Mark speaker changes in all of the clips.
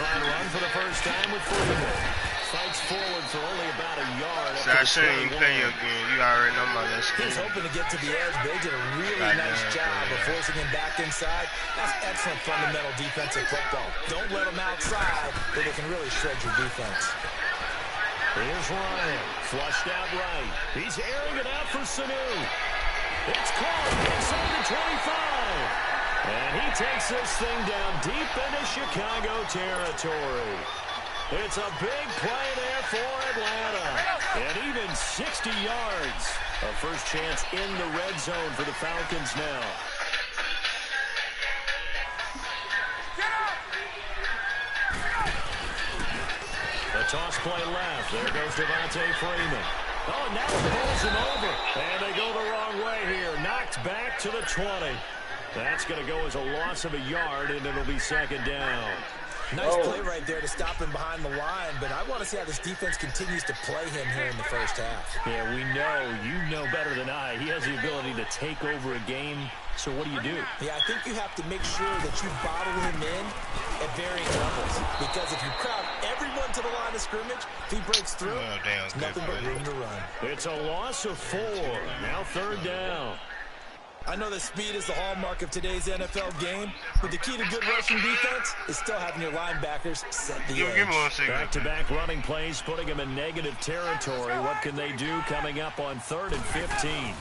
Speaker 1: try and run for the first time with Freeman. Fights forward for only about a yard.
Speaker 2: So I shouldn't even play your game. You already know my lesson.
Speaker 3: He's hoping to get to the edge, but they did a really nice job of forcing him back inside. That's excellent fundamental defensive football. Don't let him outside, or they can really shred your defense.
Speaker 1: Here's Ryan, flushed out right. He's airing it out for Sanu. It's caught inside the 25. And he takes this thing down deep into Chicago territory. It's a big play there for Atlanta. And even 60 yards. A first chance in the red zone for the Falcons now. The toss play left. There goes Devontae Freeman. Oh, now it pulls him over. And they go the wrong way here. Knocked back to the 20. That's going to go as a loss of a yard, and it'll be second down.
Speaker 3: Nice play right there to stop him behind the line, but I want to see how this defense continues to play him here in the first half.
Speaker 1: Yeah, we know. You know better than I. He has the ability to take over a game. So what do you do?
Speaker 3: Yeah, I think you have to make sure that you bottle him in at varying levels. Because if you crowd everyone to the line of scrimmage, if he breaks through, it's nothing but room to run.
Speaker 1: It's a loss of 4. Now third down.
Speaker 3: I know that speed is the hallmark of today's NFL game, but the key to good rushing defense is still having your linebackers set the edge.
Speaker 1: Back-to-back running plays, putting them in negative territory. What can they do coming up on 3rd and 15?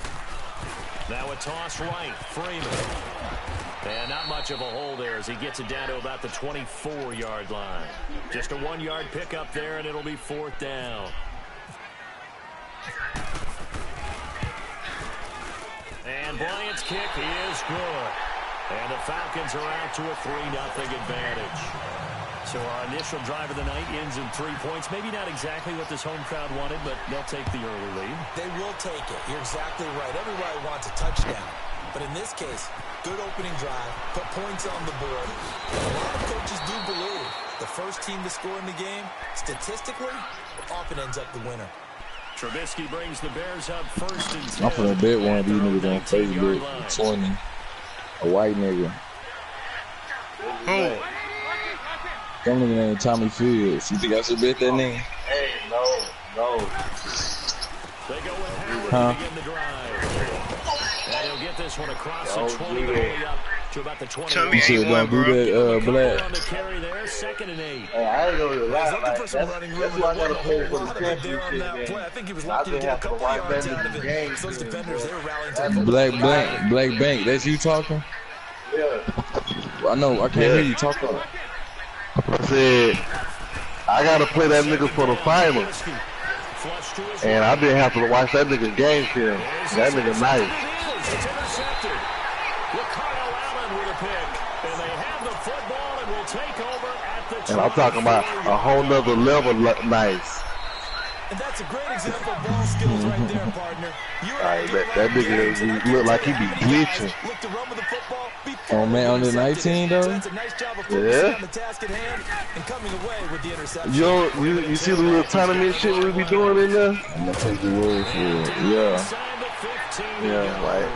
Speaker 1: Now a toss right, Freeman. And not much of a hole there as he gets it down to about the 24-yard line. Just a 1-yard pickup there, and it'll be 4th down. And Bryant's kick is good. And the Falcons are out to a 3-0 advantage. So our initial drive of the night ends in 3 points. Maybe not exactly what this home crowd wanted, but they'll take the early lead.
Speaker 3: They will take it. You're exactly right. Everybody wants a touchdown. But in this case, good opening drive, put points on the board. And a lot of coaches do believe the first team to score in the game, statistically, often ends up the winner.
Speaker 1: Trubisky brings the Bears up 1st and 10.
Speaker 4: I'm finna bet one of these niggas on Facebook. 20. A white nigga.
Speaker 2: Who?
Speaker 4: Some nigga named Tommy Fields. You think I should bet that name?
Speaker 5: Hey, no.
Speaker 1: They go with Howard to begin the drive. And he'll get this one across the 20 all the way up to about the 20.
Speaker 4: You should don't do that, Black.
Speaker 1: On the carry there, 2nd and 8.
Speaker 5: Hey, I ain't gonna lie. That's why I gotta play for the championship game.
Speaker 3: I think he was lucky to get a couple yards out of it. Those defenders, they were rallying to
Speaker 4: Black Bank, that's you talking?
Speaker 5: Yeah.
Speaker 4: I know, I can't hear you talking.
Speaker 5: I said, I gotta play that nigga for the finals. And I didn't have to watch that nigga game film. That nigga nice.
Speaker 1: It's intercepted. Ricardo Allen with a pick. And they have the football and will take over at the 24.
Speaker 5: And I'm talking about a whole nother level nice.
Speaker 3: And that's a great example of ball skills right there, partner.
Speaker 5: That nigga look like he be glitching.
Speaker 3: Look to run with the football.
Speaker 4: Oh man, on the 19 though?
Speaker 3: That's a nice job of focusing on the task at hand and coming away with the interception.
Speaker 5: You see the little tournament shit we be doing in there?
Speaker 4: I'm gonna take your word for it.
Speaker 5: Yeah, like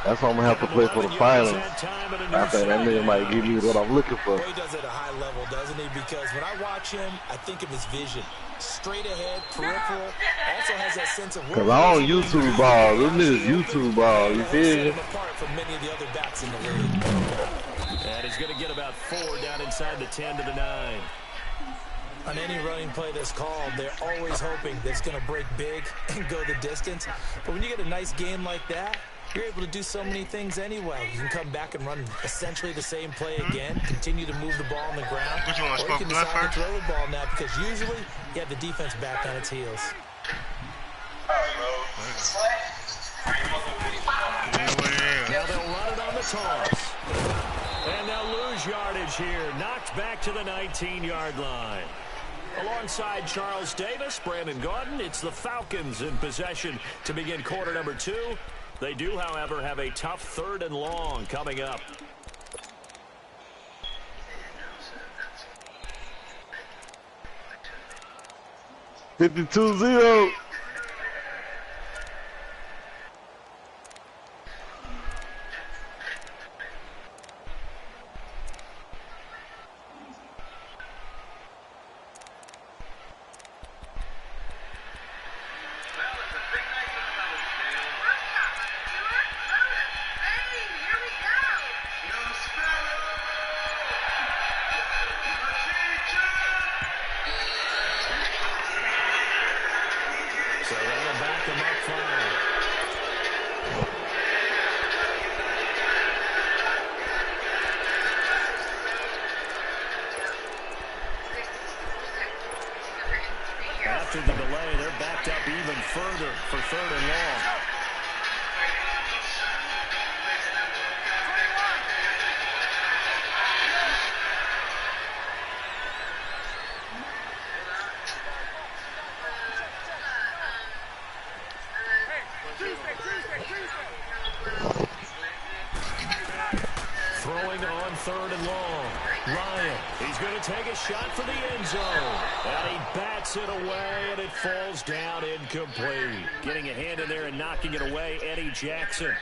Speaker 5: that's why I'm gonna have to play for the finals. I think that nigga might give me what I'm looking for.
Speaker 3: He does it at a high level, doesn't he? Because when I watch him, I think of his vision. Straight ahead, peripheral, also has that sense of...
Speaker 5: Cause I don't YouTube ball. This nigga's YouTube ball, you feel me?
Speaker 3: Apart from many of the other backs in the league.
Speaker 1: And he's going to get about 4 down inside the 10 to the 9.
Speaker 3: On any running play that's called, they're always hoping that it's going to break big and go the distance. But when you get a nice game like that, you're able to do so many things anyway. You can come back and run essentially the same play again, continue to move the ball on the ground,
Speaker 2: Which one,
Speaker 3: or you can
Speaker 2: Smoke
Speaker 3: decide to throw the ball now because usually you have the defense back on its heels.
Speaker 1: Now they'll run it on the toss. And they'll lose yardage here. Knocked back to the 19-yard line. Alongside Charles Davis, Brandon Gaudin, it's the Falcons in possession to begin quarter number 2. They do, however, have a tough 3rd and long coming up.
Speaker 5: $52-0.
Speaker 1: after the delay, they're backed up even further for 3rd and long. Throwing on 3rd and long. Ryan, he's going to take a shot for the end zone. And he bats it away, and it falls down incomplete. Getting a hand in there and knocking it away, Eddie Jackson.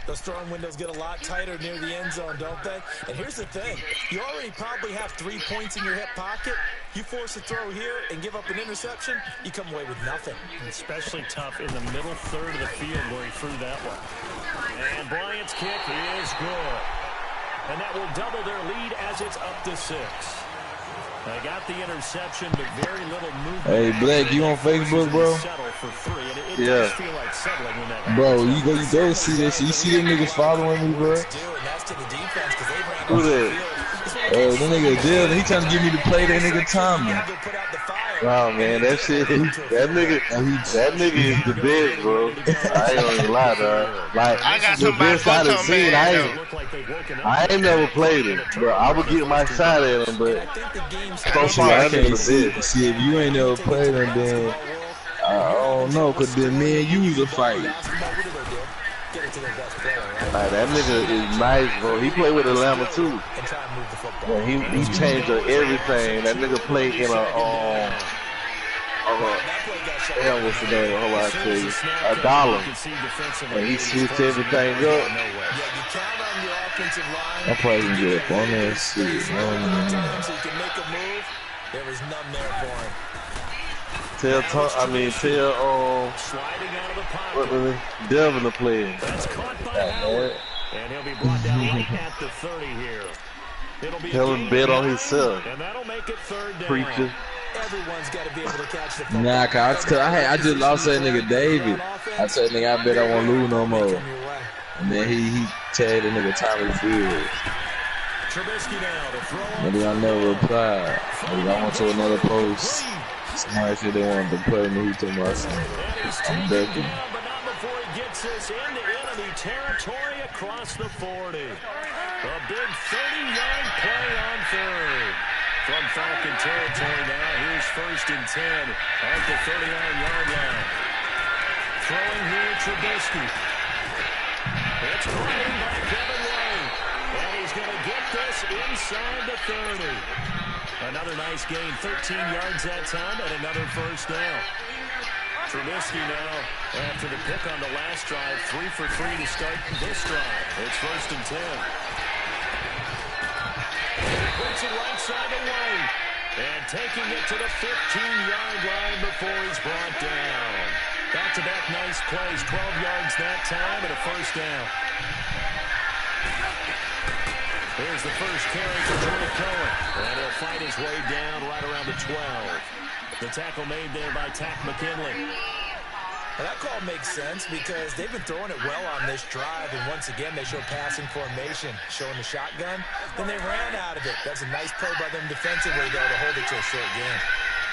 Speaker 3: Those throwing windows get a lot tighter near the end zone, don't they? And here's the thing. You already probably have 3 points in your hip pocket. You force a throw here and give up an interception, you come away with nothing.
Speaker 1: Especially tough in the middle third of the field where he threw that one. And Bryant's kick is good. And that will double their lead as it's up to 6. They got the interception, but very little movement.
Speaker 4: Hey, Black, you on Facebook, bro?
Speaker 5: Yeah.
Speaker 4: Bro, you go see this. You see them niggas following me, bro?
Speaker 5: Who that?
Speaker 4: The nigga Dylan, he trying to get me to play that nigga Tommy.
Speaker 5: Wow, man, that shit, that nigga is the best, bro. I ain't gonna lie, dog. Like,
Speaker 2: I got
Speaker 5: the
Speaker 2: somebody
Speaker 5: best I done
Speaker 2: fucked
Speaker 5: seen,
Speaker 2: up,
Speaker 5: I ain't never played him, but I would get my shot at him, but so far,
Speaker 4: I
Speaker 5: that nigga
Speaker 4: can't see.
Speaker 5: the best.
Speaker 4: See, if you ain't never played him, then I don't know, cause then me and you was a fight.
Speaker 5: Like, that nigga is nice, bro. He played with Atlanta too. Yeah, he changed everything. That nigga played in damn, what's the name? Hold on, I tell you. A dollar. And he switched everything up.
Speaker 4: I probably can get up on that shit.
Speaker 3: There was none there for him.
Speaker 5: Tell Devin to play him.
Speaker 1: That's caught by Howard. And he'll be brought down right at the 30 here. It'll be
Speaker 5: Tell him bet on himself.
Speaker 1: And that'll make it 3rd down.
Speaker 5: Preacher.
Speaker 3: Everyone's got to be able to catch the football.
Speaker 4: Nah, cause I just lost that nigga David. I said, nigga, I bet I won't lose no more. And then he tagged the nigga Tommy Fields.
Speaker 1: Trubisky now to throw.
Speaker 4: Maybe I never replied. Maybe I went to another post. Somebody said they wanted to play me. He told me I'm ducking.
Speaker 1: But not before he gets this into enemy territory across the 40. A big 30-yard play on 3rd. From Falcon territory now, here's 1st and 10 at the 39-yard line. Throwing here, Trubisky. It's caught in by Kevin White. And he's going to get this inside the 30. Another nice gain, 13 yards that time, and another 1st down. Trubisky now, after the pick on the last drive, 3 for 3 to start this drive. It's 1st and 10. Puts it right side to White. And taking it to the 15-yard line before he's brought down. Back-to-back nice plays, 12 yards that time, and a 1st down. Here's the first carry for Troy Cohen. And he'll fight his way down right around the 12. The tackle made there by Tack McKinley.
Speaker 3: Well, that call makes sense because they've been throwing it well on this drive, and once again, they show passing formation, showing the shotgun. Then they ran out of it. That's a nice play by them defensively, though, to hold it to a short game.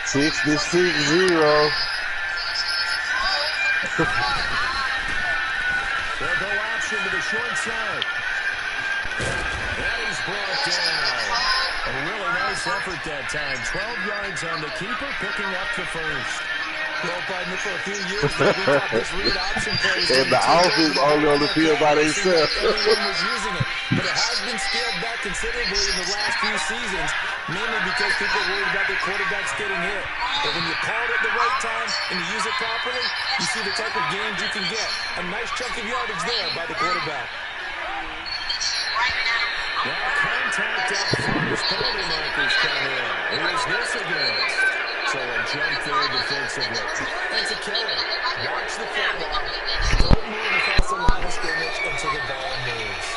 Speaker 5: 66-0.
Speaker 1: They'll go option to the short side. And he's brought down. A really nice effort that time. 12 yards on the keeper, picking up the 1st.
Speaker 3: Well, partner, for a few years, we thought this read option play was
Speaker 5: And the offense only on the field by themselves.
Speaker 3: Everyone was using it, but it has been scaled back considerably in the last few seasons, mainly because people are worried about their quarterbacks getting hit. But when you call it at the right time and you use it properly, you see the type of gains you can get. A nice chunk of yardage there by the quarterback.
Speaker 1: Now contact up front as penalty markers come in. Who is this against? So a jump there defensively.
Speaker 3: That's a killer. Watch the football. Don't move across the line of scrimmage until the ball moves.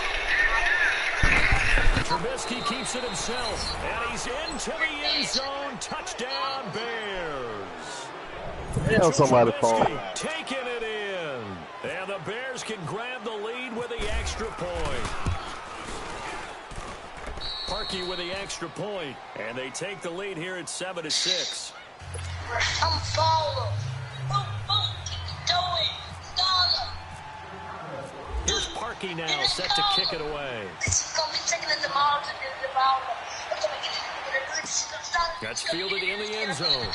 Speaker 1: Trubisky keeps it himself, and he's into the end zone. Touchdown, Bears.
Speaker 5: Damn, somebody fall.
Speaker 1: Taking it in. And the Bears can grab the lead with the extra point. Parkey with the extra point, and they take the lead here at 7-6. Here's Parkey now, set to kick it away. That's fielded in the end zone.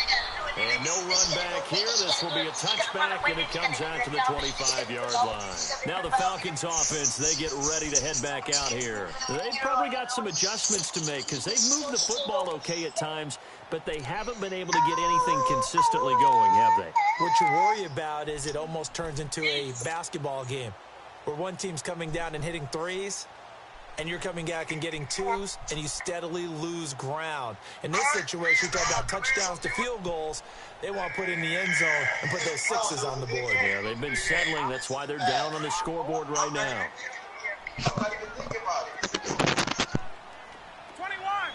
Speaker 1: And no run back here. This will be a touchback, and it comes out to the 25-yard line. Now the Falcons offense, they get ready to head back out here. They've probably got some adjustments to make because they've moved the football okay at times, but they haven't been able to get anything consistently going, have they?
Speaker 3: What you worry about is it almost turns into a basketball game where one team's coming down and hitting threes, and you're coming back and getting twos, and you steadily lose ground. In this situation, talk about touchdowns to field goals. They want to put in the end zone and put those sixes on the board.
Speaker 1: Yeah, they've been settling. That's why they're down on the scoreboard right now.
Speaker 6: 21.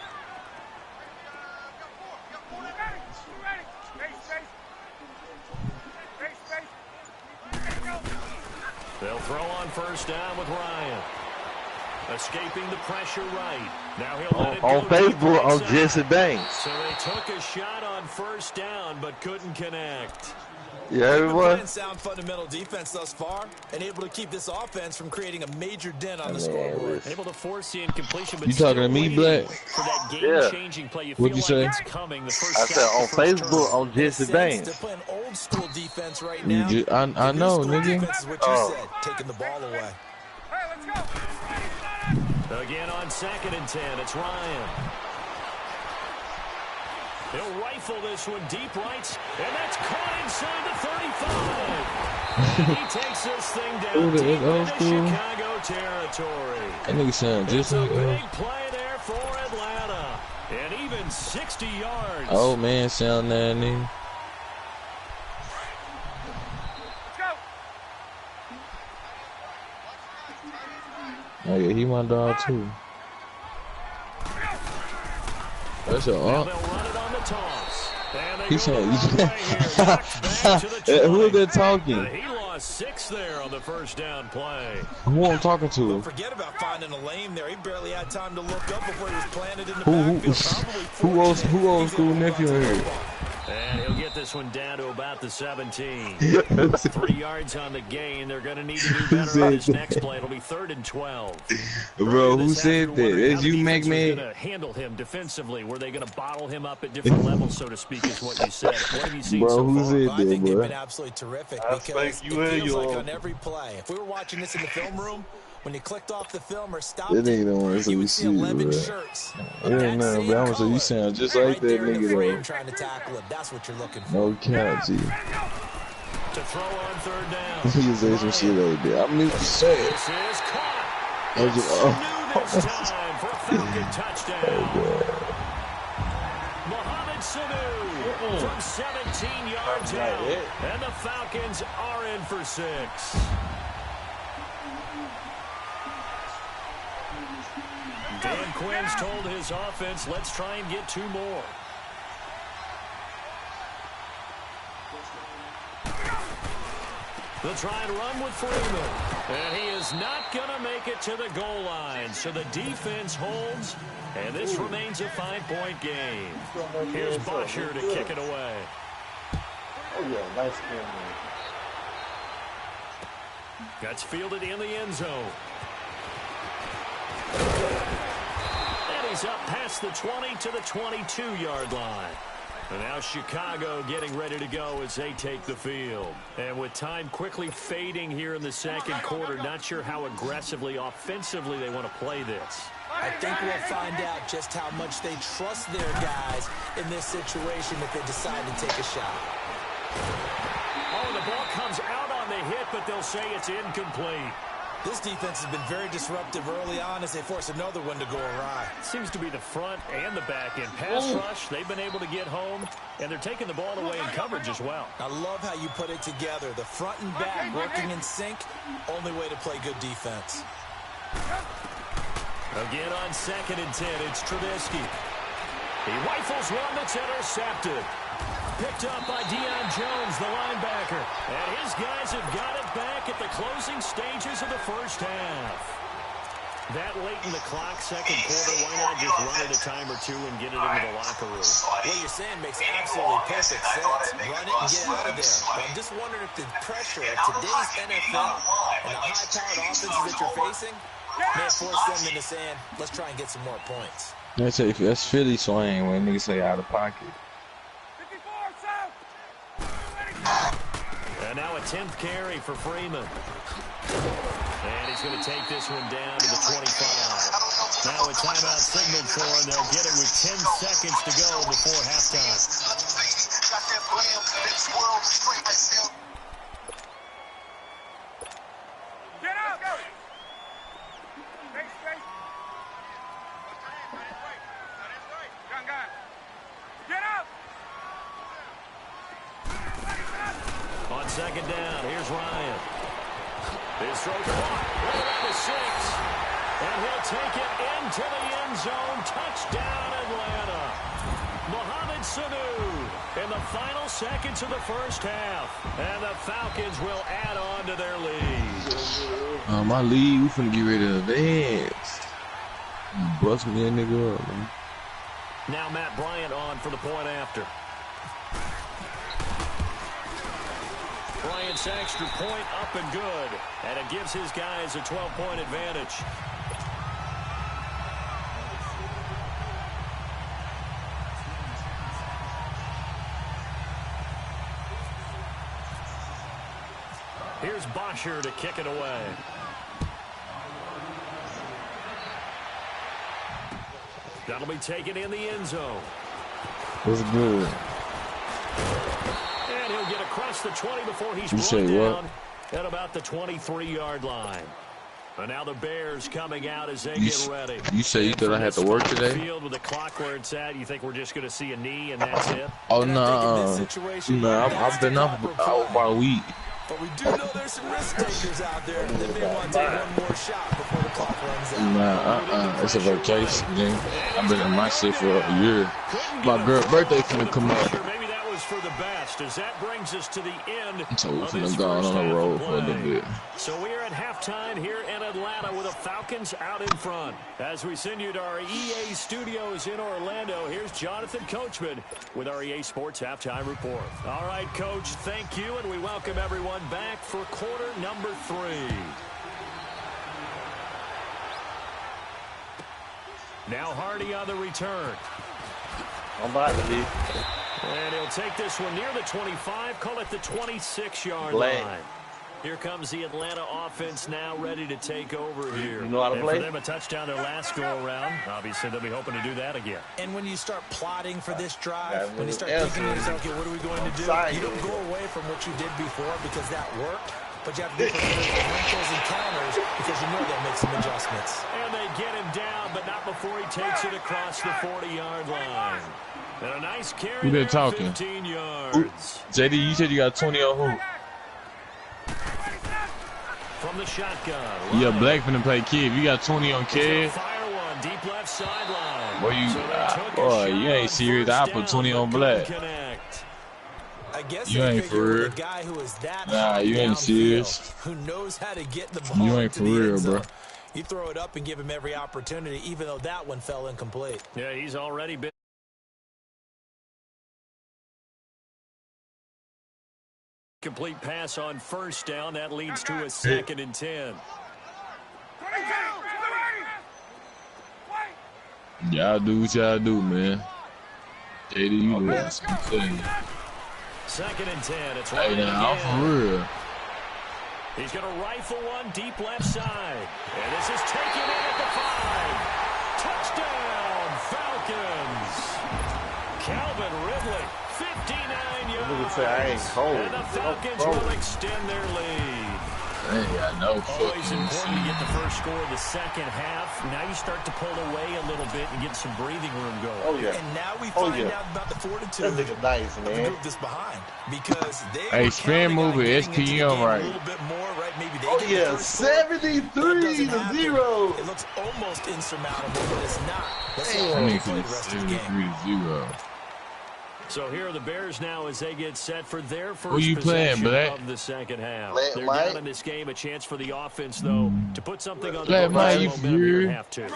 Speaker 1: They'll throw on first down with Ryan. Escaping the pressure right. Now he'll let it go
Speaker 5: on Facebook on Jesse Banks.
Speaker 1: So they took a shot on first down, but couldn't connect.
Speaker 5: Yeah,
Speaker 3: They've been
Speaker 5: everyone.
Speaker 3: playing sound fundamental defense thus far and able to keep this offense from creating a major dent on the scoreboard.
Speaker 1: Able to force the incompletion, but
Speaker 4: You talking to
Speaker 1: still
Speaker 4: me,
Speaker 1: waiting
Speaker 4: Black?
Speaker 1: for that game-changing play. You feel
Speaker 4: What'd you
Speaker 1: like
Speaker 4: say?
Speaker 1: it's coming. The first
Speaker 5: I said on Facebook on Jesse
Speaker 3: They're
Speaker 5: Banks.
Speaker 3: playing old school defense right
Speaker 4: You
Speaker 3: now.
Speaker 4: ju- I
Speaker 3: The new
Speaker 4: know,
Speaker 3: school
Speaker 4: nigga.
Speaker 3: defense is what you
Speaker 5: Oh.
Speaker 3: said, taking the ball away.
Speaker 6: Hey, let's go.
Speaker 1: Again on 2nd and 10, it's Ryan. He'll rifle this one deep right, and that's caught inside the 35. He takes this thing down
Speaker 4: Ooh,
Speaker 1: deep
Speaker 4: old
Speaker 1: into
Speaker 4: school.
Speaker 1: Chicago territory.
Speaker 4: That nigga sound
Speaker 1: It's
Speaker 4: just
Speaker 1: a
Speaker 4: like
Speaker 1: big play there for Atlanta, and even 60 yards.
Speaker 4: old man sound that nigga.
Speaker 6: Let's go.
Speaker 4: Oh yeah, he my dog too. That's your
Speaker 1: Now
Speaker 4: aunt.
Speaker 1: they'll run it on the toss. And they
Speaker 4: He
Speaker 1: go
Speaker 4: said,
Speaker 1: the wrong way here. Knocked back to the
Speaker 4: Who is
Speaker 1: 20.
Speaker 4: that talking?
Speaker 1: He lost 6 there on the first down play.
Speaker 4: Who I'm talking to?
Speaker 3: Don't forget about finding a lane there. He barely had time to look up before he was planted in the
Speaker 4: Who
Speaker 3: backfield. Probably
Speaker 4: who old school nephew in here?
Speaker 1: And he'll get this one down to about the 17. 3 yards on the gain. They're going to need to do better on this next play. It'll be 3rd and 12.
Speaker 4: Bro, who
Speaker 1: This
Speaker 4: said
Speaker 1: afternoon,
Speaker 4: that?
Speaker 1: wondering how
Speaker 4: That's
Speaker 1: the
Speaker 4: you,
Speaker 1: defense was
Speaker 4: McMahon.
Speaker 1: gonna handle him defensively. Were they going to bottle him up at different levels, so to speak, is what you said. What have you seen
Speaker 4: Bro,
Speaker 1: so
Speaker 4: who
Speaker 1: far?
Speaker 4: said
Speaker 3: I think
Speaker 4: that,
Speaker 3: they've
Speaker 4: bro?
Speaker 3: been absolutely terrific
Speaker 5: I
Speaker 3: because
Speaker 5: thank
Speaker 3: it
Speaker 5: you and
Speaker 3: feels like
Speaker 5: your-
Speaker 3: on every play. If we were watching this in the film room, when you clicked off the film or stopped
Speaker 4: That nigga
Speaker 3: it,
Speaker 4: don't want to
Speaker 3: you would
Speaker 4: see
Speaker 3: see
Speaker 4: you,
Speaker 3: 11
Speaker 4: bro.
Speaker 3: shirts.
Speaker 4: It ain't nothing, but I'm gonna say you sound just like
Speaker 3: right
Speaker 4: that
Speaker 3: there in the
Speaker 4: nigga
Speaker 3: frame
Speaker 4: though.
Speaker 3: trying to tackle him. That's what you're looking for.
Speaker 4: No cap, G.
Speaker 1: To throw on 3rd down.
Speaker 4: He just say some shit like that. I'm just saying.
Speaker 1: This is caught.
Speaker 4: I was just,
Speaker 1: Sanu this time for a Falcon touchdown. Mohamed Sanu from 17 yards out. And the Falcons are in for 6. Dan Quinn's told his offense, let's try and get 2 more. They'll try and run with Freeman. And he is not going to make it to the goal line. So the defense holds, and this remains a 5-point game. Here's Bosher to kick it away.
Speaker 5: Oh yeah, nice game.
Speaker 1: That's fielded in the end zone. And he's up past the 20 to the 22-yard line. And now Chicago getting ready to go as they take the field. And with time quickly fading here in the second quarter, not sure how aggressively, offensively they want to play this.
Speaker 3: I think we'll find out just how much they trust their guys in this situation if they decide to take a shot.
Speaker 1: Oh, the ball comes out on the hit, but they'll say it's incomplete.
Speaker 3: This defense has been very disruptive early on as they force another one to go awry.
Speaker 1: Seems to be the front and the back end. Pass rush, they've been able to get home, and they're taking the ball away in coverage as well.
Speaker 3: I love how you put it together. The front and back working in sync, only way to play good defense.
Speaker 1: Again on 2nd and 10, it's Trubisky. He rifles one that's intercepted. Picked up by Deion Jones, the linebacker. And his guys have got it back at the closing stages of the first half. That late in the clock, second quarter, why not just run it a time or two and get it into the locker room?
Speaker 3: What you're saying makes absolutely perfect sense. Run it and get out of there. But I'm just wondering if the pressure of today's NFL and the high-powered offenses that you're facing may force them into saying, let's try and get some more points.
Speaker 4: That's Philly swing when niggas say out of pocket.
Speaker 6: 54, south.
Speaker 1: And now a 10th carry for Freeman. And he's going to take this one down to the 25. Now a timeout signaled for, and they'll get it with 10 seconds to go before halftime.
Speaker 6: Get out. Face, face. Gun. Get out.
Speaker 1: On second down, here's Ryan. His throw caught right around the 6. And he'll take it into the end zone. Touchdown, Atlanta. Mohamed Sanu in the final seconds of the first half. And the Falcons will add on to their lead.
Speaker 4: My lead, we finna get ready to advance. Bust me that nigga up, man.
Speaker 1: Now Matt Bryant on for the point after. Bryant's extra point up and good. And it gives his guys a 12-point advantage. Here's Bosher to kick it away. That'll be taken in the end zone.
Speaker 4: What's good?
Speaker 1: And he'll get across the 20 before he's brought down at about the 23-yard line. And now the Bears coming out as they get ready.
Speaker 4: You say you thought I had to work today?
Speaker 1: Field with the clock where it's at, you think we're just going to see a knee and that's it?
Speaker 4: Oh, no. I've been up about a week.
Speaker 3: But we do know there's some risk takers out there that may want to take one more shot before the clock runs out.
Speaker 4: It's a vacation game. I've been in my shit for a year. My girl's birthday finna come up.
Speaker 1: Maybe that was for the best, as that brings us to the end.
Speaker 4: So we're finna go on the road for a little bit.
Speaker 1: So we are at halftime here in Atlanta with the Falcons out in front. As we send you to our EA studios in Orlando, here's Jonathan Coachman with our EA Sports Halftime Report. All right, Coach, thank you, and we welcome everyone back for quarter number 3. Now Hardy on the return.
Speaker 5: I'm about to be.
Speaker 1: And he'll take this one near the 25, call it the 26-yard line. Here comes the Atlanta offense now ready to take over here.
Speaker 5: You know how to play?
Speaker 1: For them, a touchdown their last go-around. Obviously, they'll be hoping to do that again.
Speaker 3: And when you start plotting for this drive, when you start thinking to yourself, okay, what are we going to do? You don't go away from what you did before because that worked, but you have to be prepared for wrinkles and counters because you know they'll make some adjustments.
Speaker 1: And they get him down, but not before he takes it across the 40-yard line. And a nice carry.
Speaker 4: Who they talking?
Speaker 1: 15 yards.
Speaker 4: JD, you said you got 20 on who?
Speaker 1: From the shotgun.
Speaker 4: Yeah, Black finna play Kid. You got 20 on Kid.
Speaker 1: Fire one, deep left sideline.
Speaker 4: Boy, you ain't serious. I put 20 on Black.
Speaker 3: I guess
Speaker 4: you ain't for real.
Speaker 3: A guy who is that
Speaker 4: nah, you ain't serious.
Speaker 3: Who knows how to get the ball.
Speaker 4: You ain't for real, bro.
Speaker 3: You throw it up and give him every opportunity, even though that one fell incomplete.
Speaker 1: Yeah, he's already been. Complete pass on first down. That leads to a 2nd and 10.
Speaker 4: Y'all do what y'all do, man. JD, you do what I'm saying.
Speaker 1: 2nd and 10. It's
Speaker 4: right now, for real.
Speaker 1: He's going to rifle one deep left side. And this is taken in at the 5. Touchdown, Falcons. Calvin Ridley, 59 yards.
Speaker 5: I ain't cold.
Speaker 1: And the Falcons will extend their lead.
Speaker 4: I ain't got no
Speaker 1: Always
Speaker 4: fucking
Speaker 1: important to get the first score of the second half. Now you start to pull away a little bit and get some breathing room going.
Speaker 5: Oh, yeah.
Speaker 3: And now we find out about the fortitude
Speaker 5: that nigga nice, man.
Speaker 3: to move this behind. Because they
Speaker 4: hey, spin move it, SPM right.
Speaker 3: A little bit more, right? Maybe they
Speaker 5: Oh, yeah, 73 to 0.
Speaker 3: It looks almost insurmountable, but it's not. Let's see
Speaker 4: I
Speaker 3: how
Speaker 4: need
Speaker 3: they play the rest of the game.
Speaker 4: 73 to 0.
Speaker 1: So here are the Bears now as they get set for their first
Speaker 4: Who you playing,
Speaker 1: possession
Speaker 4: Black?
Speaker 1: of the second half.
Speaker 5: Black
Speaker 1: They're
Speaker 5: Mike?
Speaker 1: down in this game, a chance for the offense, though, to put something on the
Speaker 4: Black
Speaker 1: board.
Speaker 4: Mike, you
Speaker 1: Momentum here
Speaker 4: fury.
Speaker 1: at half two.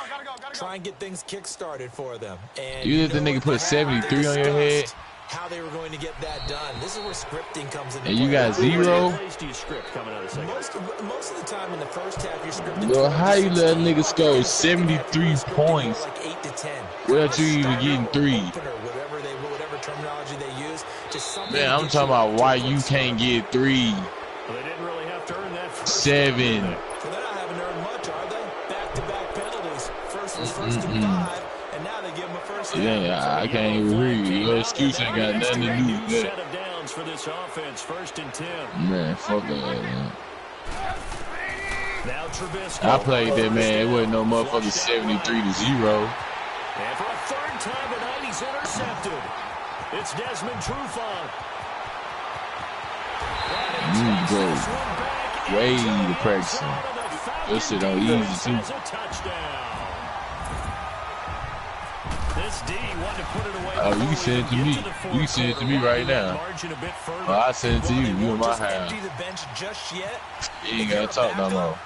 Speaker 3: Try and get things kick-started for them. And
Speaker 4: You let the
Speaker 3: know
Speaker 4: nigga
Speaker 3: what
Speaker 4: put
Speaker 3: they
Speaker 4: 73 on your head?
Speaker 3: discussed how they were going to get that done. This is where scripting comes into
Speaker 4: And
Speaker 3: play.
Speaker 4: you got zero?
Speaker 1: What plays do you script coming out of the second half?
Speaker 3: Most of the time in the first half, you're scripting.
Speaker 4: Bro,
Speaker 3: 12
Speaker 4: how
Speaker 3: to
Speaker 4: you let a
Speaker 3: 16.
Speaker 4: nigga score
Speaker 3: In the second half,
Speaker 4: 73
Speaker 3: you're scripting more
Speaker 4: points
Speaker 3: like 8 to 10.
Speaker 4: without you even
Speaker 3: Style
Speaker 4: getting
Speaker 3: or
Speaker 4: 3?
Speaker 3: opener, whatever terminology they use, just something
Speaker 4: Man,
Speaker 3: to
Speaker 4: I'm
Speaker 3: get
Speaker 4: talking
Speaker 3: you
Speaker 4: about
Speaker 3: to
Speaker 4: why
Speaker 3: a quick
Speaker 4: you
Speaker 3: start.
Speaker 4: can't get 3,
Speaker 1: Well, they didn't really have to earn that first
Speaker 4: 7.
Speaker 3: So they're not having to earn much, are they? Back-to-back penalties. First was first and 5, and now they give them a first down.
Speaker 4: Yeah, I can't even hear you. Your excuse ain't got nothing to do
Speaker 1: New
Speaker 4: with
Speaker 1: set
Speaker 4: that.
Speaker 1: of downs for this offense, 1st and 10.
Speaker 4: Man, fuck that, man.
Speaker 1: Now Trubisky.
Speaker 4: I played that, man. It wasn't no motherfucking 73 to 0.
Speaker 1: And for a third time tonight, he's intercepted. It's Desmond Trufant.
Speaker 4: You need to go way to practicing. This shit on easy, too.
Speaker 1: This D wanted to put it away.
Speaker 4: Oh, you can send it to me. You can send it to me right now. Oh, I send it to you. You in my house.
Speaker 3: Empty the bench just yet.
Speaker 4: You ain't gotta talk no more.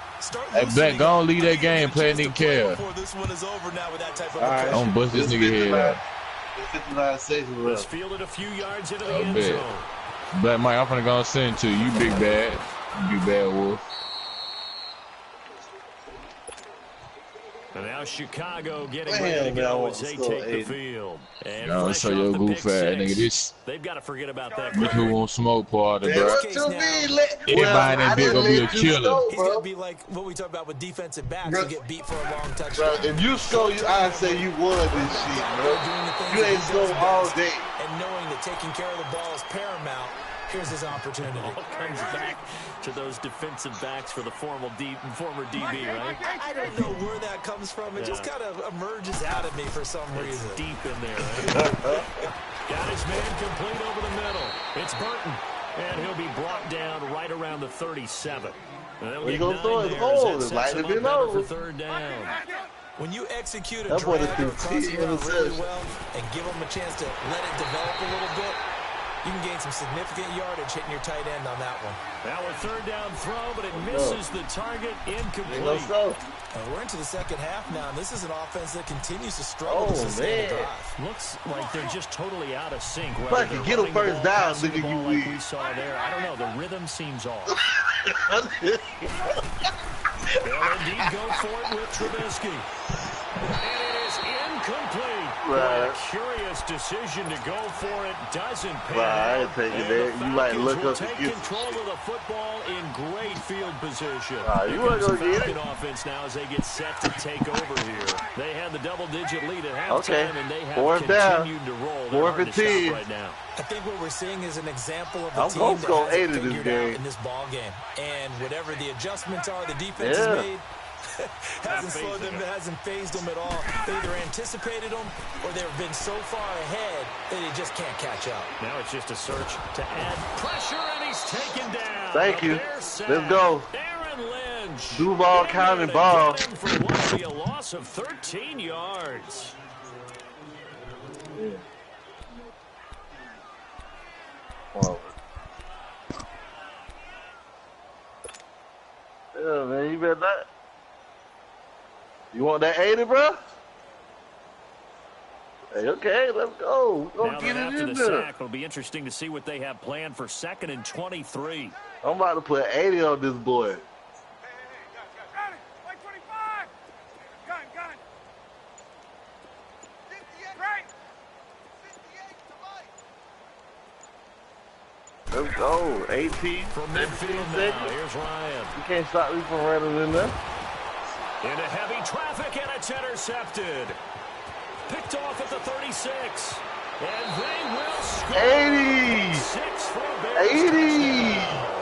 Speaker 4: Hey, Black, go on, leave that game. Play a nigga care.
Speaker 3: This one is over now with that type of
Speaker 5: Alright.
Speaker 4: I'm gonna bust this nigga head out.
Speaker 5: 59 seconds
Speaker 1: Was
Speaker 5: left.
Speaker 1: fielded a few yards into the
Speaker 4: I
Speaker 1: end
Speaker 4: bet.
Speaker 1: zone.
Speaker 4: Black Mike, I'm finna go and send it to you. You big bad. You big bad wolf.
Speaker 1: And now Chicago getting
Speaker 5: Damn,
Speaker 1: ready to
Speaker 5: man, I
Speaker 1: go
Speaker 5: want
Speaker 1: as
Speaker 5: to
Speaker 1: they
Speaker 5: score
Speaker 1: take the
Speaker 5: 80.
Speaker 1: field. And
Speaker 4: Y'all
Speaker 1: fresh
Speaker 4: show
Speaker 1: off
Speaker 4: your
Speaker 1: the
Speaker 4: goof
Speaker 1: pick
Speaker 4: ass
Speaker 1: six,
Speaker 4: nigga. This
Speaker 1: they've got to forget about that.
Speaker 4: bitch who won't smoke party,
Speaker 5: Man,
Speaker 4: bro.
Speaker 5: what you mean?
Speaker 4: Everybody in that bit gonna be a killer.
Speaker 3: He's going to be like what we talk about with defensive backs who get beat for a long
Speaker 5: Bro,
Speaker 3: touchdown.
Speaker 5: if you score, I say you won this shit, bro.
Speaker 3: Doing the things
Speaker 5: You
Speaker 3: that
Speaker 5: ain't
Speaker 3: he does
Speaker 5: score all
Speaker 3: best,
Speaker 5: day.
Speaker 3: and knowing that taking care of the ball is paramount, here's his opportunity.
Speaker 1: All comes back to those defensive backs for the former DB, right?
Speaker 3: I don't know where that comes from. It just kind of emerges out of me for some reason.
Speaker 1: It's deep in there, right? Got his man complete over the middle. It's Burton. And he'll be brought down right around the 37. And they'll
Speaker 5: He
Speaker 1: get
Speaker 5: gonna
Speaker 1: 9
Speaker 5: throw his
Speaker 1: there
Speaker 5: ball.
Speaker 1: as that
Speaker 5: It's
Speaker 1: sets
Speaker 5: like
Speaker 1: him
Speaker 5: it
Speaker 1: up
Speaker 5: been
Speaker 1: better
Speaker 5: over.
Speaker 1: for 3rd down.
Speaker 3: When you execute a
Speaker 5: That boy
Speaker 3: drag
Speaker 5: threw
Speaker 3: or a crossing
Speaker 5: 10
Speaker 3: route really
Speaker 5: interceptions.
Speaker 3: well and give them a chance to let it develop a little bit, you can gain some significant yardage hitting your tight end on that one.
Speaker 1: Now a 3rd down throw, but it misses the target, incomplete.
Speaker 5: Let's go.
Speaker 3: We're into the second half now, and this is an offense that continues to struggle to
Speaker 5: Oh,
Speaker 3: sustain a
Speaker 5: man.
Speaker 3: drive.
Speaker 1: Looks like they're just totally out of sync.
Speaker 5: Fuck
Speaker 1: Whether
Speaker 5: it,
Speaker 1: they're
Speaker 5: get a
Speaker 1: running the
Speaker 5: first
Speaker 1: ball,
Speaker 5: down,
Speaker 1: passing the
Speaker 5: nigga,
Speaker 1: ball
Speaker 5: you
Speaker 1: like
Speaker 5: win.
Speaker 1: we saw there. I don't know. The rhythm seems off. They'll indeed go for it with Trubisky. And it is incomplete.
Speaker 5: Right.
Speaker 1: A curious decision to go for it. Doesn't pay
Speaker 5: Right, I ain't
Speaker 1: out.
Speaker 5: taking
Speaker 1: And
Speaker 5: that.
Speaker 1: the
Speaker 5: You might
Speaker 1: Falcons
Speaker 5: look
Speaker 1: will
Speaker 5: up and
Speaker 1: take
Speaker 5: get
Speaker 1: control of the football in great field position.
Speaker 5: Ah, you
Speaker 1: Here
Speaker 5: wanna
Speaker 1: comes
Speaker 5: go
Speaker 1: the
Speaker 5: get
Speaker 1: Falcon
Speaker 5: it?
Speaker 1: offense now as they get set to take over here. They had the double-digit lead at halftime,
Speaker 5: Okay.
Speaker 1: and they have
Speaker 5: 4th down.
Speaker 1: continued to roll. They're
Speaker 5: 4th
Speaker 1: hard
Speaker 5: and
Speaker 1: to stop
Speaker 5: 10.
Speaker 1: right now.
Speaker 3: I think what we're seeing is an example of the
Speaker 5: I'm
Speaker 3: team
Speaker 5: gonna
Speaker 3: that
Speaker 5: score
Speaker 3: has it
Speaker 5: 8 in this
Speaker 3: figured
Speaker 5: game.
Speaker 3: out in this ball game. And whatever the adjustments are the defense
Speaker 5: Yeah.
Speaker 3: has made, hasn't slowed them, hasn't phased them at all. They either anticipated them or they've been so far ahead that they just can't catch up.
Speaker 1: Now it's just a search to add pressure, and he's taken down.
Speaker 5: Thank
Speaker 1: The
Speaker 5: you.
Speaker 1: Bears sack.
Speaker 5: Let's go.
Speaker 1: Aaron Lynch.
Speaker 5: Duval
Speaker 1: In
Speaker 5: County
Speaker 1: there to
Speaker 5: ball.
Speaker 1: get him for what will be a loss of 13 yards.
Speaker 5: Oh. Yeah, man, you better not. You want that 80, bro? Hey, okay, let's go. We're
Speaker 1: Now
Speaker 5: gonna
Speaker 1: that
Speaker 5: get
Speaker 1: after
Speaker 5: it
Speaker 1: the
Speaker 5: in there.
Speaker 1: sack, it'll be interesting to see what they have planned for 2nd and 23.
Speaker 5: I'm about to put 80 on this boy.
Speaker 6: Got it. Like 25. Gun. Right.
Speaker 5: Let's go. 18.
Speaker 1: From
Speaker 5: 17
Speaker 1: midfield now,
Speaker 5: seconds.
Speaker 1: here's Ryan.
Speaker 5: You can't stop me from running in there.
Speaker 1: Into heavy traffic, and it's intercepted. Picked off at the 36. And they will score.
Speaker 5: 80.
Speaker 1: 6 for a Bears
Speaker 5: 80.
Speaker 1: touchdown.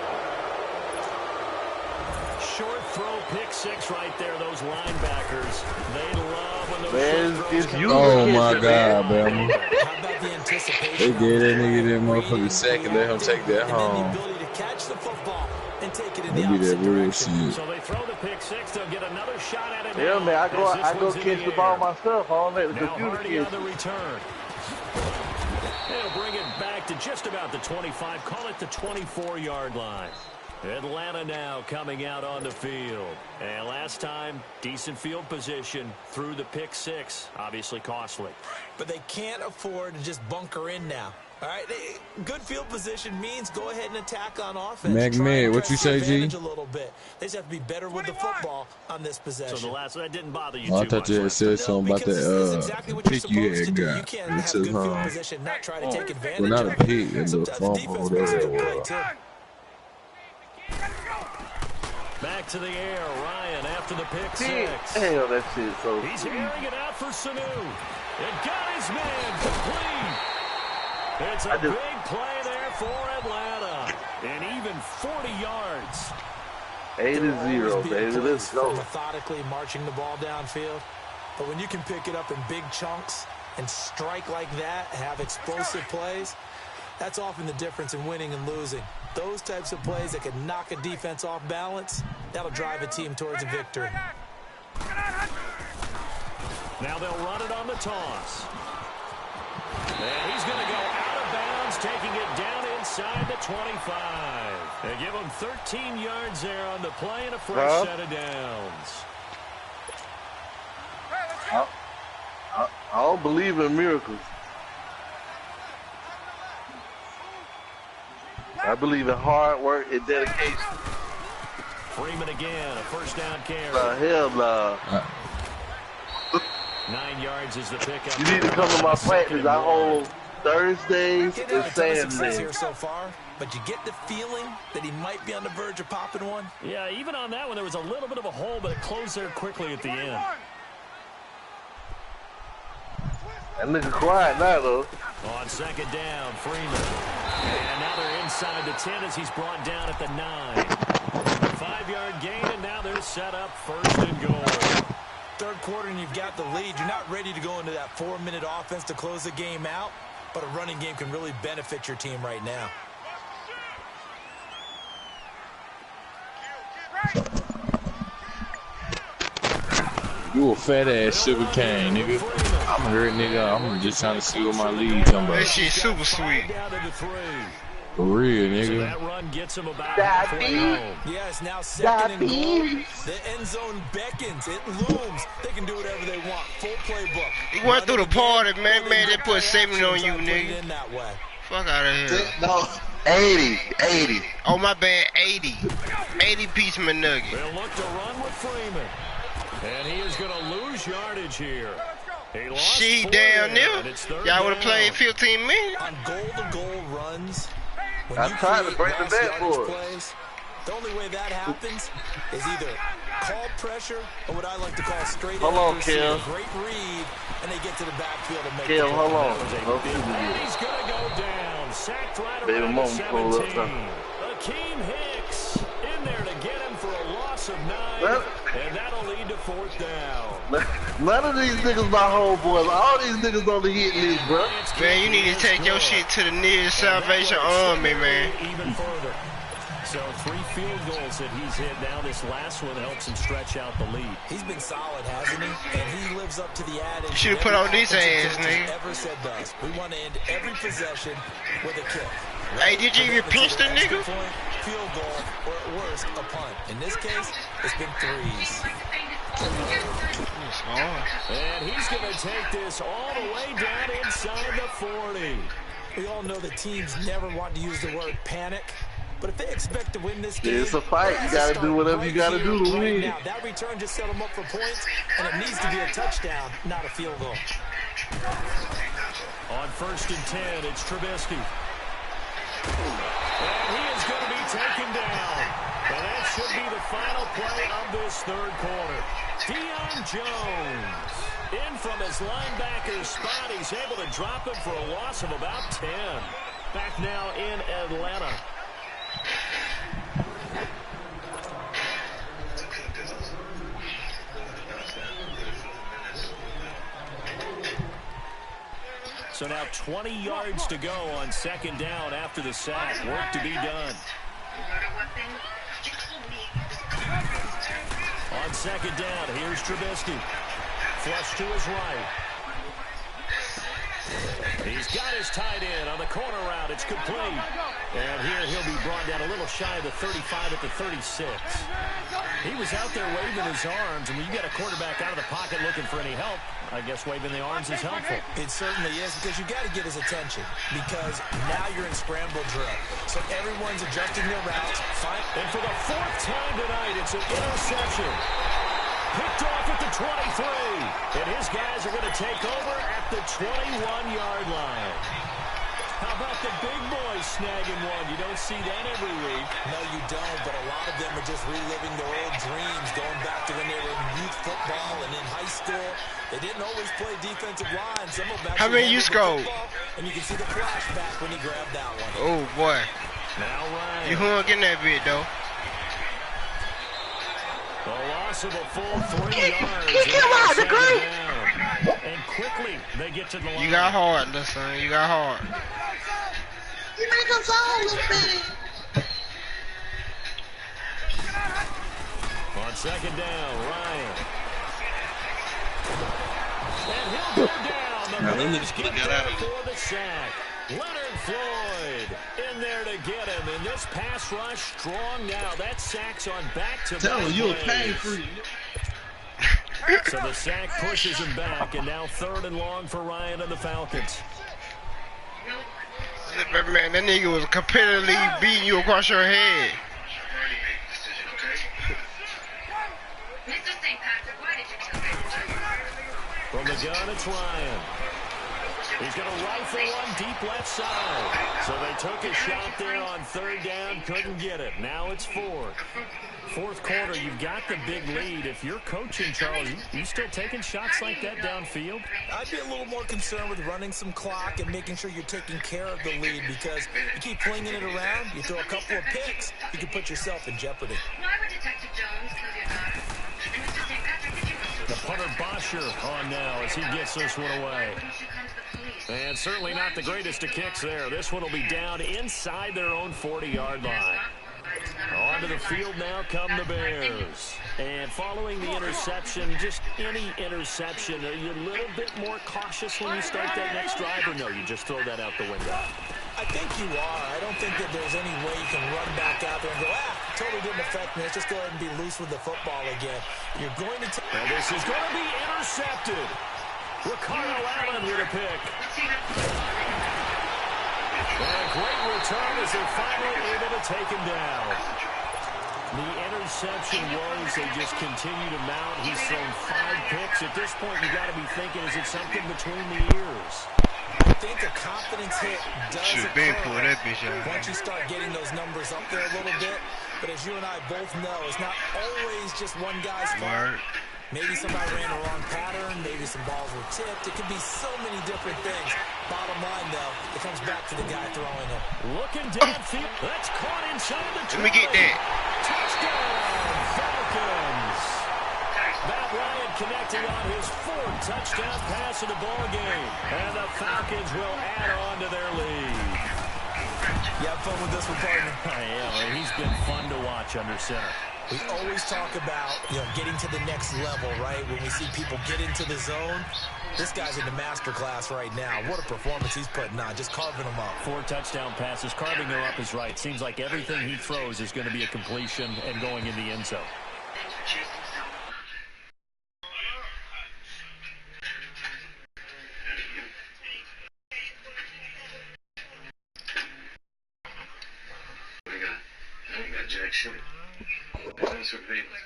Speaker 1: Short throw, pick 6 right there. Those linebackers, they love when those
Speaker 5: Man,
Speaker 1: short throws
Speaker 5: it's
Speaker 1: come
Speaker 5: you.
Speaker 1: out.
Speaker 4: Oh my
Speaker 5: Man.
Speaker 4: God, man.
Speaker 3: How about the anticipation?
Speaker 4: They gave that nigga that
Speaker 3: on
Speaker 4: motherfucking sack and let him take that
Speaker 3: and then
Speaker 4: home.
Speaker 3: the ability to catch the football and take it in the
Speaker 4: They be that
Speaker 3: opposite
Speaker 4: real
Speaker 3: direction.
Speaker 4: shit.
Speaker 1: So they throw the pick 6. They'll get another shot at it.
Speaker 5: Yeah,
Speaker 1: now
Speaker 5: man, I
Speaker 1: as
Speaker 5: go
Speaker 1: this one's in
Speaker 5: catch the ball
Speaker 1: air.
Speaker 5: myself. I don't let the
Speaker 1: Now
Speaker 5: computer
Speaker 1: Hardy
Speaker 5: catch
Speaker 1: on the
Speaker 5: it.
Speaker 1: return. They'll bring it back to just about the 25. Call it the 24-yard line. Atlanta now coming out on the field. And last time, decent field position through the pick six. Obviously costly.
Speaker 3: But they can't afford to just bunker in now. All right, good field position means go ahead and attack on offense.
Speaker 4: Magmid, what you say, G?
Speaker 3: A little bit. They just have to be better with the football on this possession.
Speaker 1: So the last that didn't bother you
Speaker 4: I
Speaker 1: too
Speaker 4: thought
Speaker 1: much.
Speaker 4: you had said something about that
Speaker 3: exactly
Speaker 4: pick you had got.
Speaker 3: You can't have good field position, not try to take advantage
Speaker 4: well, not
Speaker 3: of
Speaker 4: a pick, a little fumble, whatever it was.
Speaker 1: Back to the air, Ryan after the pick six.
Speaker 5: Hell, that shit so
Speaker 1: He's airing it out for Sanu. It got his man complete. It's a big play there for Atlanta. And even 40 yards.
Speaker 5: 8-0, baby. Let's go.
Speaker 3: Methodically marching the ball downfield. But when you can pick it up in big chunks and strike like that, have explosive plays, that's often the difference in winning and losing. Those types of plays that can knock a defense off balance, that'll drive a team towards a victory.
Speaker 1: Now they'll run it on the toss. And he's going to go out of bounds, taking it down inside the 25. They give him 13 yards there on the play and a fresh set of downs.
Speaker 5: I don't believe in miracles. I believe in hard work and dedication.
Speaker 1: Freeman again, a first down carry.
Speaker 5: Hell nah.
Speaker 1: 9 yards is the pickup.
Speaker 5: You need to come to my practice. I hold Thursdays and Saturdays.
Speaker 3: Here so far, but you get the feeling that he might be on the verge of popping one.
Speaker 1: Yeah, even on that one, there was a little bit of a hole, but it closed there quickly at the end.
Speaker 5: That nigga quiet now, though.
Speaker 1: On second down, Freeman. And now they're inside the 10 as he's brought down at the 9. 5-yard gain, and now they're set up first and goal.
Speaker 3: Third quarter and you've got the lead. You're not ready to go into that 4-minute offense to close the game out, but a running game can really benefit your team right now.
Speaker 4: You a fat ass sugar cane, nigga. I'm hurt, nigga. I'm just trying to see what my lead talking about.
Speaker 2: That shit super sweet.
Speaker 4: For real,
Speaker 1: So
Speaker 4: nigga.
Speaker 1: that run gets him about halfway home.
Speaker 3: Yes, now second and goal. The end zone beckons. It looms. They can do whatever they want. Full playbook.
Speaker 2: He went through the party, man. Man, they put 70 on you, nigga. Fuck out of here.
Speaker 5: No, 80.
Speaker 2: Oh, my bad, 80. 80-piece McNugget.
Speaker 1: They'll look to run with Freeman. And he is going to lose yardage here. He lost
Speaker 2: She
Speaker 1: 4
Speaker 2: down
Speaker 1: there,
Speaker 2: there.
Speaker 1: and it's third
Speaker 2: Y'all would have
Speaker 1: down.
Speaker 2: played 15 minutes.
Speaker 3: On goal-to-goal runs, when
Speaker 5: I
Speaker 3: you
Speaker 5: tried to
Speaker 3: create
Speaker 5: break the
Speaker 3: mass
Speaker 5: bed
Speaker 3: yardage
Speaker 5: for it.
Speaker 3: plays, the only way that happens is either called pressure or what I like to call straight
Speaker 5: Hold on,
Speaker 3: accuracy,
Speaker 5: Kim.
Speaker 3: a great read, and they get to the backfield and make
Speaker 5: Kim,
Speaker 3: the
Speaker 5: hold
Speaker 3: play.
Speaker 5: on.
Speaker 1: And he's going to go down. Sacked right
Speaker 5: Baby
Speaker 1: around the
Speaker 5: mama pulled up
Speaker 1: 17. Akeem Hicks in there to get him for a loss of 9. And that'll lead to fourth down.
Speaker 5: None of these niggas my homeboys. All these niggas on the hit list, bro.
Speaker 2: Man, you need to take your shit to the nearest Salvation Army, man.
Speaker 1: Even further. So 3 field goals that he's hit now. This last one helps him stretch out the lead.
Speaker 3: He's been solid, hasn't he? And he lives up to the adage.
Speaker 2: Should've put on this ass, nigga.
Speaker 3: Ever said does. We want to end every possession with a kick.
Speaker 2: Hey, did you even pinch the nigga?
Speaker 3: Point, field goal, or at worst, a punt. In this case, it's been 3s.
Speaker 1: And he's going to take this all the way down inside the 40.
Speaker 3: We all know that teams never want to use the word panic. But if they expect to win this game,
Speaker 5: It's a fight. You gotta do whatever you gotta do to win.
Speaker 3: now, that return just set them up for points, and it needs to be a touchdown, not a field goal.
Speaker 1: On first and 10, it's Trubisky. And he is going to be taken down. And that should be the final play of this third quarter. Deion Jones in from his linebacker spot. He's able to drop him for a loss of about 10. Back now in Atlanta. So now 20 yards to go on second down after the sack. Work to be done. On second down, here's Trubisky. Flush to his right. He's got his tight end on the corner route. It's complete. And here he'll be brought down a little shy of the 35 at the 36. He was out there waving his arms, and when you get a quarterback out of the pocket looking for any help, I guess waving the arms is helpful.
Speaker 3: It certainly is, because you got to get his attention, because now you're in scramble drill. So everyone's adjusting their routes.
Speaker 1: And for the fourth time tonight, it's an interception. Picked off at the 23. And his guys are going to take over at the 21-yard line. How about the big boys snagging one? You don't see that every week.
Speaker 3: No, you don't, but a lot of them are just reliving their old dreams, going back to when they were in youth football and in high school. They didn't always play defensive line. Some of them
Speaker 2: How many you scored?
Speaker 3: And you can see the flashback when he grabbed that one.
Speaker 2: Oh, boy.
Speaker 1: Now Ryan.
Speaker 2: You hung in that bit, though.
Speaker 1: A loss of a full 3 yards.
Speaker 2: Kick him out, the green.
Speaker 1: And quickly, they get to the line.
Speaker 2: You got hard, little son. You got hard.
Speaker 7: You make us all look bad.
Speaker 1: On second down, Ryan. And he'll go down. The Bears get there for the sack. Leonard Floyd in there to get him. And this pass rush strong now. That sack's on back-to-back.
Speaker 7: Tell him you a pain free.
Speaker 1: So the sack pushes him back, and now 3rd and long for Ryan and the Falcons.
Speaker 2: Man, that nigga was competitively beating you across your head.
Speaker 1: From the gun, it's Ryan. He's going to rifle one deep left side. So they took a shot there on 3rd down, couldn't get it. Now it's 4th. 4th quarter, you've got the big lead. If you're coaching, Charles, you still taking shots like that downfield?
Speaker 3: I'd be a little more concerned with running some clock and making sure you're taking care of the lead, because you keep flinging it around, you throw a couple of picks, you can put yourself in jeopardy.
Speaker 1: The punter Bosher on now as he gets this one away. And certainly not the greatest of kicks there. This one will be down inside their own 40-yard line. Onto the field now come the Bears. And following the interception, just any interception, are you a little bit more cautious when you start that next drive, or no, you just throw that out the window?
Speaker 3: I think you are. I don't think that there's any way you can run back out there and go, totally didn't affect me. Let's just go ahead and be loose with the football again. You're going to take...
Speaker 1: And this is going to be intercepted. Ricardo Allen with a pick. And a great return as they're finally able to take him down. The interception woes, they just continue to mount. He's thrown 5 picks. At this point, you got to be thinking, is it something between the ears?
Speaker 3: I think a confidence hit does occur once you start getting those numbers up there a little bit. But as you and I both know, it's not always just one guy's fault. Maybe somebody ran the wrong pattern. Maybe some balls were tipped. It could be so many different things. Bottom line, though, it comes back to the guy throwing it.
Speaker 1: Looking downfield. That's caught inside the 20.
Speaker 2: Let me get that.
Speaker 1: Touchdown, Falcons. Matt Ryan connecting on his 4th touchdown pass of the ball game. And the Falcons will add on to their lead.
Speaker 3: You have fun with this one, partner?
Speaker 1: I am. And he's been fun to watch under center.
Speaker 3: We always talk about, getting to the next level, right? When we see people get into the zone, this guy's in the master class right now. What a performance he's putting on, just carving them up.
Speaker 1: 4 touchdown passes. Carving them up is right. Seems like everything he throws is going to be a completion and going in the end zone.
Speaker 8: Jack shit.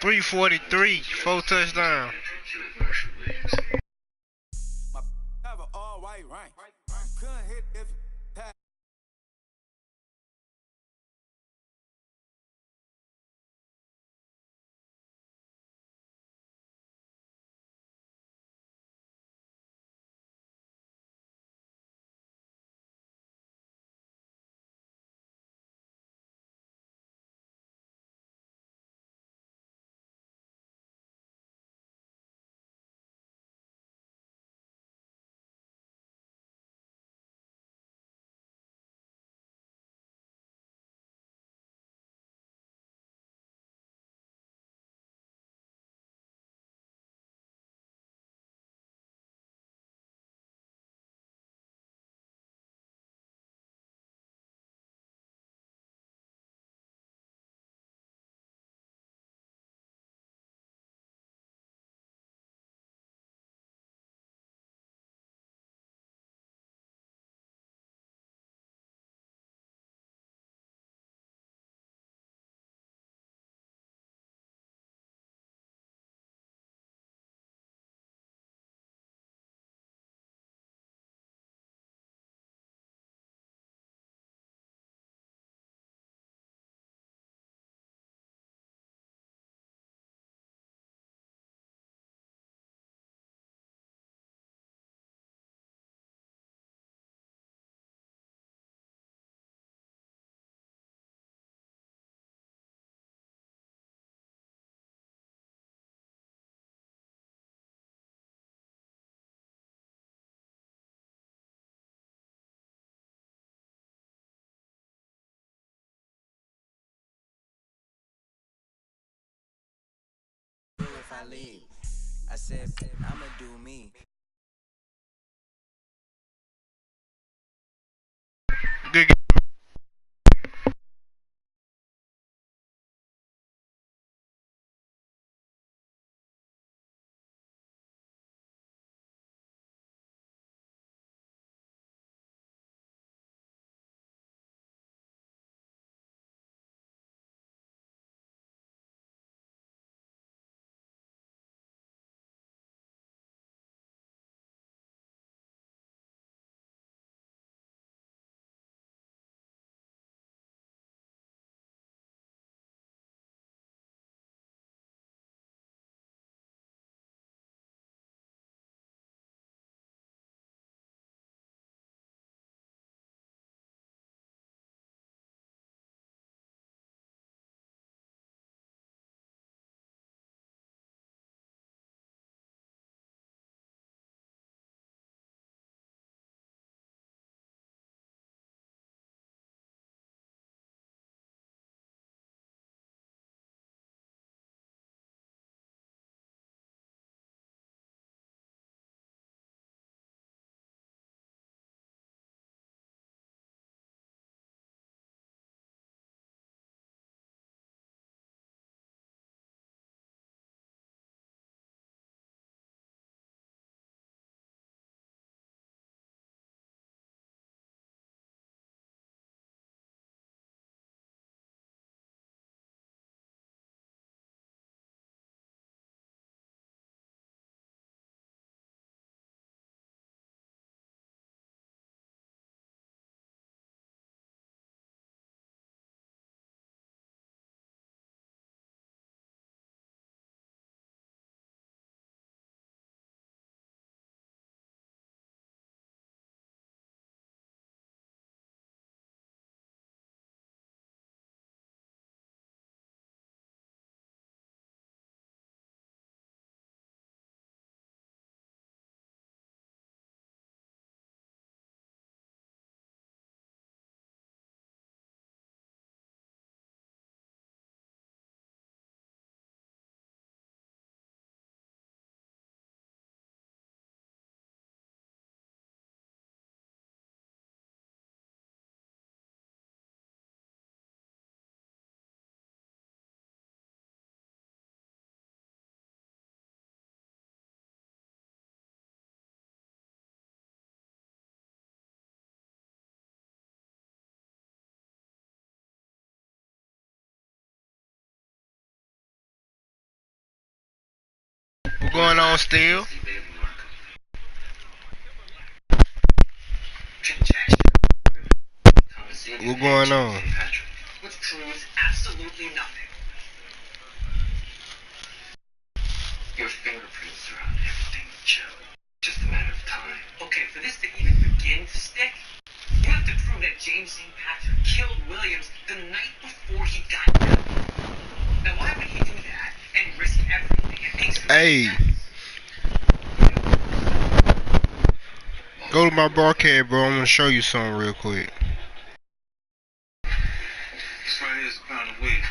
Speaker 2: 343, 4 touchdowns.
Speaker 6: All white rank. Couldn't hit if
Speaker 9: I leave. I said, I'ma do me.
Speaker 2: Good. What's going on, still? What's going on?
Speaker 8: Which proves absolutely nothing. Your fingerprints are on everything, Joe. Just a matter of time. Okay, for this to even begin to stick, you have to prove that James St. Patrick killed Williams the night before he got killed. Now, why would he do that and risk everything? It makes no sense.
Speaker 2: Go to my broadcast, bro. I'm gonna show you something real quick.
Speaker 8: This right here is a pound of weed.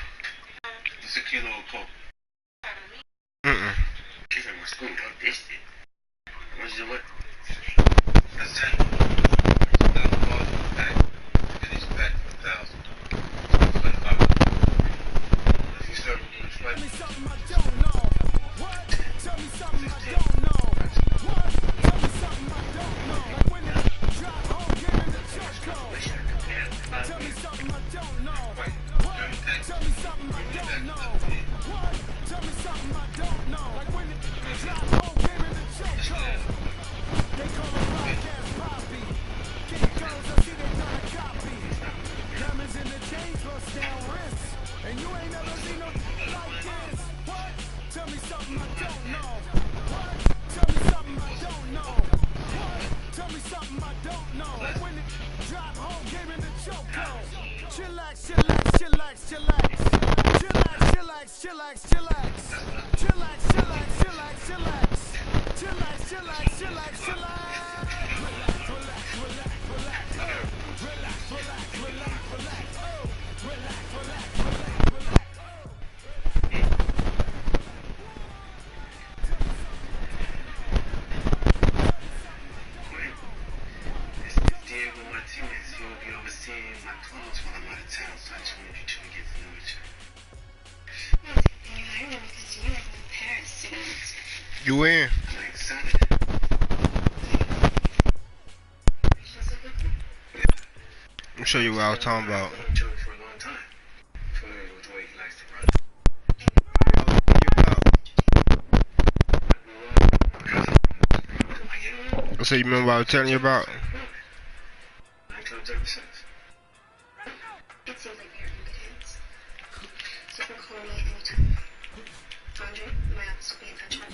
Speaker 8: It's a kilo of coke. Kids in my school got this shit. How much is it worth? That's 10. $1,000 pack. And each pack for 1,000. $25. If you start with this right, tell me something I don't know. What? Tell me something I don't know. What? Tell me something I don't know. Like when the drop home, get in the choco. Tell me something I don't know. What? Tell me something I don't know. What? Tell me something I don't know. Like when the drop home, get in the choco. They call him podcast Poppy. King girls, I see they done a copy. Diamonds in the chains, bust down wrists. And you ain't never seen no like this. What? Tell me something I don't know. What? Tell me something I don't know. What? Tell me something I don't know. Like when it drop home, came in the choco. Chillax, chillax, chillax, chillax. Chillax, chillax, chillax, chillax. Chillax, chillax, chillax, chillax. Chillax, chillax, chillax, chillax. Relax, relax, relax, relax. Relax, relax, relax, relax. Relax, relax, relax, relax. seeing my clothes while I'm out of town, so I just wanted you two to get to know each other.
Speaker 2: You in?
Speaker 8: I'm excited.
Speaker 2: Let me show you what I was talking about.
Speaker 8: I've known Joey for a long time. Familiar with the way he likes to run.
Speaker 2: So you remember what I was telling you about?
Speaker 8: Nightclubs ever since.
Speaker 10: It seems like you're in good hands. So you can call me anytime. Andre, my office will be in touch with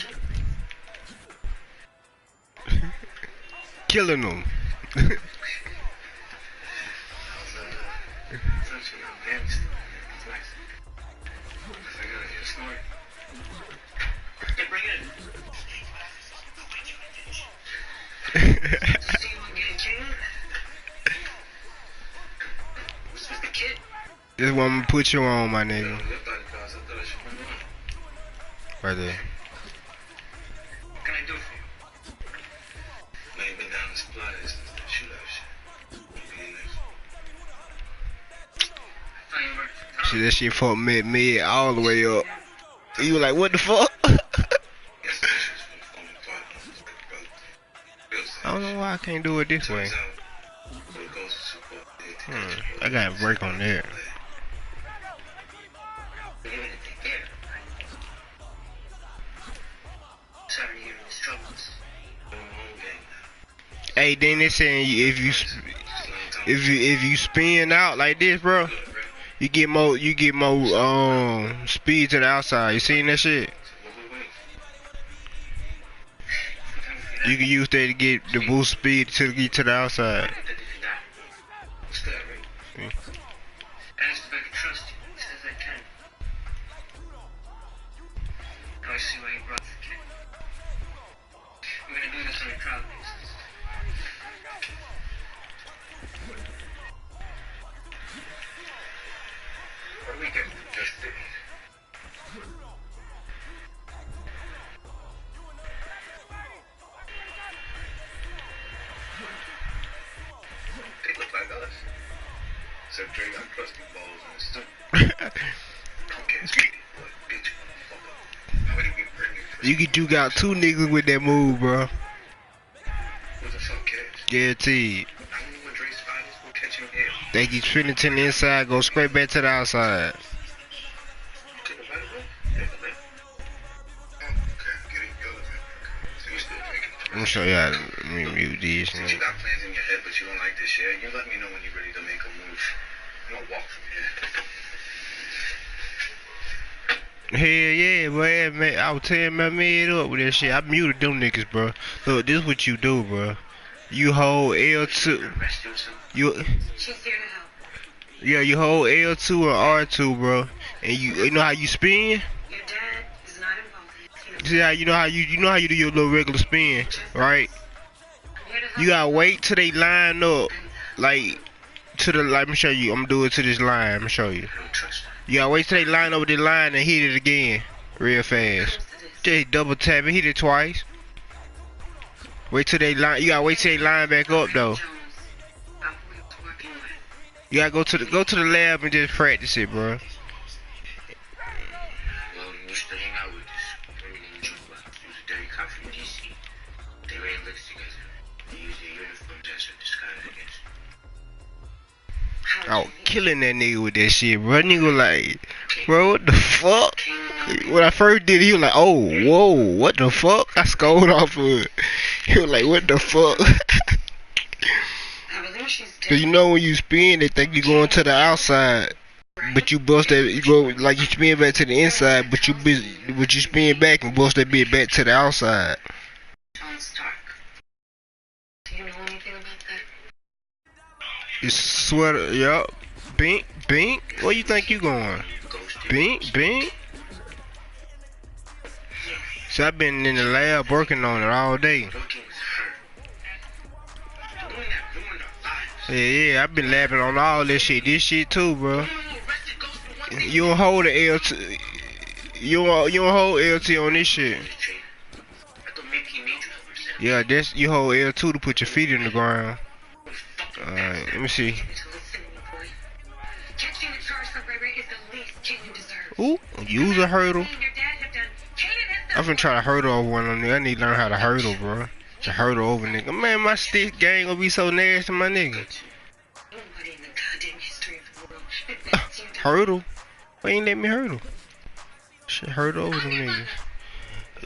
Speaker 10: you.
Speaker 2: Killing them.
Speaker 8: How's such a young gangster? It's nice. I gotta hear a story. Hey, bring it in. See you again, King. What's with the kid?
Speaker 2: This one I'm gonna put you on, my nigga. Right there.
Speaker 8: What can I do for you? Now you've been down this blood since the shootout shit. I thought you were.
Speaker 2: See, that shit fucked me all the way up. You were like, what the fuck? I don't know why I can't do it this way. I gotta work on that. Hey, then they saying if you spin out like this, bro, you get more speed to the outside. You seen that shit? You can use that to get the boost speed to get to the outside.
Speaker 8: Ask if I can trust you. He says I can. Now I see why you brought the kid. We're gonna do this on a trial basis. What do we get for just this? They look like us. Except Dre got crusty balls on his stomach. Okay, speak. What, bitch, motherfucker. How many people bring you?
Speaker 2: You got two niggas with that move, bro.
Speaker 8: What the fuck cares?
Speaker 2: Guaranteed.
Speaker 8: I don't know what Dre's fighters will catch him here.
Speaker 2: They keep spinning to the inside, go straight back to the outside.
Speaker 8: Okay, the right way? Yeah, the left. Oh, okay. Get it, go to that. So you still drinking?
Speaker 2: I'm gonna show you how to mute these.
Speaker 8: Since you got plans in your head, but you don't like this shit, you let me know when you're ready to make a move. I'm gonna walk from here.
Speaker 2: Hell yeah, boy, man. I was tearing my man up with that shit. I muted them niggas, bro. Look, this is what you do, bro. You hold L2. You
Speaker 10: She's here to help.
Speaker 2: Yeah, you hold L2 and R2, bro. And you know how you spin?
Speaker 10: Your dad is not involved.
Speaker 2: See how you know how you do your little regular spin, right? You gotta wait till they line up, like to the. Let me show you. I'm gonna do it to this line. I'm gonna show you. You gotta wait till they line up with the line and hit it again, real fast. Just double tap it, hit it twice. Wait till they line. You gotta wait till they line back up though. You gotta go to the lab and just practice it, bro.
Speaker 8: Well, you used to hang out with this women in Juba. He was a dirty cop from DC. They ran licks together. They used their uniforms as a disguise against
Speaker 2: I was killing that nigga with that shit, bro. Nigga like, bro, what the fuck? When I first did it, he was like, oh, whoa, what the fuck? I scored off of it. He was like, what the fuck? Cause you know when you spin, they think you going to the outside, but you bust that. You go like you spin back to the inside, but you spin back and bust that bit back to the outside.
Speaker 10: John Stark. Do you know anything about that?
Speaker 2: It's sweater, yup. Bink, bink. Where you think you going? Bink, bink. So I've been in the lab working on it all day. Yeah, I've been labbing on all this shit. This shit too, bro. You don't hold the LT. You don't hold LT on this shit. Yeah, you hold L2 to put your feet in the ground. Alright, let me see. Ooh, use a hurdle. I'm finna try to hurdle over one of them. I need to learn how to hurdle, bro. To hurdle over nigga. Man, my stick game gonna be so nasty, my nigga. Hurdle? Why ain't let me hurdle? Shit, hurdle over them niggas.
Speaker 10: I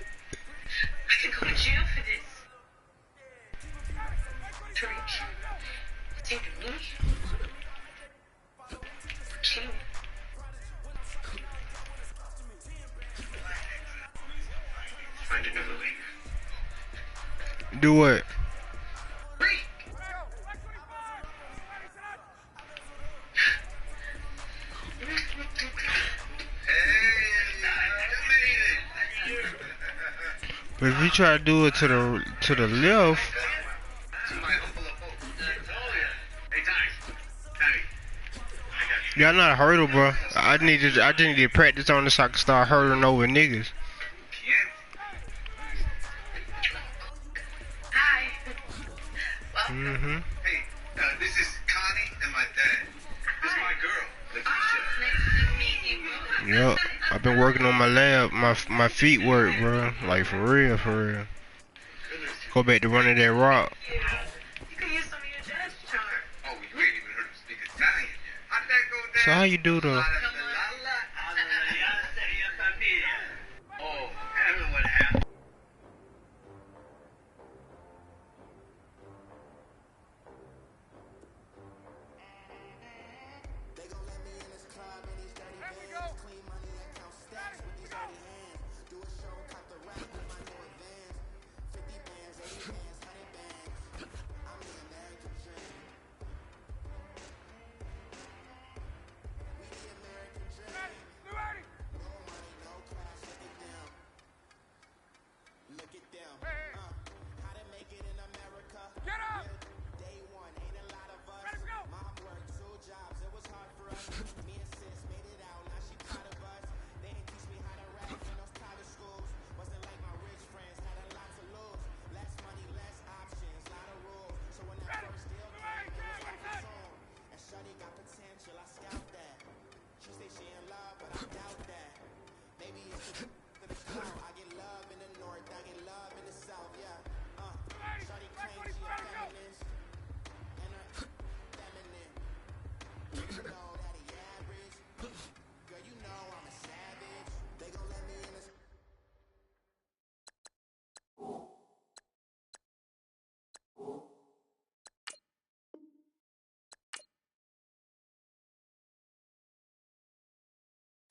Speaker 10: could go to jail for this. Tariq, take a knee. Chill.
Speaker 8: Find another way.
Speaker 2: Do what? But if you try to do it to the left, y'all not a hurdle, bro. I just need to practice on this so I can start hurdling over niggas.
Speaker 10: Hi.
Speaker 2: Mm-hmm.
Speaker 8: Hey, this is Connie and my dad. This is my girl, Lakeisha.
Speaker 10: Nice to meet you.
Speaker 2: Yup. I've been working on my lab, my feet work, bro. Like for real, for real. Go back to running that rock.
Speaker 10: You can use some of your dad's charm.
Speaker 8: Oh, you ain't even heard him speak Italian yet. How did that go down?
Speaker 2: So how you do though?
Speaker 8: Oh, everyone has.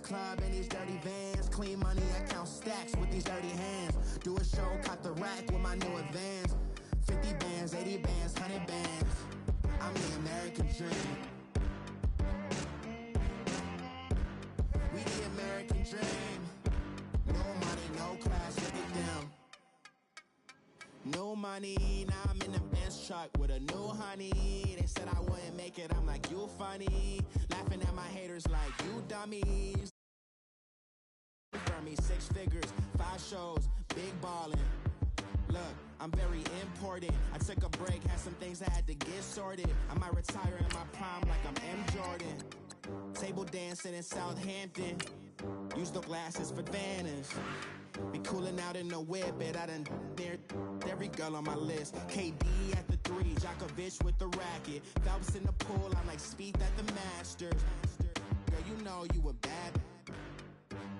Speaker 11: Club in these dirty vans, clean money, I count stacks with these dirty hands. Do a show, cut the rack with my new advance. 50 bands, 80 bands, 100 bands. I'm the American dream. We the American dream. No money, no class, look at them. No money, now I'm in the Benz truck with a new honey. They said I wouldn't make it, I'm like, you funny. Laughing at my haters like, you dummies. For me, 6 figures, 5 shows, big ballin'. Look, I'm very important. I took a break, had some things I had to get sorted. I might retire in my prime like I'm M. Jordan. Table dancing in Southampton. Use the glasses for Vanish. Be cooling out in the whip, but I done there every girl on my list. KD at the 3, Djokovic with the racket. Phelps in the pool, I'm like Speed at the Masters. Girl, you know you a bad.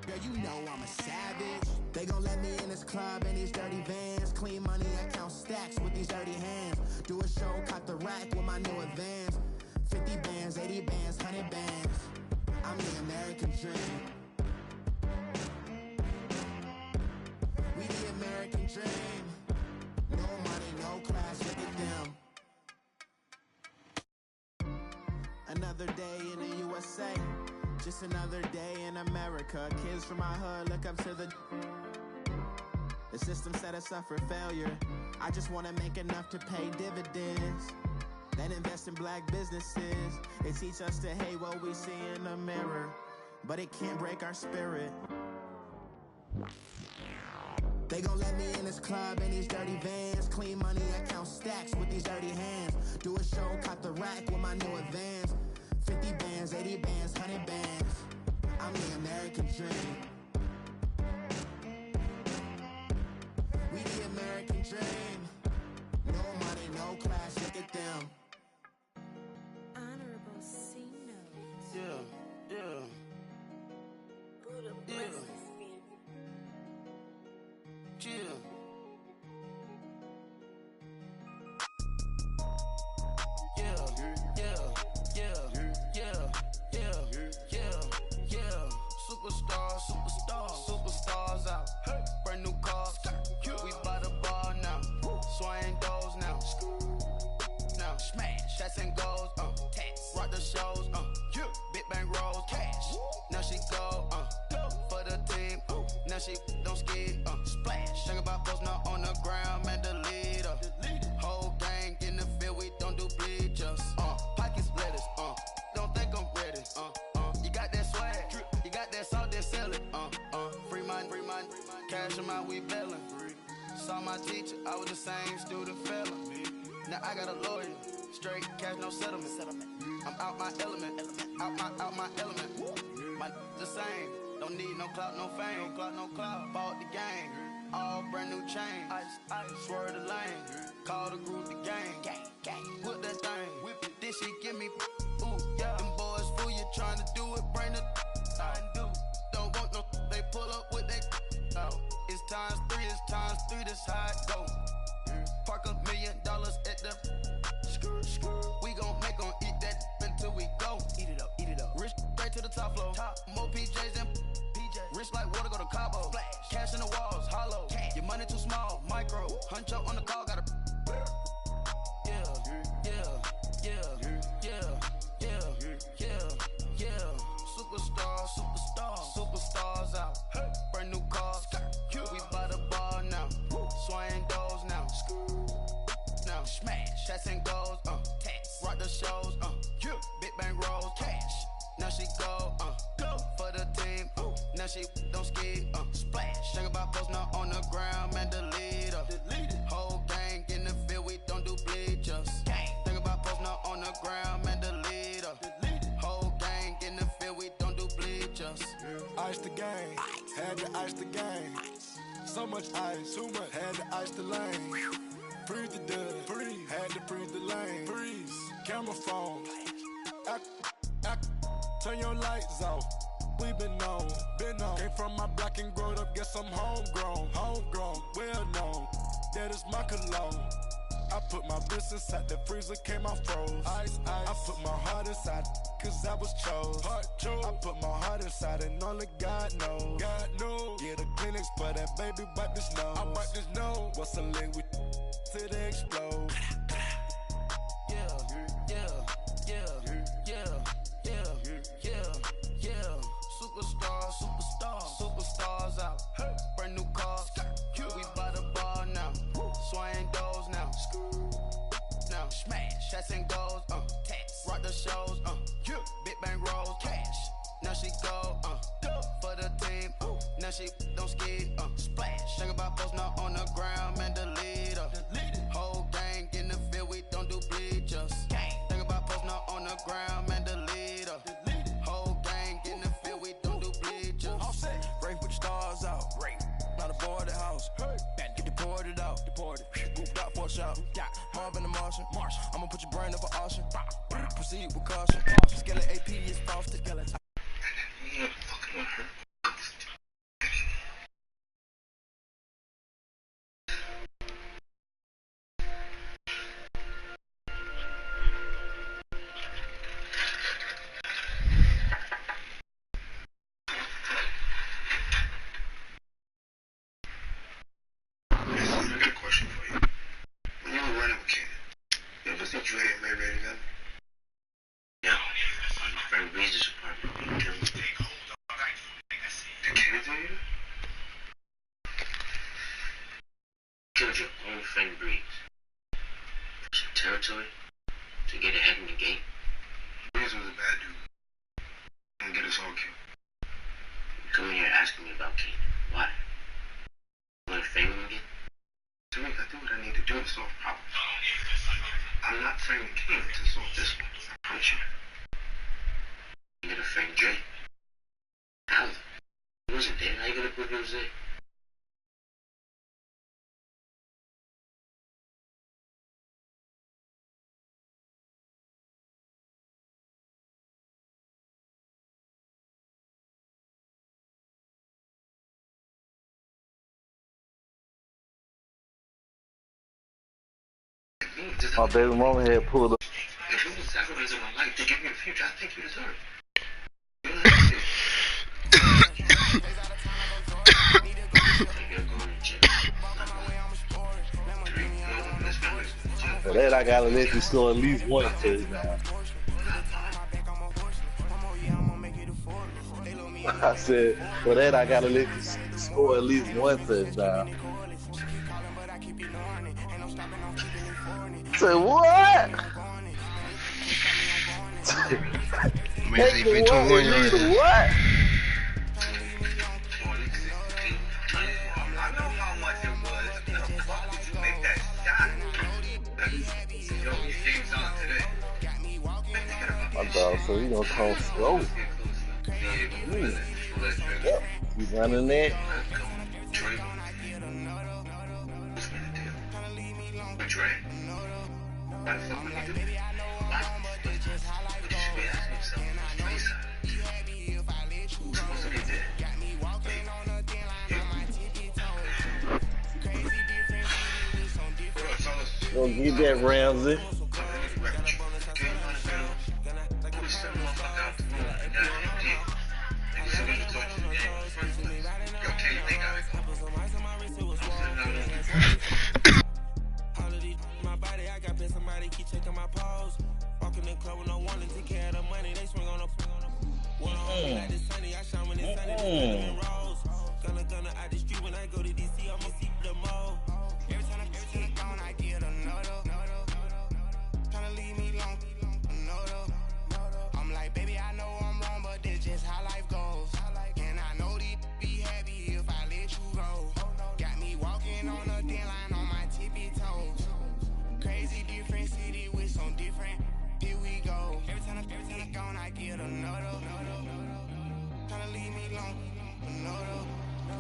Speaker 11: Girl, you know I'm a savage. They gon' let me in this club in these dirty vans. Clean money, I count stacks with these dirty hands. Do a show, cut the rack with my new advance. 50 bands, 80 bands, 100 bands. I'm the American dream. We the American dream. No money, no class, look at them. Another day in the USA. Just another day in America. Kids from my hood look up to the system set us up for failure. I just want to make enough to pay dividends, then invest in black businesses. They teach us to hate what we see in the mirror, but it can't break our spirit. They gon' let me in this club in these dirty vans. Clean money, I count stacks with these dirty hands. Do a show, cut the rack with my new advance. 50 bands, 80 bands, 100 bands. I'm the American dream. We the American dream. No money, no class, look at them.
Speaker 12: Honorable C notes.
Speaker 11: Yeah, yeah.
Speaker 12: Buddha
Speaker 11: Yeah.
Speaker 12: bless this man.
Speaker 11: Chill. Superstars out. Brand new cars. We by the bar now. Swaying doors now. Now smash. Shots and goals. Rock the shows. Big bang rolls. Cash. Now she go. For the team. Now she don't skid. Splash. Think about posting up on the ground. Man, the leader. Whole gang in the field. We don't do bleachers. Pockets lettuce. Don't think I'm ready. You got that swag. You got that salt, that sell it. Free mind. Cash them out, we bailin'. Saw my teacher, I was the same student fella. Now I got a lawyer. Straight cash, no settlement. I'm out my element. Out my element. My the same. Don't need no clout, no fame. No clout. Bought the game. All brand new chain. Ice. Swerve the lane. Call the group the gang. Whip that thing. Whip it. This shit give me. Ooh, yeah. Them boys fool you trying to do it. Bring the. I do. Don't want no. They pull up with they. Oh. It's times 3. This how it go. Park $1 million at the. We gon' make 'em eat that until we go. Eat it up. Rich straight to the top floor. More PJs and PJ. Rich like water, go to Cabo. Flash. Cash in the walls, hollow. Cash. Your money too small, micro. Hunch up on the call, gotta. Superstars out. Brand new cars. We by the bar now. Swaying doors now. Now smash. Shots and goals. Rock the shows. Big bang rolls. Cash. Now she go. For the team. Now she don't skid. Splash. Think about posting up on the ground. Man, the leader. Whole gang in the field. We don't do bleachers. Think about posting up on the ground. Man, the leader. Whole gang in the field. We don't do bleachers.
Speaker 13: Ice the game. Had to ice the game. So much ice. Too much. Had to ice the lane. Freeze the dud. Freeze. Had to freeze the lane. Freeze. Camera phone. Turn your lights off. We been on. Came from my block and growed up. Guess I'm homegrown. Well known. That is my cologne. I put my wrist inside the freezer, came out froze. Ice. I put my heart inside, cause I was chose. I put my heart inside and only God knows. Yeah, the clinics for that baby wipe this nose. I wipe this nose. What's a link with till they explode?
Speaker 11: Superstars out. Brand new cars. We by the bar now. Swaying doors now. Now smash. Shots and goals. Rock the shows. Big bang rolls. Cash. Now she go. For the team. Now she don't skid. Splash. Think about posting up on the ground. Man, the leader. Whole gang in the field. We don't do bleachers. Think about posting up on the ground. Man, the leader. Whole gang in the field. We don't do bleachers.
Speaker 13: Rain put the stars out. Not a board the house. Get deported out. Booped out for a shot. Marvin the Martian. I'ma put your brain up for auction. Proceed with caution. Skeleton AP is frosted.
Speaker 8: Killed your own friend Breeze. For some territory? To get ahead in the game?
Speaker 14: Breeze was a bad dude. And get us all killed.
Speaker 8: You come in here asking me about Kane. Why? You want to frame him again?
Speaker 14: Tariq, I do what I need to do to solve problems. I'm not framing Kane to solve this one. I promise you.
Speaker 8: You gonna frame Dre? was it?
Speaker 5: My baby mama had pulled up.
Speaker 8: If you was sacrificing my life to give me a future, I think you deserve it.
Speaker 5: For that, I gotta let you score at least one touchdown. I said, for that, I gotta let you score at least one touchdown. Say what?
Speaker 2: Take the one and lead
Speaker 5: what? My dog, so you gonna come slow. Yep, you running that. Go get that, Ramsey.
Speaker 11: Somebody keep checking my pose. Walking in club with no one to take care of the money. They swing on the one on like it's sunny. I shine when it's sunny. Rose. Gonna out the street when I go to DC. I'ma see the mall. Every time I get gone, I get another. Tryna leave me long. I'm like, baby, I know I'm wrong, but this just how life goes. And I know these be happy if I let you go. Got me walking on a thin line on my tippy toes. Crazy different city with some different. Here we go. Every time I get gone, I get another. Tryna leave me long.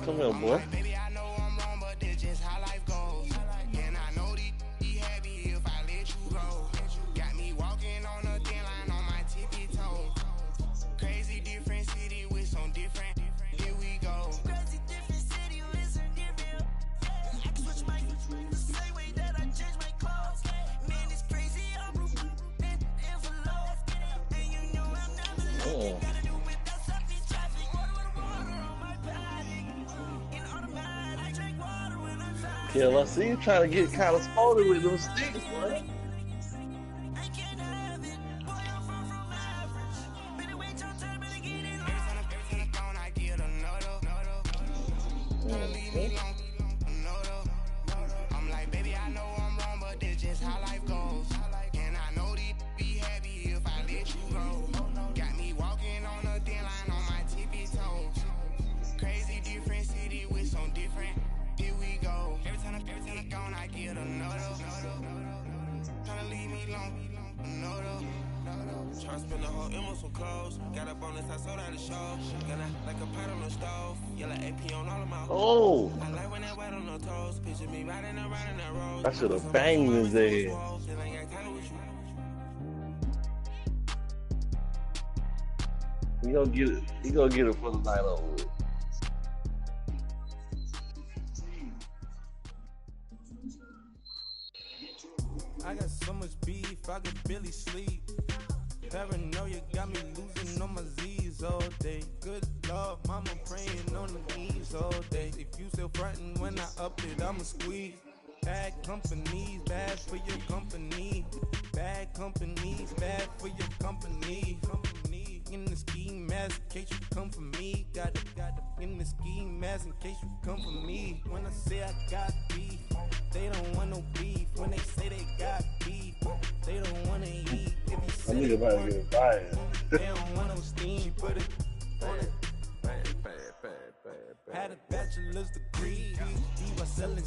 Speaker 5: Come here, boy.
Speaker 11: Baby, I know I'm wrong, but this just how life goes. And I know these be happy if I let you go. Got me walking on a thin line on my tippy toes. Crazy different city with some different. Here we go. Crazy different city with some different. I can switch my the same way that I change my clothes. Man, it's crazy. I'm and envelope. And you know I'm never gotta do with that stuff in traffic. Water on my body. In automatic, I drink water when I'm flying.
Speaker 5: Yeah, I see you trying to get kind of sporty with those sticks, boy.
Speaker 11: I can't have it. Boy, I'm far from average. Better wait your turn, better get it on. Every time I gone, I get another. Tryna leave me long. I'm like, baby, I know I'm wrong, but this just how life goes. And I know these be happy if I let you go. Got me walking on a thin line on my tippy toes. Crazy different city with some different. Here we go. Every time I gone, I get another. Tryna leave me long. Tryna spend the whole M on some clothes. Got up on this, I sold out the show. Gonna like a pot on the stove. Yellow AP on all of my
Speaker 5: Oh.
Speaker 11: I like when that white on no toes. Picture me riding around in that road.
Speaker 5: I should have banged his head. You gonna get it for the night over with.
Speaker 11: I got so much beef, I could barely sleep. Paranoia got me losing on my Z's all day. Good Lord, mama praying on the knees all day. If you still frontin' when I up it, I'ma squeeze. Bad companies, bad for your company. Bad companies, bad for your company. In the ski mask, in case you come for me. Got it in the ski mask, in case you come for me. When I say I got beef, they don't want no beef. When they say they got beef, they don't wanna eat. If you say they want, they don't want no steam. Put it on it. Had a bachelor's degree. He was selling,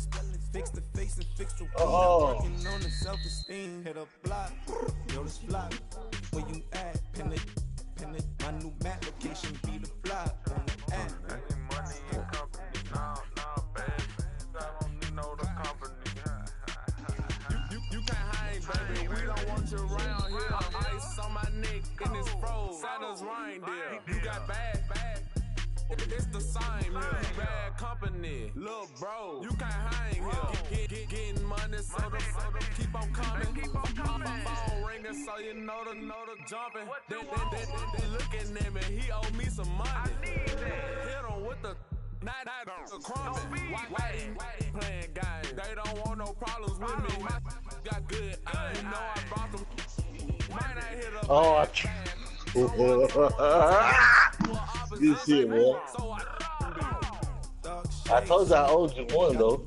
Speaker 11: fix the face and fix the weed. Working on the self-esteem. Hit a block, yo, this block. Where you at? Pin it. My new map location be the block on the app.
Speaker 13: around here. Ice on my neck and it's froze. Santa's reindeer. You got bad. It's the same here. Bad company, look bro, you can't hang here. Getting money, so the keep on coming. Phone ringing, so you know the jumping. They looking at me, he owe me some money. Hit him with the night crumbing. White playing games. They don't want no problems with me. My got good. I know I brought them. Might not hit up.
Speaker 5: Oh, good shit, man. I told you I owed you one though.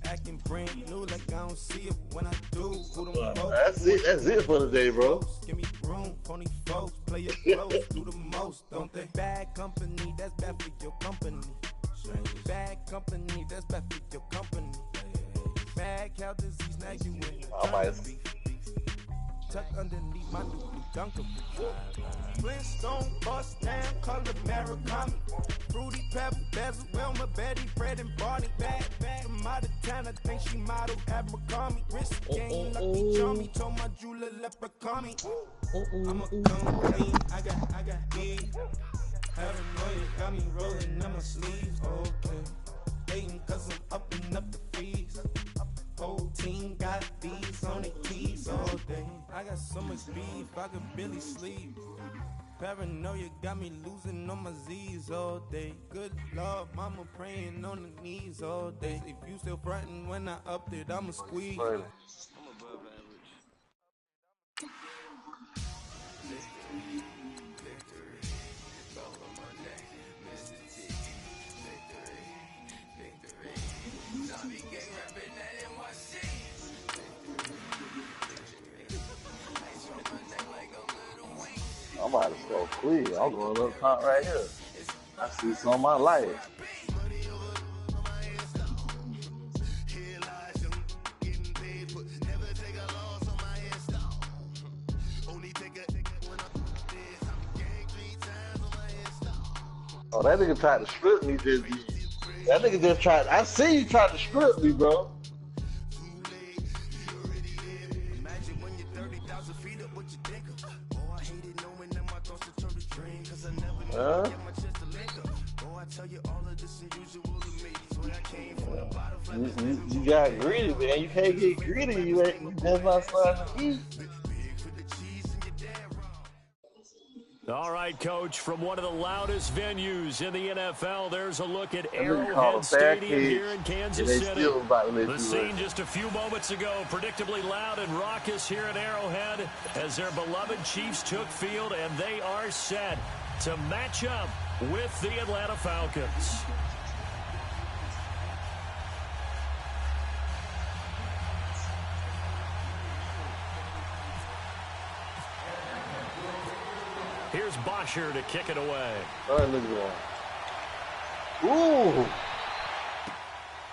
Speaker 11: Acting brand new like I don't see it when I do.
Speaker 5: That's it for the day, bro.
Speaker 11: Give me room, phony folks, play it close, do the most, don't they? Bad company, that's bad for your company. Bad company, that's bad for your company. Bad cow disease, now you in the tuck underneath my new dunker. Flintstone bust down, color Murakami. Fruity Pebble, Bezel, Wilma, Betty, Fred, and Barney. Bad, from out of town, I think she model Abercrombie. Wrist game, lucky chummy, told my jeweler leprechaun me. I'm a company, I got E. Paranoia got me rolling on my sleeves, okay. Hating cause I'm upping up the fees. Whole team got these on the keys all day. I got so much beef, I could barely sleep. Paranoia got me losing on my Z's all day. Good Lord, mama praying on the knees all day. If you still frontin' when I upped it, I'ma squeeze.
Speaker 5: Right. I'm about to go quick. I'm going up top right here. I see some of my life. Oh, that nigga tried to strip me, just that nigga just tried. I see you tried to strip me, bro. You got greedy, man. You can't get greedy. You that's not starting to eat.
Speaker 1: All right, Coach, from one of the loudest venues in the NFL, there's a look at Arrowhead Stadium here in Kansas City. The scene just a few moments ago, predictably loud and raucous here at Arrowhead as their beloved Chiefs took field, and they are set to match up with the Atlanta Falcons. Here's Bosher to kick it away.
Speaker 5: All right, look at that. Ooh.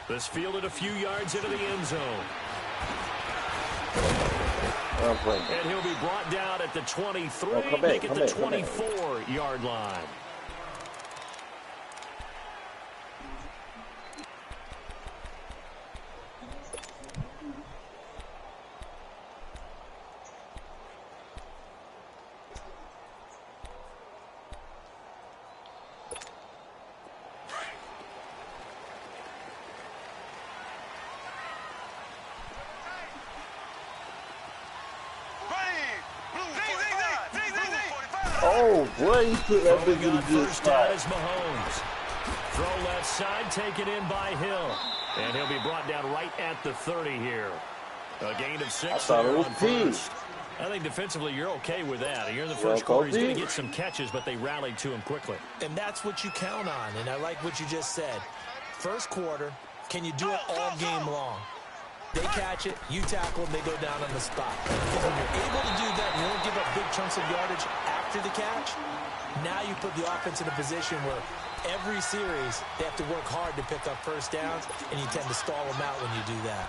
Speaker 1: This fielded a few yards into the end zone. And he'll be brought down at the 23, make it the 24-yard line.
Speaker 5: Oh, boy, he put that big in a good spot.
Speaker 1: Mahomes. Throw left side, taken in by Hill. And he'll be brought down right at the 30 here. A gain of 6 there on first. I think defensively you're okay with that. You're in the first quarter. He's going to get some catches, but they rallied to him quickly.
Speaker 3: And that's what you count on, and I like what you just said. First quarter, can you do it all game long? They catch it, you tackle, and they go down on the spot. Because when you're able to do that, you don't give up big chunks of yardage after the catch, now you put the offense in a position where every series they have to work hard to pick up first downs, and you tend to stall them out when you do that.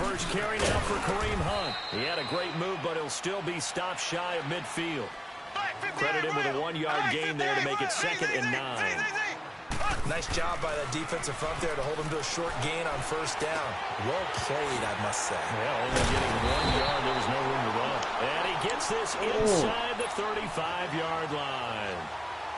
Speaker 1: first carry now for Kareem Hunt. He had a great move, but he'll still be stopped shy of midfield. Credit him with a 1-yard gain there to make it 2nd and 9.
Speaker 3: Nice job by that defensive front there to hold him to a short gain on first down. Well played, I must say.
Speaker 1: Yeah, only getting 1 yard. There was no room to run. And he gets this inside the 35-yard line.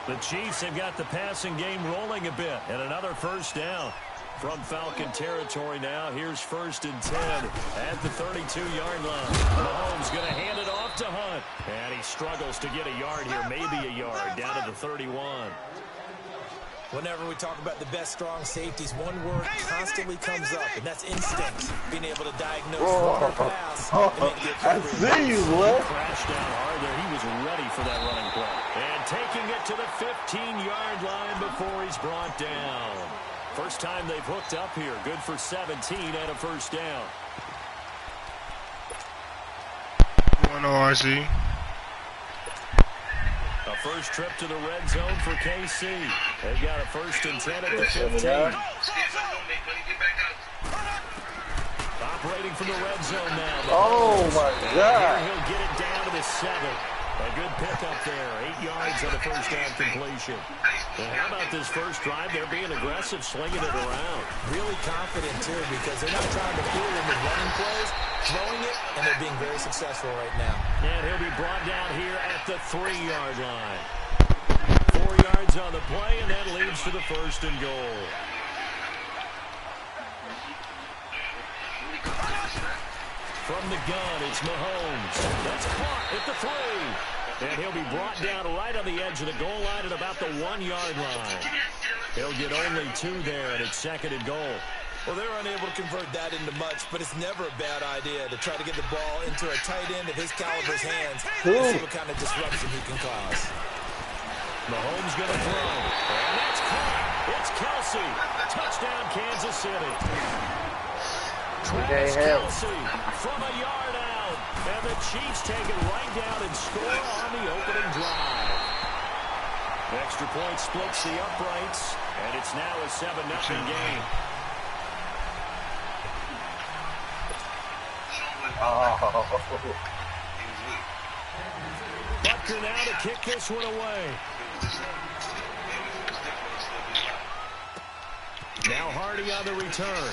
Speaker 1: The Chiefs have got the passing game rolling a bit. And another first down from Falcon territory now. Here's 1st and 10 at the 32-yard line. Mahomes going to hand it off to Hunt. And he struggles to get a yard here, maybe a yard, down to the 31.
Speaker 3: Whenever we talk about the best strong safeties, one word constantly comes up, and that's instinct. Being able to diagnose run or pass and make the appropriate.
Speaker 5: I see you, boy.
Speaker 1: Crashed down hard there. He was ready for that running play. And taking it to the 15-yard line before he's brought down. First time they've hooked up here. Good for 17 and a first down.
Speaker 2: Going to RC.
Speaker 1: A first trip to the red zone for KC. They've got a 1st and 10 at the 15. Operating from the red zone now.
Speaker 5: Oh, my God.
Speaker 1: Here he'll get it down to the 7. A good pickup there. 8 yards on the first down completion. And how about this first drive? They're being aggressive, slinging it around.
Speaker 3: Really confident, too, because they're not trying to fool him with running plays, throwing it, and they're being very successful right now.
Speaker 1: And he'll be brought down here at the 3-yard line. 4 yards on the play, and that leads to the 1st and goal. From the gun, it's Mahomes. That's caught at the 3. And he'll be brought down right on the edge of the goal line at about the 1-yard line. He'll get only 2 there, and it's 2nd and goal.
Speaker 3: Well, they're unable to convert that into much, but it's never a bad idea to try to get the ball into a tight end of his caliber's hands and see what kind of disruption he can cause.
Speaker 1: Mahomes going to throw. And that's caught. It's Kelsey. Touchdown, Kansas City. Travis Kelsey from a yard out. And the Chiefs take it right down and score on the opening drive. Extra point splits the uprights, and it's now a 7-0 game. Butker now to kick this one away. Now Hardy on the return.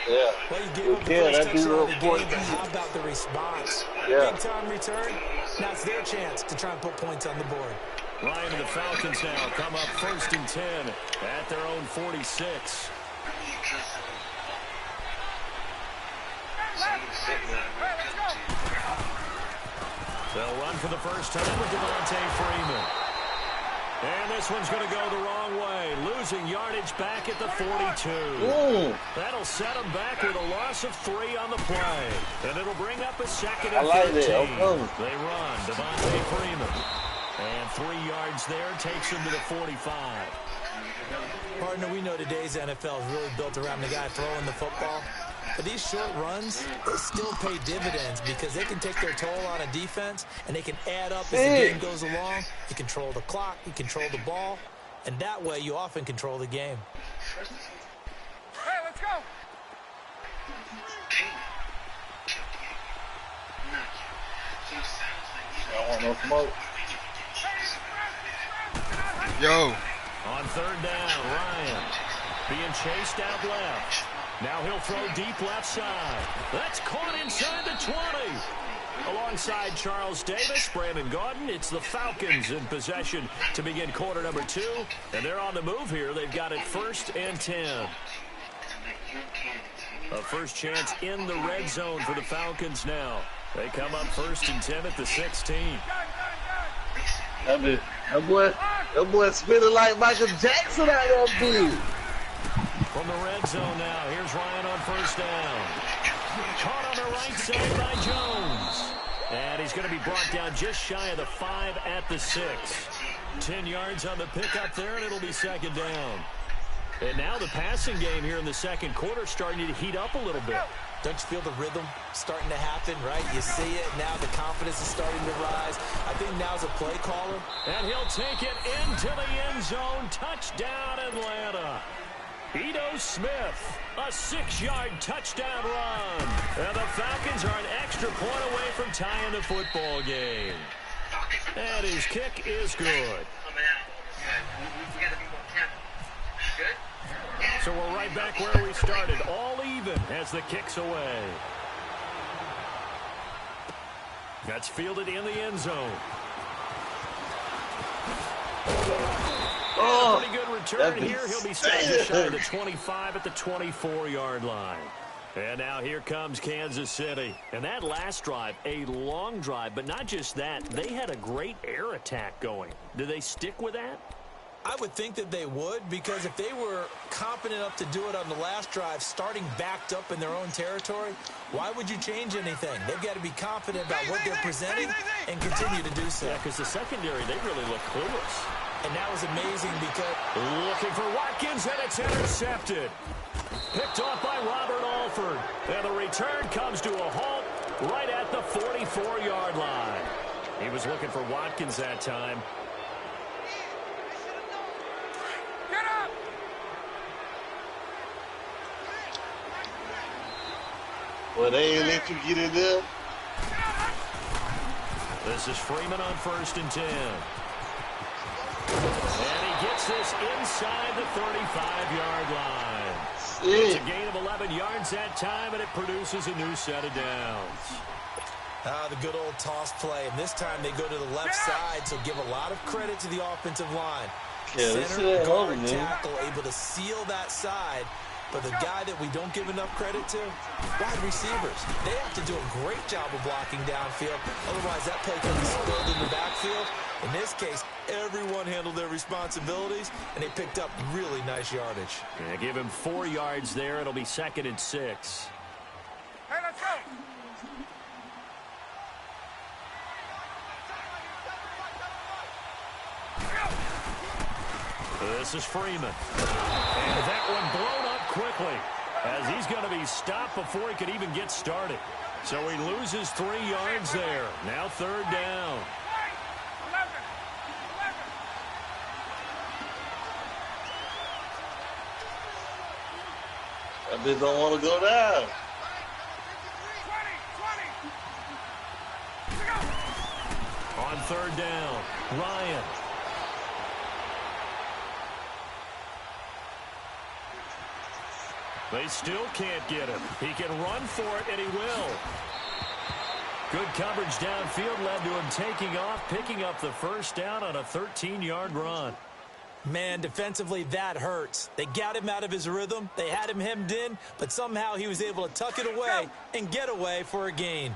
Speaker 5: Yeah.
Speaker 3: Well, you gave up the first touchdown of the game, but how about the response? Big time return. Now it's their chance to try and put points on the board.
Speaker 1: Ryan and the Falcons now come up 1st and 10 at their own 46. They'll run for the first time with Devontae Freeman. And this one's going to go the wrong way. Losing yardage back at the 42.
Speaker 5: Ooh.
Speaker 1: That'll set them back with a loss of 3 on the play. And it'll bring up a 2nd and 13. They run. Devontae Freeman. And 3 yards there takes him to the 45.
Speaker 3: Partner, we know today's NFL is really built around the guy throwing the football. But these short runs, they still pay dividends because they can take their toll on a defense, and they can add up as the game goes along. You control the clock, you control the ball, and that way you often control the game.
Speaker 13: Hey, let's go!
Speaker 5: I want no smoke.
Speaker 2: Yo.
Speaker 1: On 3rd down, Ryan being chased out left. Now he'll throw deep left side. That's caught inside the 20. Alongside Charles Davis, Brandon Gaudin, it's the Falcons in possession to begin quarter number 2. And they're on the move here. They've got it 1st and 10. A first chance in the red zone for the Falcons now. They come up 1st and 10 at the 16.
Speaker 5: That boy spinning like Michael Jackson out there, dude.
Speaker 1: From the red zone now, here's Ryan on 1st down. Caught on the right side by Jones. And he's going to be brought down just shy of the 5 at the 6. 10 yards on the pickup there, and it'll be 2nd down. And now the passing game here in the 2nd quarter starting to heat up a little bit.
Speaker 3: Don't you feel the rhythm starting to happen, right? You see it, now the confidence is starting to rise. I think now's a play caller.
Speaker 1: And he'll take it into the end zone. Touchdown, Atlanta. Ito Smith, a 6-yard touchdown run. And the Falcons are an extra point away from tying the football game. And his kick is good. So we're right back where we started, all even as the kick's away. That's fielded in the end zone.
Speaker 5: Oh,
Speaker 1: pretty good return here. He'll be stopped just shy of the 25 at the 24-yard line. And now here comes Kansas City. And that last drive, a long drive, but not just that. They had a great air attack going. Do they stick with that?
Speaker 3: I would think that they would, because if they were competent enough to do it on the last drive, starting backed up in their own territory, why would you change anything? They've got to be confident about what they're presenting and continue to do so.
Speaker 1: Yeah, because the secondary, they really look clueless.
Speaker 3: And that was amazing because...
Speaker 1: Looking for Watkins, and it's intercepted. Picked off by Robert Alford. And the return comes to a halt right at the 44-yard line. He was looking for Watkins that time.
Speaker 5: Well, they ain't let you get in there.
Speaker 1: This is Freeman on 1st and 10. And he gets this inside the 35-yard line. It's a gain of 11 yards that time, and it produces a new set of downs.
Speaker 3: The good old toss play. And this time they go to the left side, so give a lot of credit to the offensive line.
Speaker 5: Yeah,
Speaker 3: center, guard, tackle, able to seal that side. But the guy that we don't give enough credit to, wide receivers. They have to do a great job of blocking downfield. Otherwise, that play can be spilled in the backfield. In this case, everyone handled their responsibilities, and they picked up really nice yardage.
Speaker 1: Yeah, give him 4 yards there. It'll be 2nd and 6.
Speaker 15: Hey, let's go.
Speaker 1: This is Freeman. And that one blown up quickly as he's going to be stopped before he could even get started. So he loses 3 yards there. Now 3rd down.
Speaker 5: I just don't want to go down.
Speaker 1: On 3rd down, Ryan. They still can't get him. He can run for it, and he will. Good coverage downfield led to him taking off, picking up the 1st down on a 13-yard run.
Speaker 3: Man, defensively, that hurts. They got him out of his rhythm. They had him hemmed in, but somehow he was able to tuck it away and get away for a gain.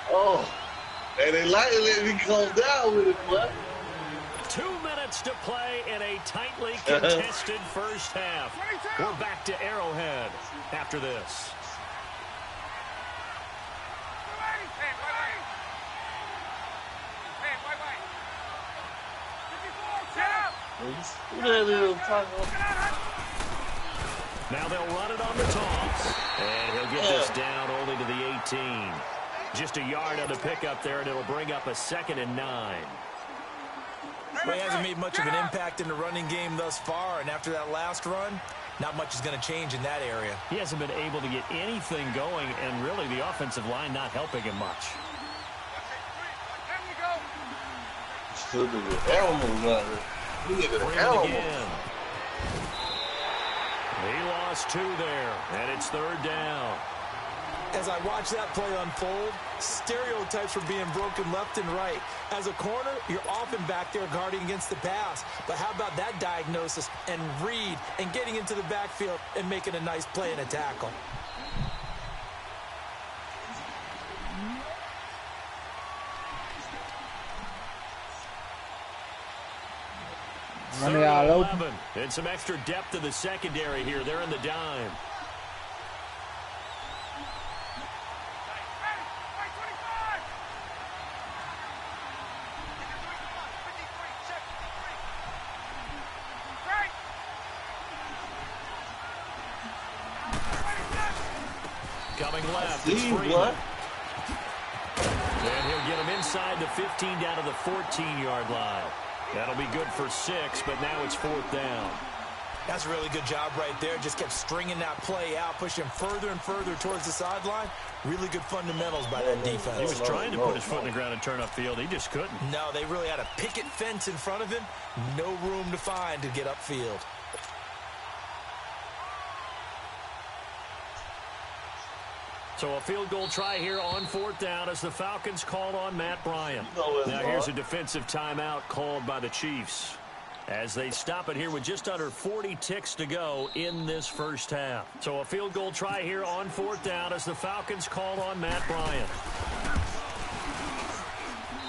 Speaker 5: Oh, and they like to let me come down with it, boy.
Speaker 1: 2 minutes to play in a tightly contested first half. We're back to Arrowhead after this. Now they'll run it on the toss. And he'll get this down only to the 18. Just a yard on the pickup there, and it'll bring up a 2nd and 9.
Speaker 3: Well, he hasn't made much of an impact in the running game thus far, and after that last run, not much is going to change in that area.
Speaker 1: He hasn't been able to get anything going, and really the offensive line not helping him much.
Speaker 5: Look at the animals out here. Look at the animals.
Speaker 1: He lost 2 there, and it's 3rd down.
Speaker 3: As I watch that play unfold, stereotypes are being broken left and right. As a corner, you're often back there guarding against the pass. But how about that diagnosis and read and getting into the backfield and making a nice play and a tackle?
Speaker 1: Third and 11. And some extra depth to the secondary here. They're in the dime. Coming left, it's Freeman. And he'll get him inside the 15 down to the 14-yard line. That'll be good for 6, but now it's 4th down.
Speaker 3: That's a really good job right there. Just kept stringing that play out, pushing further and further towards the sideline. Really good fundamentals by that defense.
Speaker 1: He was trying to put his foot in the ground and turn upfield. He just couldn't.
Speaker 3: No, they really had a picket fence in front of him. No room to find to get upfield.
Speaker 1: So a field goal try here on 4th down as the Falcons called on Matt Bryant. Now here's a defensive timeout called by the Chiefs as they stop it here with just under 40 ticks to go in this first half. So a field goal try here on 4th down as the Falcons called on Matt Bryant.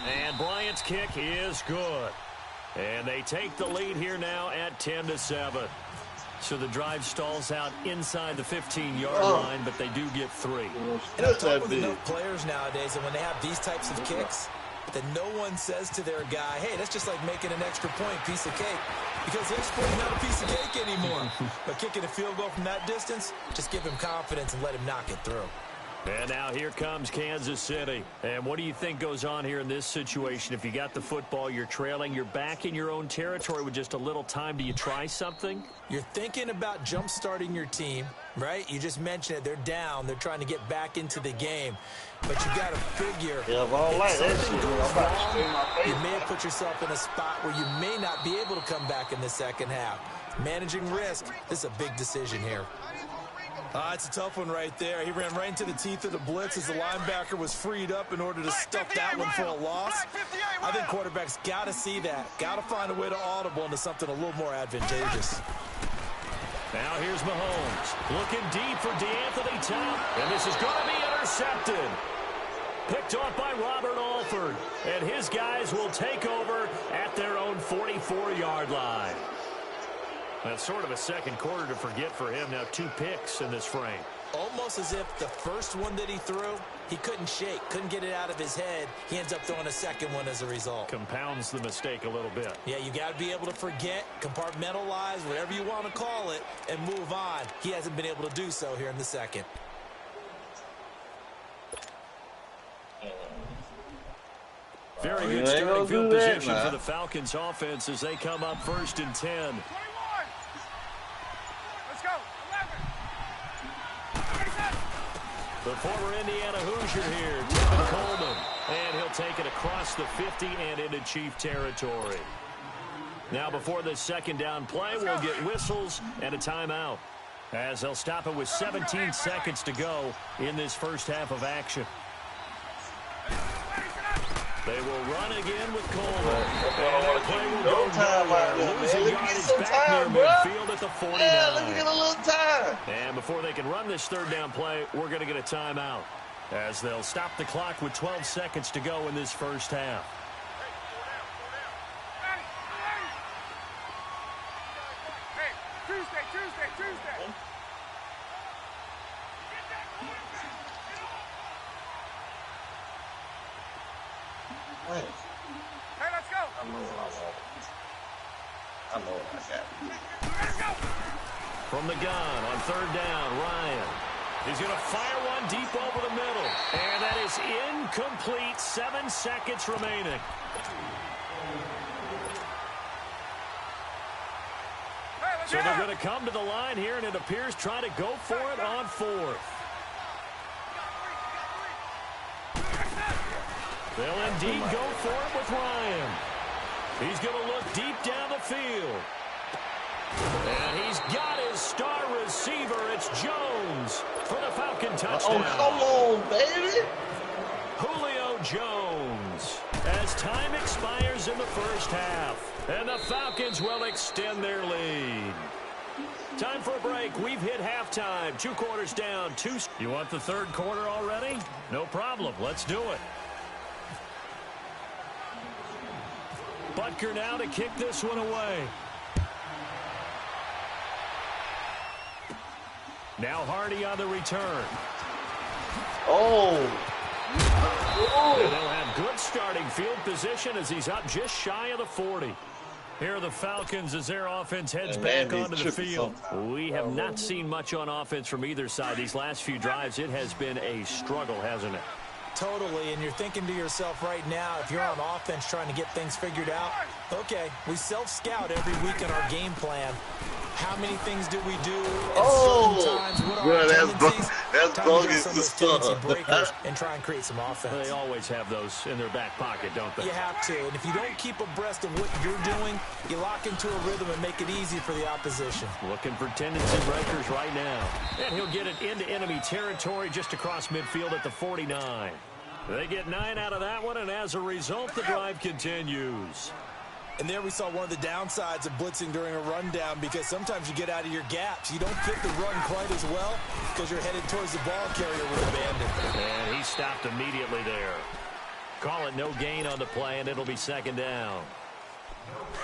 Speaker 1: And Bryant's kick is good. And they take the lead here now at 10-7. So the drive stalls out inside the 15-yard line, but they do get 3.
Speaker 3: And I've talked with enough players nowadays, and when they have these types of kicks, that no one says to their guy, hey, that's just like making an extra point, piece of cake. Because extra point is not a piece of cake anymore. But kicking a field goal from that distance, just give him confidence and let him knock it through.
Speaker 1: And now here comes Kansas City. And what do you think goes on here in this situation? If you got the football, you're trailing, you're back in your own territory with just a little time. Do you try something?
Speaker 3: You're thinking about jump-starting your team, right? You just mentioned it. They're down. They're trying to get back into the game. But you got to figure if something goes wrong, you may have put yourself in a spot where you may not be able to come back in the second half. Managing risk, this is a big decision here. It's a tough one right there. He ran right into the teeth of the blitz as the linebacker was freed up in order to stuff that one for a loss. I think quarterbacks got to see that. Got to find a way to audible into something a little more advantageous.
Speaker 1: Now here's Mahomes looking deep for DeAnthony Tapp, and this is going to be intercepted. Picked off by Robert Alford, and his guys will take over at their own 44-yard line. That's sort of a second quarter to forget for him. Now 2 picks in this frame.
Speaker 3: Almost as if the first one that he threw, he couldn't shake, couldn't get it out of his head. He ends up throwing a second one as a result.
Speaker 1: Compounds the mistake a little bit.
Speaker 3: Yeah, you got to be able to forget, compartmentalize, whatever you want to call it, and move on. He hasn't been able to do so here in the second.
Speaker 1: Very good starting field position for the Falcons offense as they come up 1st and 10. The former Indiana Hoosier here, Tevin Coleman, and he'll take it across the 50 and into Chief territory. Now before this second down play, we'll get whistles and a timeout as they'll stop it with 17 seconds to go in this first half of action. They will run again with Coleman. And that play will go nowhere. Losing yardage back near midfield at the 49.
Speaker 5: Yeah, let's get a little time.
Speaker 1: And before they can run this third down play, we're going to get a timeout as they'll stop the clock with 12 seconds to go in this first half.
Speaker 15: Hey, Tuesday.
Speaker 5: Hey,
Speaker 15: let's go.
Speaker 5: I know what I got.
Speaker 15: Let's go.
Speaker 1: From the gun on 3rd down, Ryan. He's going to fire one deep over the middle. And that is incomplete. 7 seconds remaining. So they're going to come to the line here, and it appears trying to go for it on 4th. They'll indeed go for it with Ryan. He's going to look deep down the field. And he's got his star receiver. It's Jones for the Falcon touchdown.
Speaker 5: Oh, come on, baby.
Speaker 1: Julio Jones. As time expires in the first half, and the Falcons will extend their lead. Time for a break. We've hit halftime. 2 quarters down. You want the third quarter already? No problem. Let's do it. Butker now to kick this one away. Now Hardy on the return.
Speaker 5: Oh.
Speaker 1: And they'll have good starting field position as he's up just shy of the 40. Here are the Falcons as their offense heads back onto the field. We have not seen much on offense from either side. These last few drives, it has been a struggle, hasn't it?
Speaker 3: Totally, and you're thinking to yourself right now, if you're on offense trying to get things figured out, okay, we self-scout every week in our game plan. How many things do we do at certain times? What are our tendencies?
Speaker 5: That's bogus
Speaker 3: some of those tendency breakers and try and create some offense.
Speaker 1: They always have those in their back pocket, don't they?
Speaker 3: You have to, and if you don't keep abreast of what you're doing, you lock into a rhythm and make it easy for the opposition.
Speaker 1: Looking for tendency breakers right now. And he'll get it into enemy territory just across midfield at the 49. They get 9 out of that one, and as a result, the drive continues.
Speaker 3: And there we saw one of the downsides of blitzing during a rundown, because sometimes you get out of your gaps. You don't fit the run quite as well because you're headed towards the ball carrier with abandon.
Speaker 1: And he stopped immediately there. Call it no gain on the play, and it'll be second down.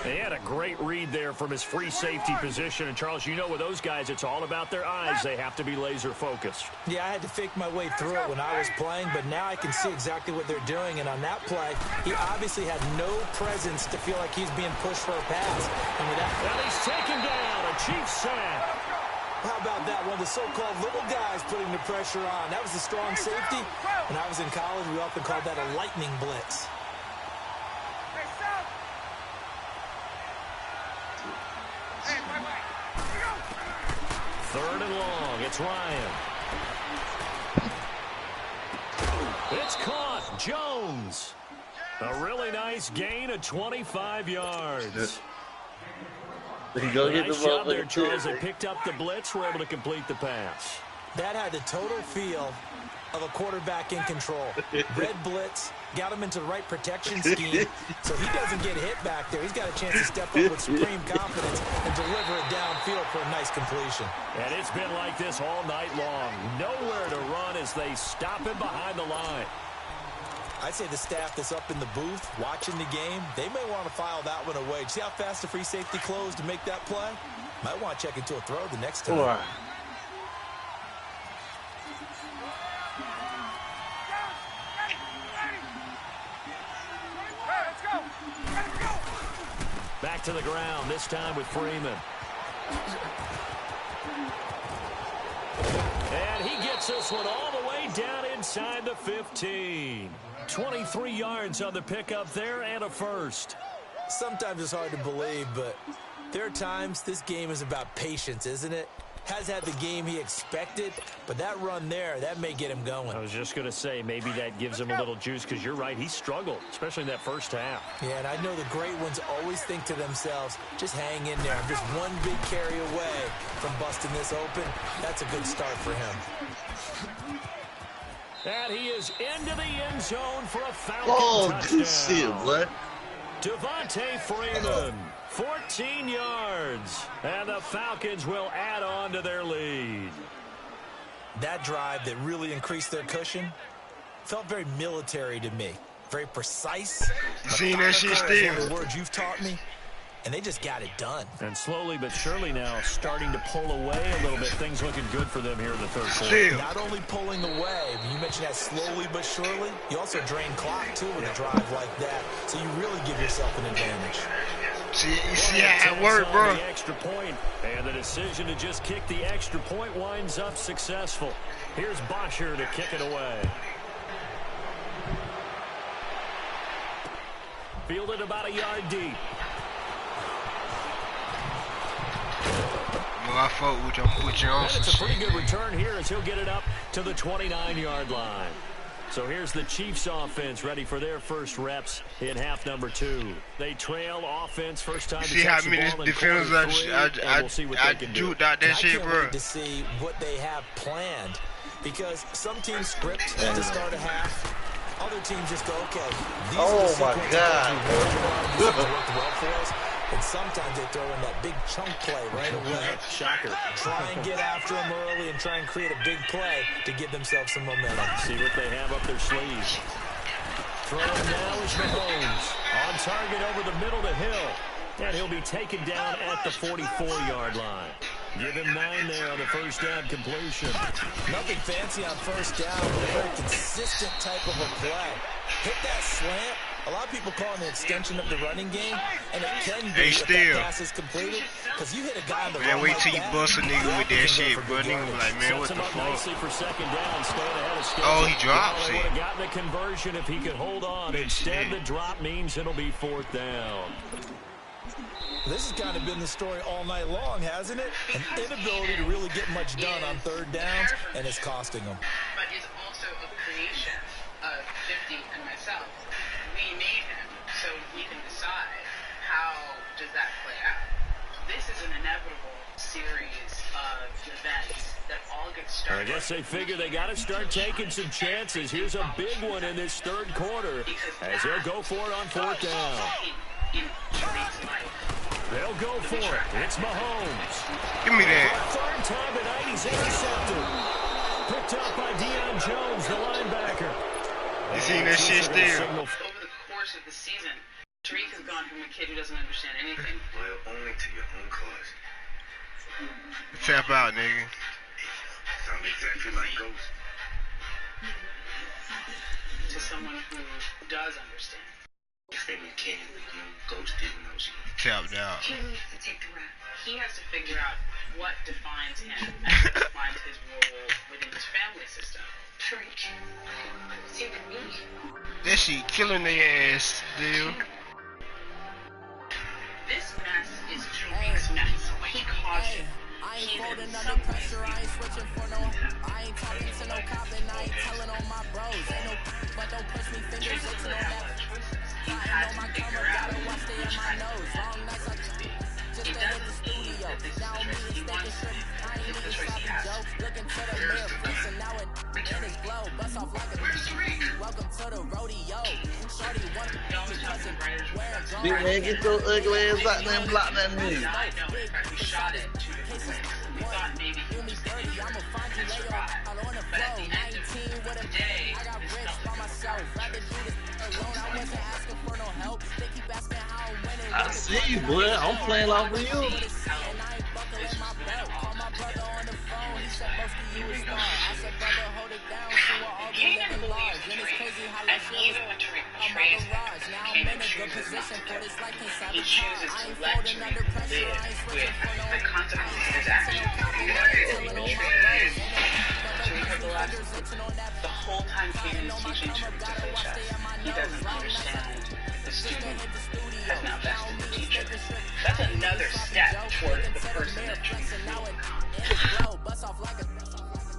Speaker 1: He had a great read there from his free safety position. And, Charles, you know with those guys, it's all about their eyes. They have to be laser-focused.
Speaker 3: Yeah, I had to fake my way through it when I was playing, but now I can see exactly what they're doing. And on that play, he obviously had no presence to feel like he's being pushed for a pass. And with that,
Speaker 1: well, he's taken down. A Chiefs sack.
Speaker 3: How about that? One of the so-called little guys putting the pressure on. That was a strong safety. When I was in college, we often called that a lightning blitz.
Speaker 1: Third and long. It's Ryan. It's caught. Jones. A really nice gain of 25 yards.
Speaker 5: He go get
Speaker 1: Nice
Speaker 5: the
Speaker 1: job there, Charles. They picked up the blitz, were able to complete the pass.
Speaker 3: That had the total feel of a quarterback in control. Red blitz, got him into the right protection scheme, so he doesn't get hit back there. He's got a chance to step up with supreme confidence and deliver it downfield for a nice completion.
Speaker 1: And it's been like this all night long. Nowhere to run as they stop him behind the line.
Speaker 3: I'd say the staff that's up in the booth watching the game, they may want to file that one away. See how fast the free safety closed to make that play? Might want to check into a throw the next time.
Speaker 5: Right.
Speaker 1: Back to the ground, this time with Freeman. And he gets this one all the way down inside the 15. 23 yards on the pickup there and a first.
Speaker 3: Sometimes it's hard to believe, but there are times this game is about patience, isn't it? Has had the game he expected, but that run there, that may get him going.
Speaker 1: I was just going to say, maybe that gives him a little juice, because you're right, he struggled, especially in that first half.
Speaker 3: Yeah, and I know the great ones always think to themselves, just hang in there. I'm just one big carry away from busting this open. That's a good start for him.
Speaker 1: And he is into the end zone for a Falcon touchdown.
Speaker 5: Good shit, what?
Speaker 1: Devontae Freeman, 14 yards, and the Falcons will add on to their lead.
Speaker 3: That drive that really increased their cushion felt very military to me. Very precise.
Speaker 2: You seen that shit still?
Speaker 3: The words you've taught me. And they just got it done.
Speaker 1: And slowly but surely now starting to pull away a little bit. Things looking good for them here in the third quarter.
Speaker 2: Still.
Speaker 3: Not only pulling away, but you mentioned that slowly but surely. You also drain clock, too, with a drive like that. So you really give yourself an advantage.
Speaker 2: See how it worked, bro.
Speaker 1: The extra point, and the decision to just kick the extra point winds up successful. Here's Bosher to kick it away. Fielded about a yard deep.
Speaker 2: I fought with you on some
Speaker 1: It's a pretty
Speaker 2: shit.
Speaker 1: good return here as he'll get it up to the 29-yard line. So here's the Chiefs offense ready for their first reps in half number 2. They trail offense first time.
Speaker 2: See how many defenders I juked out that shit, bro.
Speaker 3: I can't wait to see what they have planned, because some teams script to start a half. Other teams just go, okay, these are the sequences that worked well for us. And sometimes they throw in that big chunk play right away.
Speaker 1: Shocker.
Speaker 3: Try and get after them early and try and create a big play to give themselves some momentum.
Speaker 1: See what they have up their sleeves. Throwing now is Mahomes. On target over the middle to Hill. And he'll be taken down at the 44-yard line. Give him 9 there on the first down completion.
Speaker 3: Nothing fancy on first down, but a very consistent type of a play. Hit that slant, A lot of people call it an extension of the running game, and it can be
Speaker 2: Hey,
Speaker 3: if
Speaker 2: still.
Speaker 3: that pass is completed. Because you hit a guy on the
Speaker 2: Man,
Speaker 3: run
Speaker 2: wait
Speaker 3: like
Speaker 2: till you
Speaker 3: that,
Speaker 2: bust a nigga with that shit, bro. Nigga be like, man, what the fuck? Oh, he drops
Speaker 1: Would
Speaker 2: it.
Speaker 1: have gotten the conversion if he could hold on. Instead, the drop means it'll be 4th down.
Speaker 3: This has kind of been the story all night long, hasn't it? An inability to really get much done on 3rd downs, and it's costing them.
Speaker 16: But it's also a creation of 50 and myself. We made him so we can decide how does that play out. This is an inevitable series of events that all get started.
Speaker 1: I guess they figure they got to start taking some chances. Here's a big one in this 3rd quarter as they'll go for it on 4th down.
Speaker 16: In Tariq's life.
Speaker 1: They'll go for it. It's Mahomes.
Speaker 2: Give me that.
Speaker 1: 3rd time tonight, he's intercepted. Picked up by Deion Jones, the linebacker.
Speaker 2: You seen that shit still?
Speaker 16: Over the course of the season, Tariq has gone from a kid who doesn't understand anything.
Speaker 8: Loyal only to your own cause.
Speaker 2: Tap out, nigga.
Speaker 8: Sound exactly like Ghost.
Speaker 16: To someone who does understand.
Speaker 8: Family can, but you Ghost didn't know she
Speaker 2: Tapped out.
Speaker 16: He needs to take the rap. He has to figure out what defines him and what defines his role within his family system.
Speaker 10: Tariq, see with me.
Speaker 2: That shit killing their ass, still.
Speaker 16: This mess is Tariq's mess. He caused it.
Speaker 11: I ain't folding under pressure, I ain't switching for no. I ain't talking to no cop and I ain't telling on my bros. Ain't no, but don't push me fingers itching on that.
Speaker 16: He
Speaker 11: I
Speaker 16: had
Speaker 11: know
Speaker 16: to
Speaker 11: my
Speaker 16: figure
Speaker 11: camera
Speaker 16: out
Speaker 11: gotta watch stay in my nose. Long nights like just to hit the studio. Now I'm eating steak and shrimp. I ain't eating sloppy Joe. Looking to the mirror, flexing now and in his glow. Bust off like a welcome to the rodeo. Shorty one cousin wearing
Speaker 5: Big man, get your ugly ass out there and block that nigga.
Speaker 16: I know, in fact, we shot it 2 different ways. We thought maybe he was going to survive. But at the end of the day,
Speaker 11: I got rich by myself. Rather do this alone. I wasn't asking for no help. They keep asking how I'm winning.
Speaker 5: I see you, boy. I'm playing off of you.
Speaker 11: And I ain't buckling my belt. Call my brother on the phone. He said, most of you is smart. I said, brother, hold it down. So we're all
Speaker 16: King
Speaker 11: living
Speaker 16: believes
Speaker 11: large. And it's crazy how
Speaker 16: and
Speaker 11: that shit
Speaker 16: even
Speaker 11: was
Speaker 16: when Tariq
Speaker 11: on my
Speaker 16: betrays him,
Speaker 11: garage. Now I'm
Speaker 16: King
Speaker 11: in a good
Speaker 16: chooses not
Speaker 11: position
Speaker 16: to.
Speaker 11: for this like inside
Speaker 16: He
Speaker 11: the car.
Speaker 16: chooses
Speaker 11: I
Speaker 16: to
Speaker 11: ain't
Speaker 16: let
Speaker 11: folding under
Speaker 16: Tariq
Speaker 11: pressure.
Speaker 16: live
Speaker 11: I ain't
Speaker 16: with
Speaker 11: switching for no.
Speaker 16: the consequences of his actions. The whole time King is teaching Tariq to play chess, he doesn't understand the student has now bested the teacher. That's another step toward the person that Tariq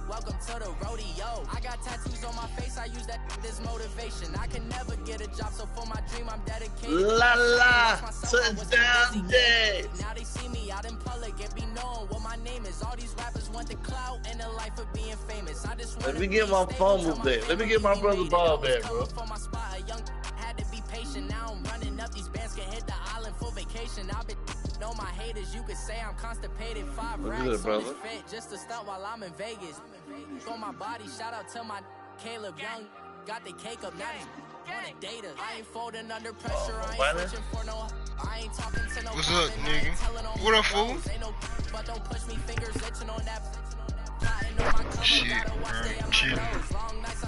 Speaker 11: Welcome to the rodeo. I got tattoos on my face, I use that as motivation. I can never get a job, so for my dream I'm dedicated.
Speaker 5: La la, touchdown day.
Speaker 11: Now they see me out in public and be known what my name is. All these rappers want the clout and the life of being famous. I just
Speaker 5: Let me get my phone back. Let me get my brother's ball back, bro.
Speaker 11: For my spot, a young had to be patient. Now I'm running up these bands, can hit the island for vacation. I've been know my haters, you could say I'm constipated. 5
Speaker 5: Look at
Speaker 11: racks
Speaker 5: it,
Speaker 11: on
Speaker 5: brother.
Speaker 11: this fit just to stunt while I'm in Vegas. On my body, shout out to my Caleb Young. Got the cake up, now he's on a data. I ain't folding under pressure, I ain't switching for no. I ain't talking to no.
Speaker 2: What's up, nigga? What up, fool?
Speaker 11: But don't push me, fingers itching on that.
Speaker 2: Shit, bro. Chill.
Speaker 11: Long nights,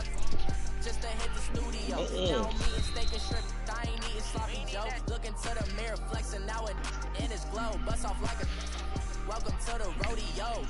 Speaker 11: just to hit the studio. Now I'm eating steak and shrimp. I ain't eating sloppy Joe. Looking to the mirror, flexing now and in his glow. Bust off like a. Welcome to the rodeo.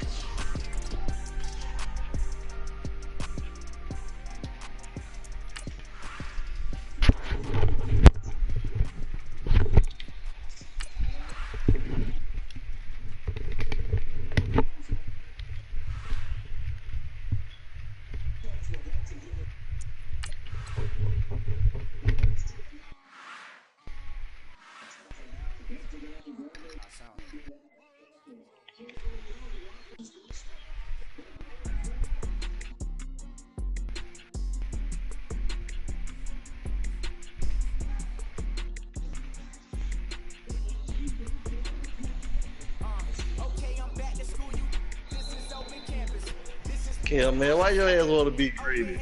Speaker 5: Yeah, man, why your ass want to be greedy?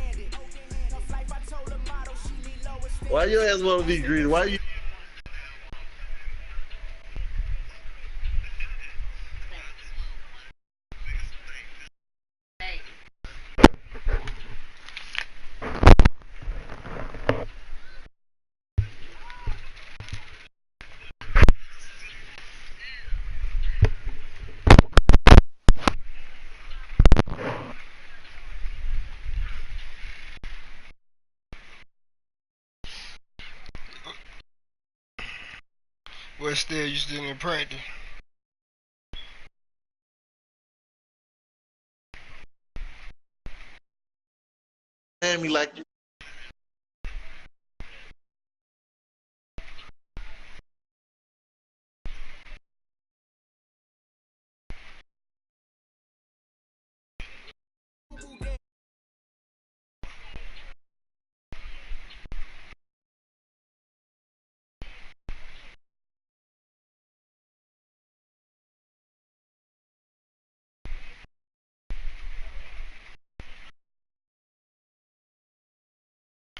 Speaker 5: Why your ass want to be greedy? Why you?
Speaker 2: But still, you still in practice.
Speaker 5: Me like you.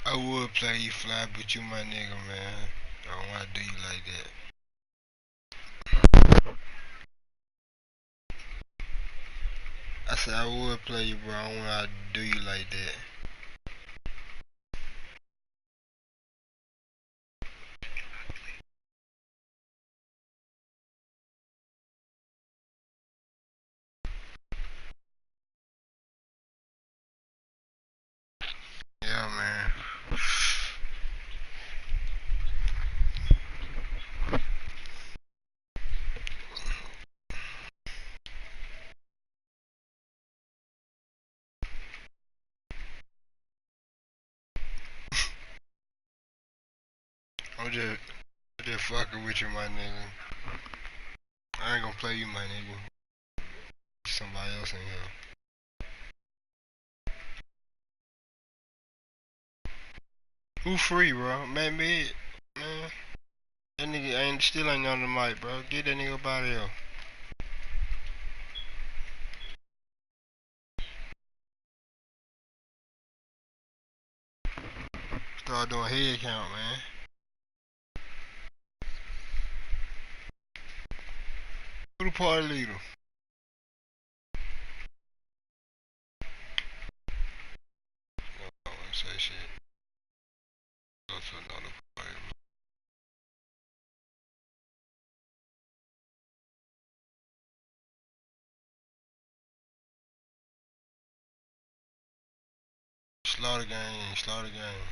Speaker 2: I would play you fly, but you my nigga, man. I don't wanna do you like that. I said I would play you, bro. I don't wanna do you like that. Yeah, man. I'm just fucking with you, my nigga. I ain't gonna play you, my nigga. Somebody else in here. Who free, bro? Man, man. That nigga still ain't on the mic, bro. Get that nigga up out of here. Start doing head count, man. Who the party leader? I wouldn't say shit. Go to another party. Slaughter gang, slaughter gang.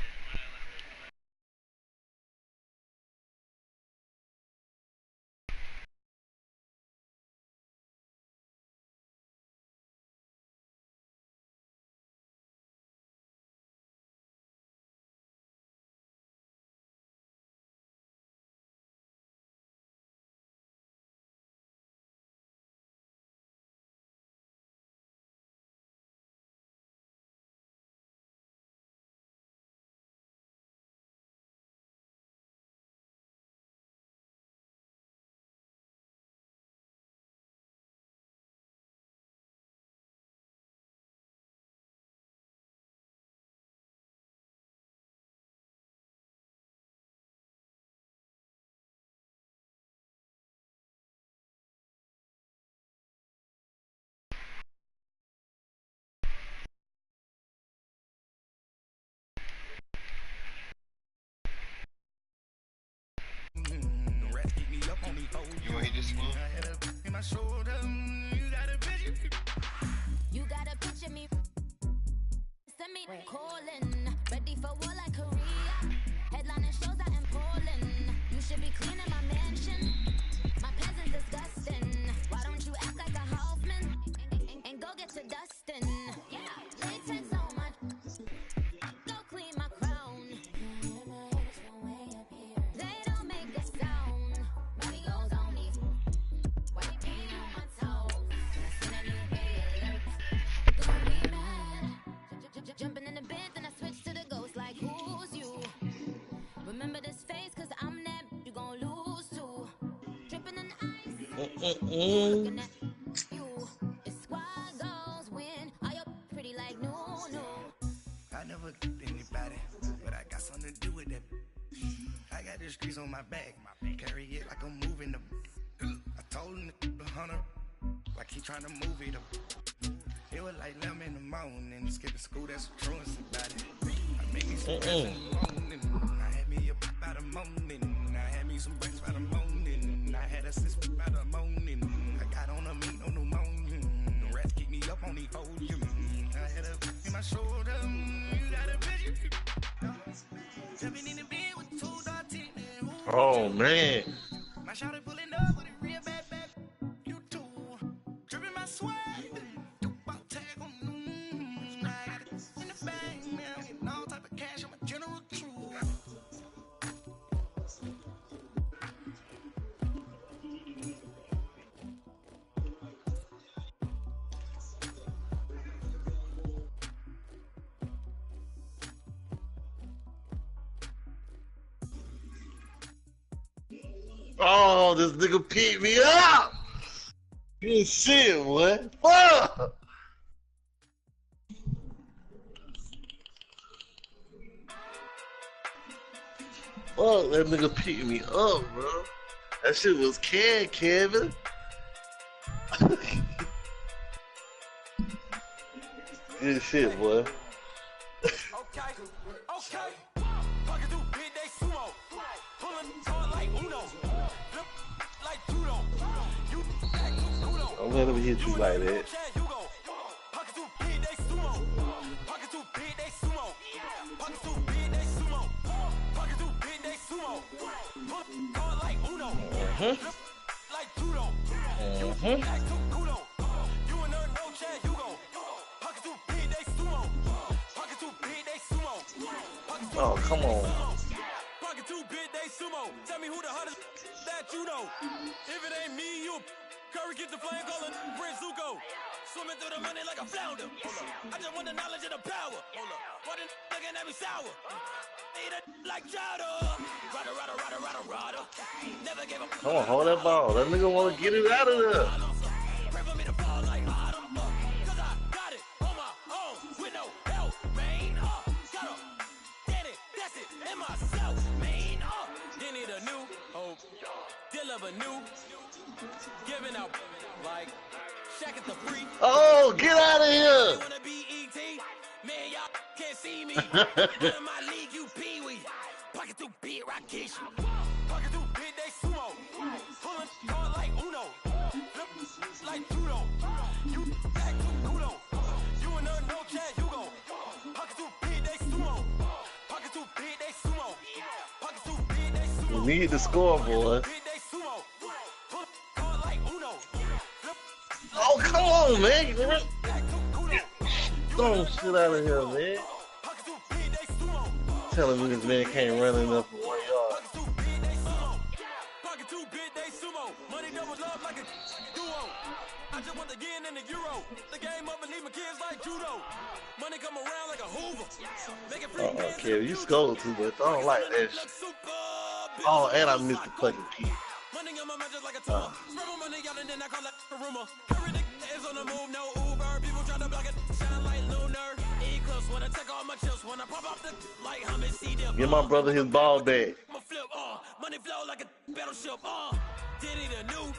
Speaker 2: You wanna hit this again?
Speaker 17: You got a picture me. Send me calling. Ready for war like Korea. Headlining shows out in Poland. You should be cleaning my mansion. My peasants disgusting. Why don't you act like a Hoffman and go get your dustin'? Yeah, latex on my. Go clean my crown. They don't make a sound. Body goes on these. White paint on my toes. Seen a new bed. Gonna be mad. Jumping in the bed, then I switch to the ghost like who's you? Remember this face, cause I'm that you gon' lose too. Dripping in ice. Looking at you. It's squad goals win. Are you pretty like no?
Speaker 18: I never anybody, but I got something to do with that. I got the streets on my back, carry it like I'm moving them. I told him to the hunter, like he trying to move it up. It was like 11 in the morning, skipping school, that's what truancy about it. I made me some breakfast in the morning, I had me up by the morning, I had me some breakfast by the morning, I had a sister by the morning, I got on a meat on the morning, the rats keep me up on the podium, I had a in my shoulder, you got a picture, jumping in the bed with 2 dark teeth.
Speaker 5: Oh man.
Speaker 18: My shot my swag. Dupont tag on news. Now I got it in the bag, man. I'm getting all type of cash. I'm a general truth.
Speaker 5: Oh, this nigga beat me up. Good shit, boy. Fuck. Fuck, that nigga beat me up, bro. That shit was Kevin. Good shit, boy.
Speaker 13: Okay. Pocket through big day sumo. Pulling hard like Uno. Flip like judo. You act kudo.
Speaker 5: I'm glad we hit you like that.
Speaker 13: Pocket through big day sumo. Pocket through big day sumo. Pocket through big day sumo. Pocket through big day sumo. Pulling hard like Uno. Flip like judo. You act kudo. You and her no chance you go. Pocket through big day sumo. Pocket through big day sumo.
Speaker 5: Oh, come on.
Speaker 13: Pocket two big day sumo. Tell me who the hottest that you know. If it ain't me, you Curry get the flame calling Prince Zuko. Swimming through the money like a flounder. I just want the knowledge and the power. Why the looking at me sour? Eat it like chowder. Rada. Never gave a
Speaker 5: Come on, hold that ball. That nigga wanna get it out of there.
Speaker 13: pray for me to fall like autumn. Cause I got it on my own with no help, man. Got up, did it, that's it, and myself, man. You need a new hope, deliver new, giving out like Shaq at the free.
Speaker 5: Oh, get out of here.
Speaker 13: You wanna be E.T.? Man, y'all can't see me. In my league, you pee-wee. Pocket through big Rakesh. Pocket through big day sumo. Pulling hard like Uno. Flip like judo. You act kudo. You and her no chance, you go. Pocket through big day sumo. Pocket through big day sumo. Pocket through big day sumo.
Speaker 5: We need the scoreboard.
Speaker 13: Big day sumo. Pulling hard like Uno. Flip
Speaker 5: Oh, come on, man. Throw shit out of here, man. Telling me this man can't run enough for 1 yard.
Speaker 13: Pocket two big day sumo. Money double love like a duo. I just want the yen and the euro. The game up and leave my kids like judo. Money come around like a Hoover. Make it free.
Speaker 5: Kevin, you scored too much. I don't like that shit. Oh, and I missed the fucking kick.
Speaker 13: Money on my mind just like a tumor. Scribble money out and then I call that a rumor. Curry is on the move, no Uber. People try to block it, shine like lunar. Eclipse when I take all my chips, when I pop off the like hummus see them.
Speaker 5: Give my brother his ball back.
Speaker 13: I'ma flip, money flow like a battleship, Did it a new,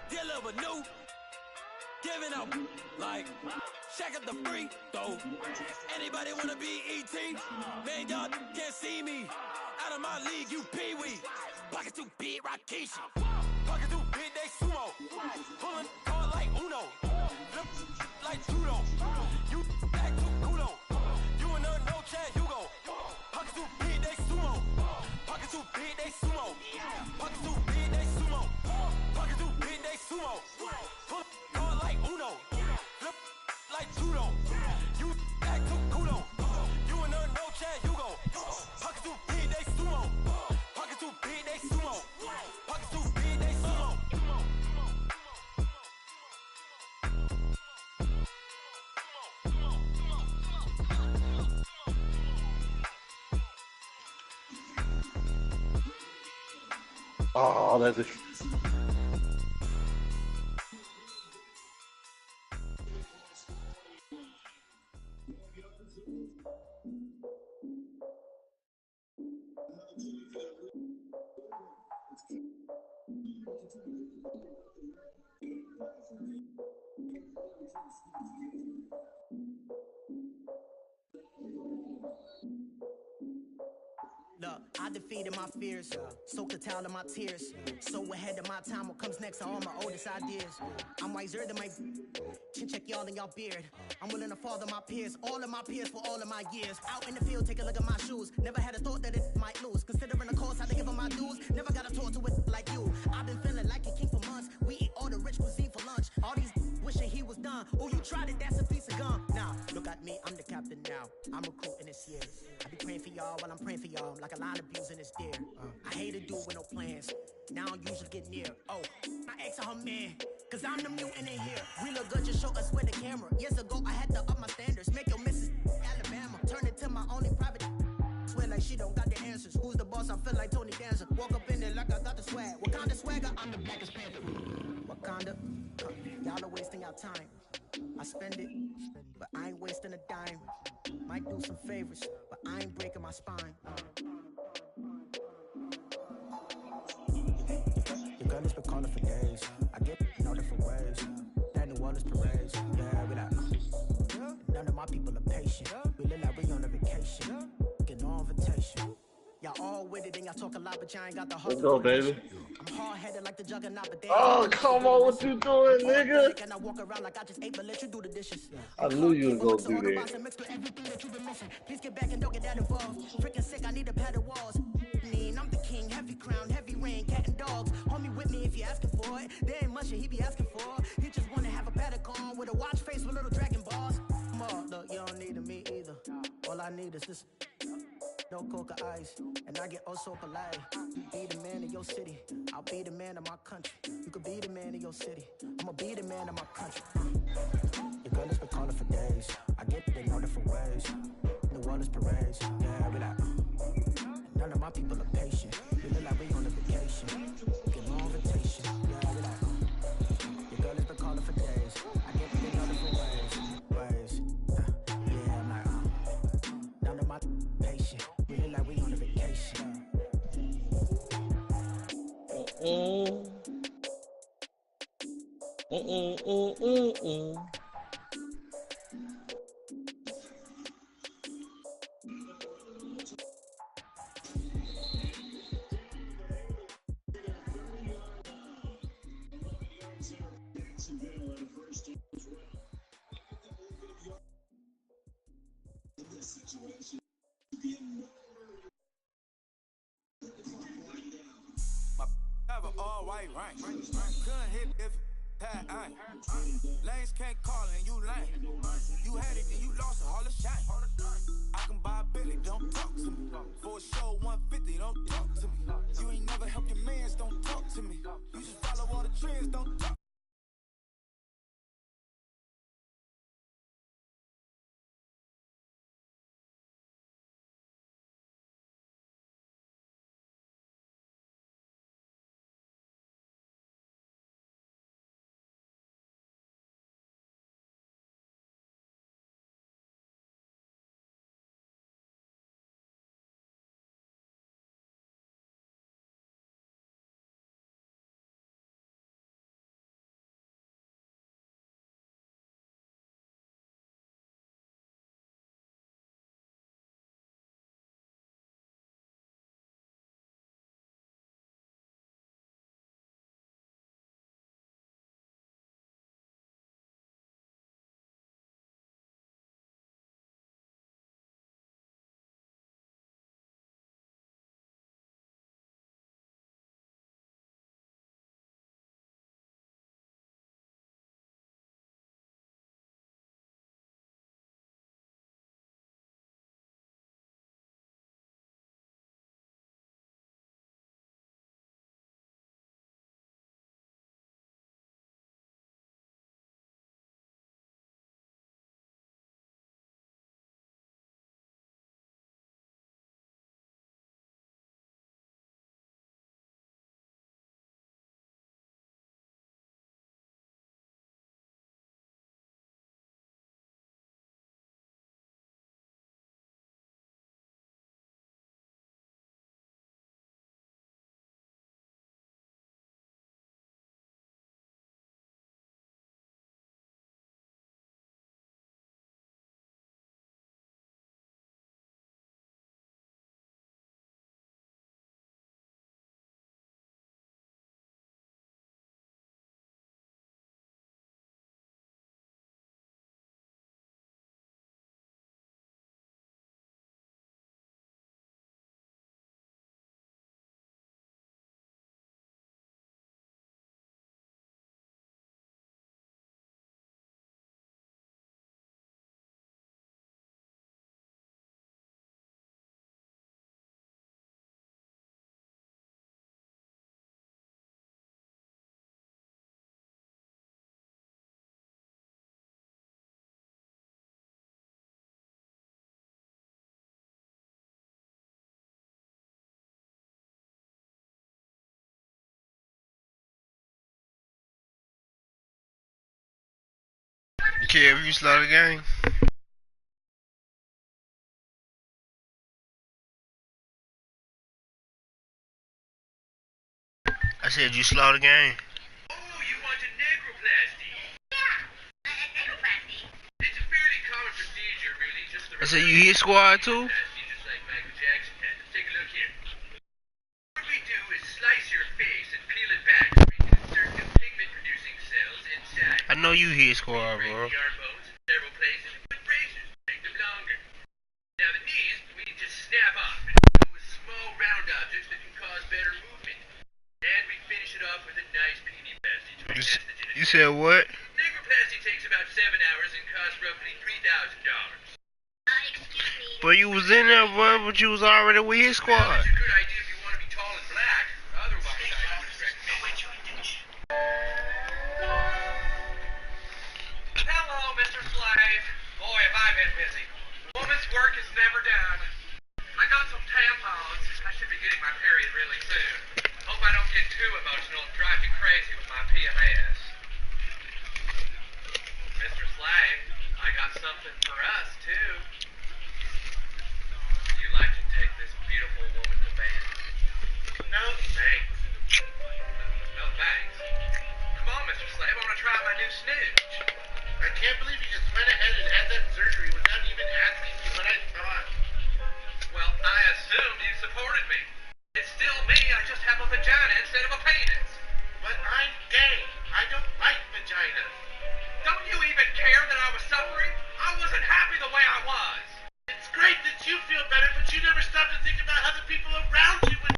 Speaker 13: deliver new. Giving out like Shaq at the free throw. Anybody wanna be E.T.? Man, y'all can't see me. Out of my league, you pee-wee. Pocket too big, Rakesh. Pocket too big, they sumo. Pulling hard like Uno. Flip like judo. You act too kudo. You and her no chance, you go. Pocket too big, they sumo. Pocket too big, they sumo. Pocket too big, they sumo. Pocket too big, they sumo. Pull hard like Uno. Flip like judo. You act too kudo. You and her no chance, you go. Pocket too big, they sumo. Pocket too big, they sumo. Pocket too big, they sumo.
Speaker 5: Oh, that's a...
Speaker 11: Look, I defeated my fears, soaked the towel in my tears. So ahead of my time, what comes next are all my oldest ideas. I'm wiser than my chin check y'all in y'all beard. I'm willing to father my peers, all of my peers for all of my years. Out in the field, take a look at my shoes. Never had a thought that it might lose. Considering the cost, I to give them my dues. Never got to talk to it like you. I've been feeling like a king for months. We eat all the rich cuisine for lunch. All these tried it, that's a piece of gum. Now, look at me, I'm the captain now. I'm recruiting this year. I be praying for y'all while I'm praying for y'all. I'm like a line abusing this deer. I hate a dude with no plans. Now I don't usually get near. Oh, I asked her man, cause I'm the mutant in here. We look good, just show us where the camera. Years ago, I had to up my standards. Make your missus Alabama. Turn it to my only private. Swear like she don't got the answers. Who's the boss? I feel like Tony Danza. Walk up in there like I got the swag. Wakanda swagger, I'm the blackest panther. Wakanda, y'all are wasting our time. I spend it, but I ain't wasting a dime. Might do some favors, but I ain't breaking my spine. Your girl has been calling for days. I get in all different ways. That New Orleans parades. Yeah, we like. None of my people are patient. We look like we on a vacation. Get no invitation. Y'all all with it and y'all talk a lot, but y'all ain't got the heart.
Speaker 5: Let's go, baby.
Speaker 11: I'm hard-headed like the juggernaut, but
Speaker 5: Oh, come on, what you doing, nigga?
Speaker 11: And I walk around like I just ate, but let you do the dishes.
Speaker 5: I knew you was gonna do that.
Speaker 11: Please get back and don't get that involved. Freaking sick, I need a padded walls. I'm the king, heavy crown, heavy rain, cat and dogs. Homie with me if you're asking for it. There ain't much that he be asking for. He just wanna have a paddock on with a watch face with little dragon balls. Look, you don't need me either. All I need is this. No coca ice, and I get oh so polite. You be the man of your city, I'll be the man of my country. You could be the man of your city, I'ma be the man of my country. Your girl has been calling for days. I get it in all different ways. New Orleans parades, yeah, we like. None of my people are patient. We look like we on a vacation. Get no invitation, yeah, we like. Your girl has been calling for days. I get it in all different ways. Yeah, I'm like, none of my patient. We look like we on a vacation.
Speaker 6: Have an all white rank. Couldn't hit if had ain't. Lanes can't call and you lame. You had it and you lost all the shine. I can buy a Billy, don't talk to me. For a show 150, don't talk to me. You ain't never helped your mans, don't talk to me. You just follow all the trends, don't talk.
Speaker 2: care if you slaughter the game. I said you slaughter the game.
Speaker 8: Oh, you want a negroplasty? Yeah, a negroplasty. It's a fairly common procedure, really. Just the
Speaker 2: I said you hit squad too?
Speaker 8: just like Michael Jackson had. Let's take a look here. What we do is slice your face and peel it back to insert the pigment-producing cells inside.
Speaker 2: I know you hit squad,
Speaker 8: Break
Speaker 2: bro.
Speaker 8: the arm bones in several places with braces to make them longer. Now the knees, we can just snap off and fill with small round objects that can cause better movement. And we finish it off with a nice peniplasty to enhance the
Speaker 2: You said what?
Speaker 8: Negroplasty takes about 7 hours and costs roughly $3,000. Excuse me.
Speaker 2: But you was in there, bro, but you was already with his squad.
Speaker 8: It's a good idea if you want to be tall and black. Otherwise, I wouldn't recommend it. Hello, Mr. Slave. Boy, have I been busy. Woman's work is never done. I got some tampons. I should be getting my period really soon. Hope I don't get too emotional and drive you crazy with my PMS. Mr. Slave, I got something for us, too. Would you like to take this beautiful woman to bed? No, thanks. No, thanks. Come on, Mr. Slave, I want to try my new snooze. I can't believe you just went ahead and had that surgery without even asking me what I thought. Well, I assumed you supported me. It's still me, I just have a vagina instead of a penis. But I'm gay. I don't like vaginas. Don't you even care that I was suffering? I wasn't happy the way I was. It's great that you feel better, but you never stop to think about how the people around you would.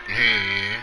Speaker 2: Yeah.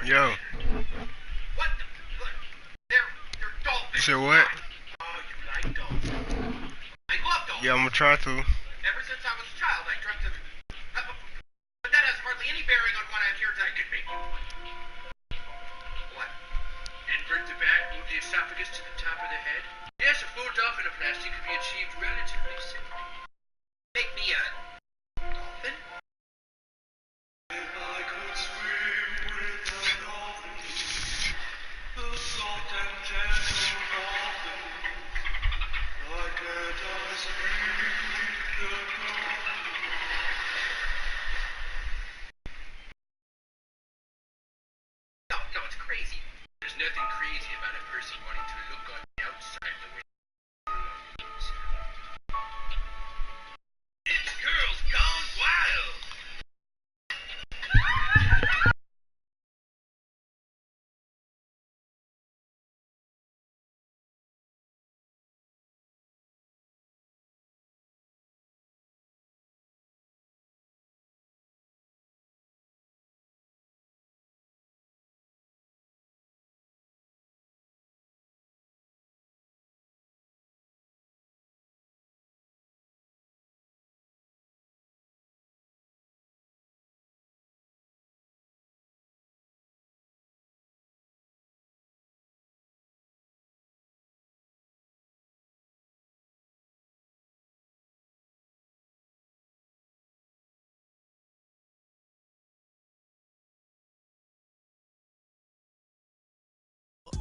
Speaker 2: Yo.
Speaker 8: What the? Look, they're dolphins.
Speaker 2: You said what?
Speaker 8: Oh, you like dolphins. I love dolphins.
Speaker 2: Yeah, I'm gonna try to.
Speaker 8: Ever since I was a child, I dreamt of. But that has hardly any bearing on what I'm here to. I could make you one. What? Invert the back, move the esophagus to the top of the head? Yes, a full dolphinoplasty could be achieved relatively simply. Make me a dolphin? If I could swim with the dolphins, the soft and gentle dolphins, why can't I swim with the dolphins?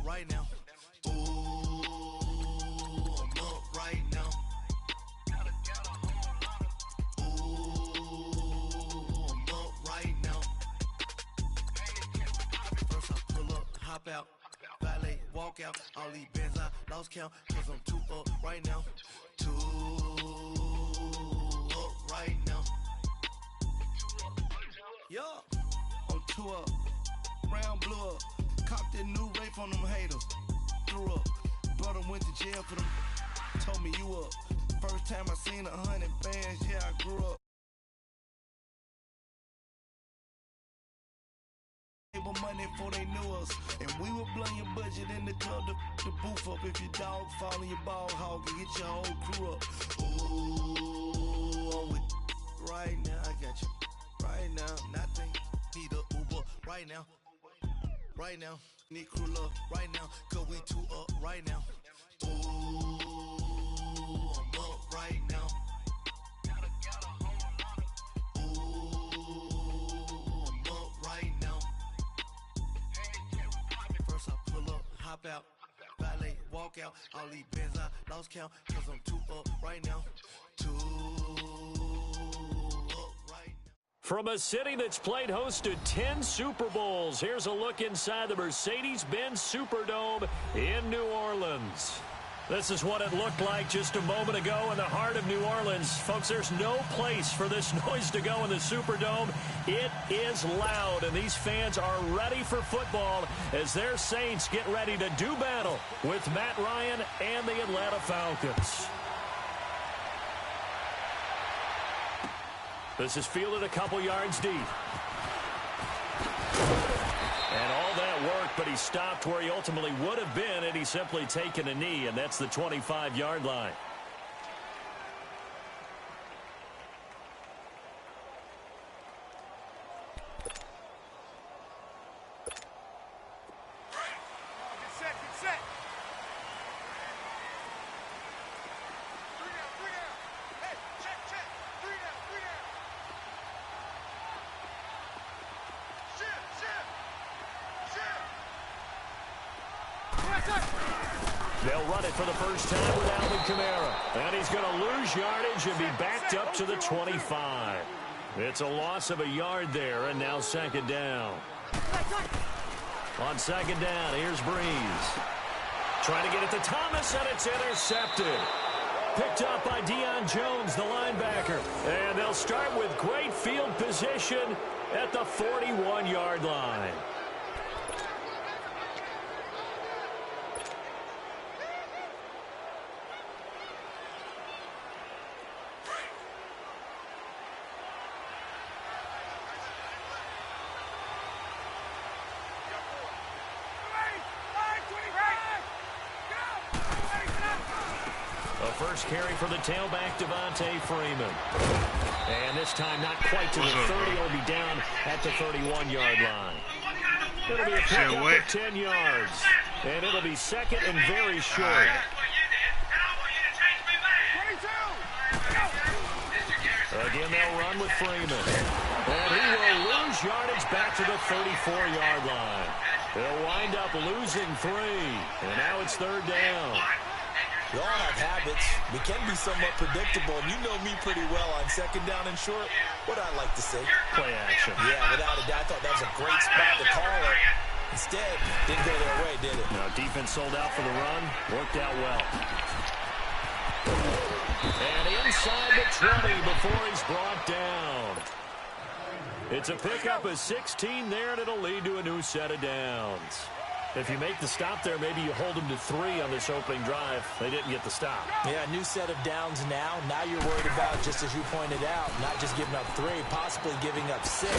Speaker 18: right now. Ooh, I'm up right now. Ooh, I'm up right now. First I pull up, hop out, valet, walk out. All these bands I lost count, cause I'm too up right now. Too up right now. Yeah, I'm too up. Round blew up. Copped that new rape on them haters. Threw up. Brother went to jail for them. Told me you up. First time I seen 100 bands, yeah, I grew up. Table money before they knew us. And we would blow your budget in the club, the booth up. If your dog fall in your ball hog and get your whole crew up. Ooh, I'm with right now, I got you. Right now, nothing. Need a Uber right now. Right now, need crew love right now. Cause we too up right now. Ooh, I'm up right now. Ooh, I'm up right now. First I pull up, hop out, valet, walk out. All these bands I lost count. Cause I'm too up right now. Too up right now.
Speaker 1: From a city that's played host to 10 Super Bowls, here's a look inside the Mercedes-Benz Superdome in New Orleans. This is what it looked like just a moment ago in the heart of New Orleans. Folks, there's no place for this noise to go in the Superdome. It is loud, and these fans are ready for football as their Saints get ready to do battle with Matt Ryan and the Atlanta Falcons. This is fielded a couple yards deep. And all that work, but he stopped where he ultimately would have been had he simply taken a knee, and that's the 25-yard line.
Speaker 15: Get set, get set. 3 down, 3 down. Hey, check, check. 3 down, 3 down.
Speaker 1: They'll run it for the first time with Alvin Kamara. And he's going to lose yardage and be backed up to the 25. It's a loss of a yard there, and now second down. On second down, here's Breeze. Trying to get it to Thomas, and it's intercepted. Picked up by Deion Jones, the linebacker. And they'll start with great field position at the 41-yard line. First carry for the tailback, Devontae Freeman. And this time not quite to the 30. It'll be down at the 31-yard line. It'll be a pickup of 10 yards. And it'll be second and very short. Again, they'll run with Freeman. And he will lose yardage back to the 34-yard line. They'll wind up losing 3. And now it's third down.
Speaker 3: We all have habits. We can be somewhat predictable, and you know me pretty well on second down and short. What I like to say?
Speaker 1: Play action.
Speaker 3: Yeah, without a doubt. I thought that was a great spot to call it. Instead, didn't go their way, did it?
Speaker 1: No, defense sold out for the run. Worked out well. And inside the 20 before he's brought down. It's a pickup of 16 there, and it'll lead to a new set of downs. If you make the stop there, maybe you hold them to 3 on this opening drive. They didn't get the stop.
Speaker 3: Yeah, new set of downs now. Now you're worried about, just as you pointed out, not just giving up 3, possibly giving up 6.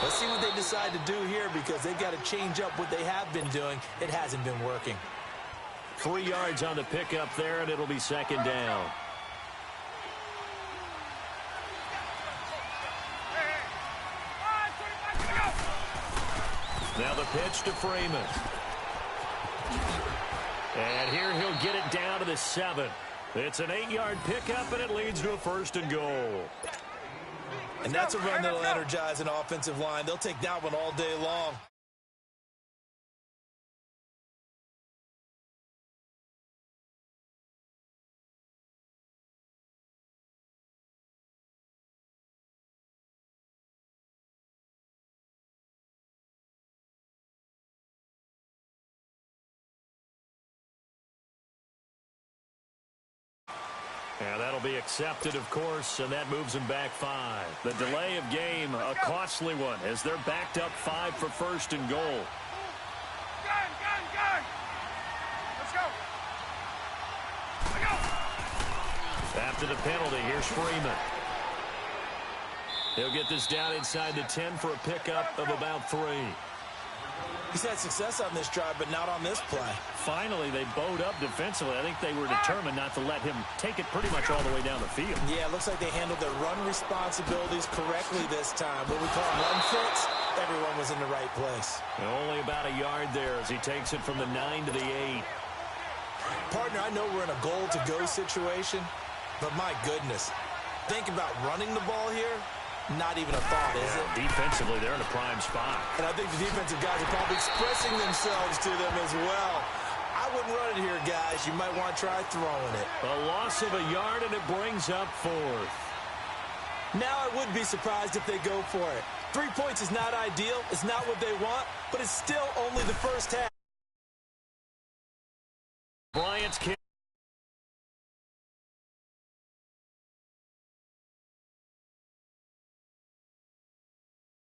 Speaker 3: Let's see what they decide to do here, because they've got to change up what they have been doing. It hasn't been working.
Speaker 1: 3 yards on the pickup there, and it'll be second down. Now the pitch to Freeman. And here he'll get it down to the 7. It's an 8-yard pickup, and it leads to a first and goal.
Speaker 3: And that's a run that'll energize an offensive line. They'll take that one all day long.
Speaker 1: Yeah, that'll be accepted, of course, and that moves them back 5. The delay of game, a costly one, as they're backed up 5 for first and goal.
Speaker 15: Gun! Let's go!
Speaker 1: After the penalty, here's Freeman. He'll get this down inside the 10 for a pickup of about 3.
Speaker 3: He's had success on this drive, but not on this play.
Speaker 1: Finally, they bowed up defensively. I think they were determined not to let him take it pretty much all the way down the field.
Speaker 3: Yeah, it looks like they handled their run responsibilities correctly this time. What we call run fits, everyone was in the right place.
Speaker 1: And only about a yard there as he takes it from the 9 to the 8.
Speaker 3: Partner, I know we're in a goal-to-go situation, but my goodness, think about running the ball here. Not even a thought, is it?
Speaker 1: Defensively, they're in a prime spot.
Speaker 3: And I think the defensive guys are probably expressing themselves to them as well. I wouldn't run it here, guys. You might want to try throwing it.
Speaker 1: A loss of a yard, and it brings up 4th.
Speaker 3: Now I would be surprised if they go for it. 3 points is not ideal. It's not what they want, but it's still only the first half.
Speaker 1: Bryant's kick.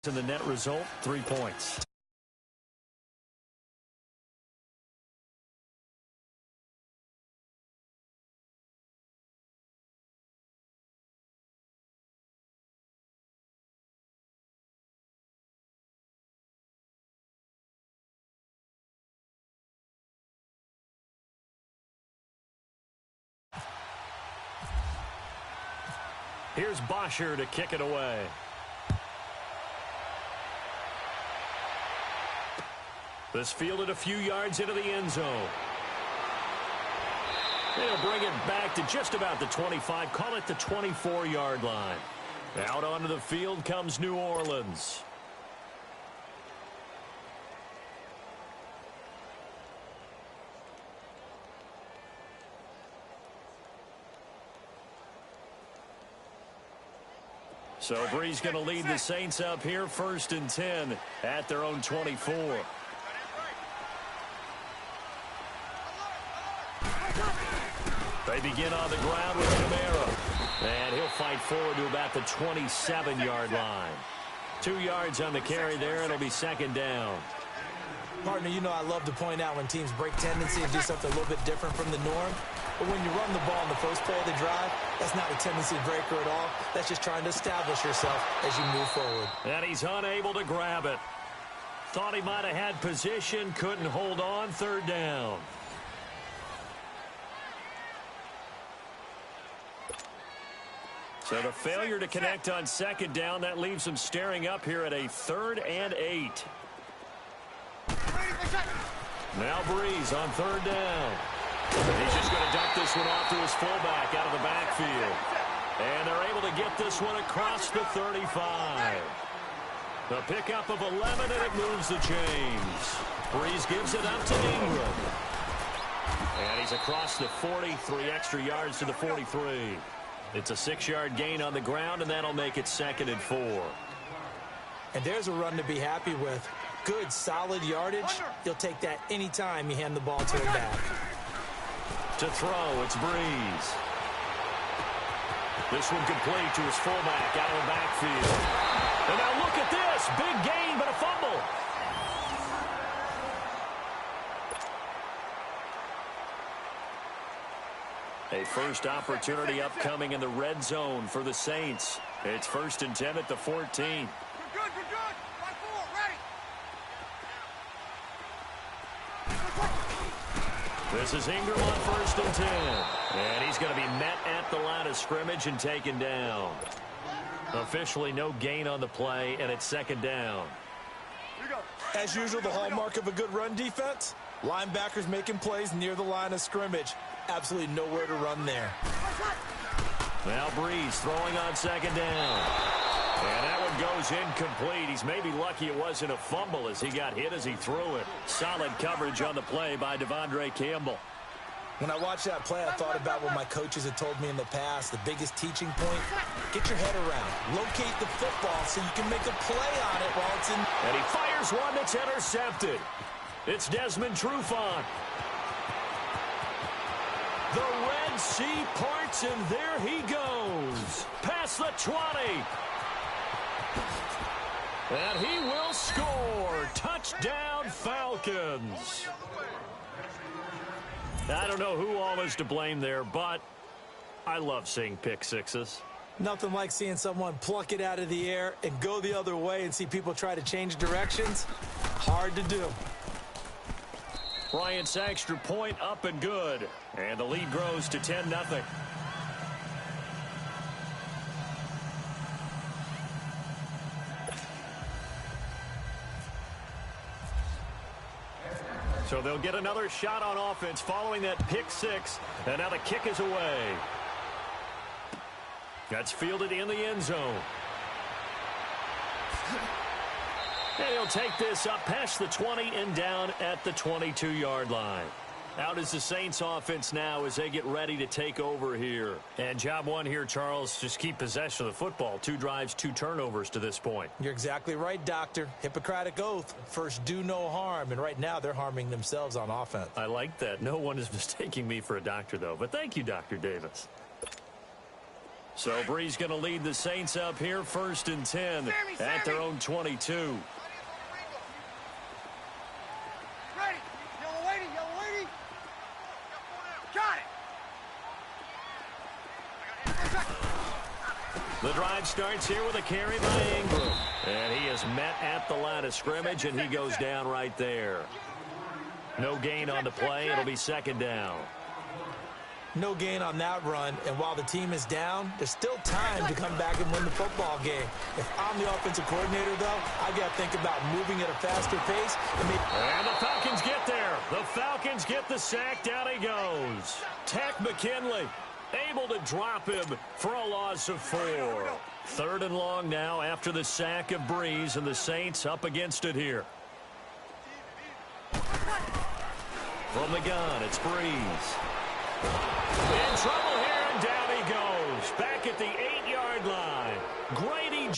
Speaker 1: And the net result, 3 points. Here's Bosher to kick it away. This fielded a few yards into the end zone. They'll bring it back to just about the 25. Call it the 24-yard line. Out onto the field comes New Orleans. So Bree's going to lead the Saints up here, 1st and 10 at their own 24. They begin on the ground with Kamara. And he'll fight forward to about the 27-yard line. 2 yards on the carry there. It'll be 2nd down.
Speaker 3: Partner, you know I love to point out when teams break tendency and do something a little bit different from the norm. But when you run the ball in the first play of the drive, that's not a tendency breaker at all. That's just trying to establish yourself as you move forward.
Speaker 1: And he's unable to grab it. Thought he might have had position, couldn't hold on, 3rd down. So the failure to connect on 2nd down, that leaves him staring up here at a 3rd and 8. Now Breeze on 3rd down. He's just going to dump this one off to his fullback out of the backfield. And they're able to get this one across the 35. The pickup of 11, and it moves the chains. Breeze gives it up to Ingram. And he's across the 40, 3 extra yards to the 43. It's a 6-yard gain on the ground, and that'll make it 2nd and 4.
Speaker 3: And there's a run to be happy with. Good, solid yardage. You'll take that anytime you hand the ball to him back.
Speaker 1: To throw, it's Breeze. This one complete to his fullback out of the backfield. And now look at this. Big gain, but a fumble. A first opportunity upcoming in the red zone for the Saints. It's 1st and 10 at the 14.
Speaker 15: Good. Line 4, ready.
Speaker 1: This is Ingram on 1st and 10. And he's going to be met at the line of scrimmage and taken down. Officially no gain on the play, and it's 2nd down.
Speaker 3: As usual, the hallmark of a good run defense, linebackers making plays near the line of scrimmage. Absolutely nowhere to run there.
Speaker 1: Now Breeze throwing on 2nd down. And that one goes incomplete. He's maybe lucky it wasn't a fumble as he got hit as he threw it. Solid coverage on the play by Devondre Campbell.
Speaker 3: When I watched that play, I thought about what my coaches had told me in the past. The biggest teaching point, get your head around. Locate the football so you can make a play on it while it's in.
Speaker 1: And he fires one that's intercepted. It's Desmond Trufant. The Red Sea parts, and there he goes. Past the 20. And he will score. Touchdown, Falcons. I don't know who all is to blame there, but I love seeing pick sixes.
Speaker 3: Nothing like seeing someone pluck it out of the air and go the other way and see people try to change directions. Hard to do.
Speaker 1: Bryant's extra point up and good. And the lead grows to 10-0. So they'll get another shot on offense following that pick six. And now the kick is away. That's fielded in the end zone. And he'll take this up past the 20 and down at the 22-yard line. Out is the Saints offense now as they get ready to take over here. And job one here, Charles, just keep possession of the football. 2 drives, 2 turnovers to this point.
Speaker 3: You're exactly right, Doctor. Hippocratic oath. First, do no harm. And right now, they're harming themselves on offense.
Speaker 1: I like that. No one is mistaking me for a doctor, though. But thank you, Dr. Davis. So Brees going to lead the Saints up here, 1st and 10 at their own 22.
Speaker 15: Ready. Yellow lady. Got it.
Speaker 1: The drive starts here with a carry by Ingram. And he is met at the line of scrimmage, and he goes down right there. No gain on the play. It'll be 2nd down.
Speaker 3: No gain on that run, and while the team is down, there's still time to come back and win the football game. If I'm the offensive coordinator, though, I got to think about moving at a faster pace.
Speaker 1: And the Falcons get there. The Falcons get the sack. Down he goes. Takk McKinley able to drop him for a loss of 4. 3rd and long now after the sack of Brees, and the Saints up against it here. From the gun, it's Brees. In trouble here, and down he goes. Back at the 8-yard line. Grady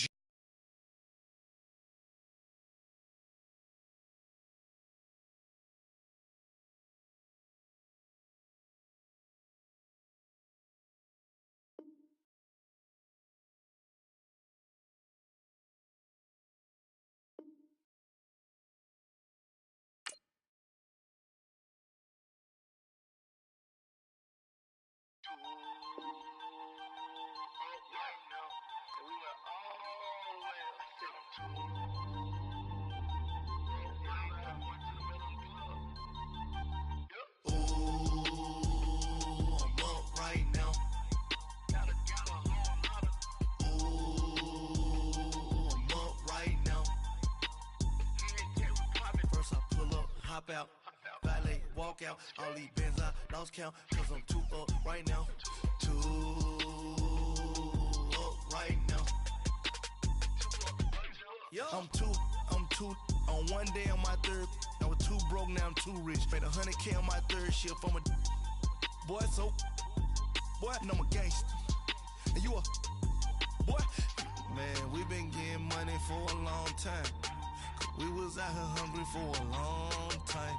Speaker 18: out, valet, walk out, all these bins I lost count, cause I'm 2 up right now, 2 up right now, I'm two on one day on my 3rd, I was 2 broke, now I'm 2 rich, made 100K on my 3rd shift from a boy, so, boy, and I'm a gangster, and you a, boy, man, we been getting money for a long time. We was out here hungry for a long time.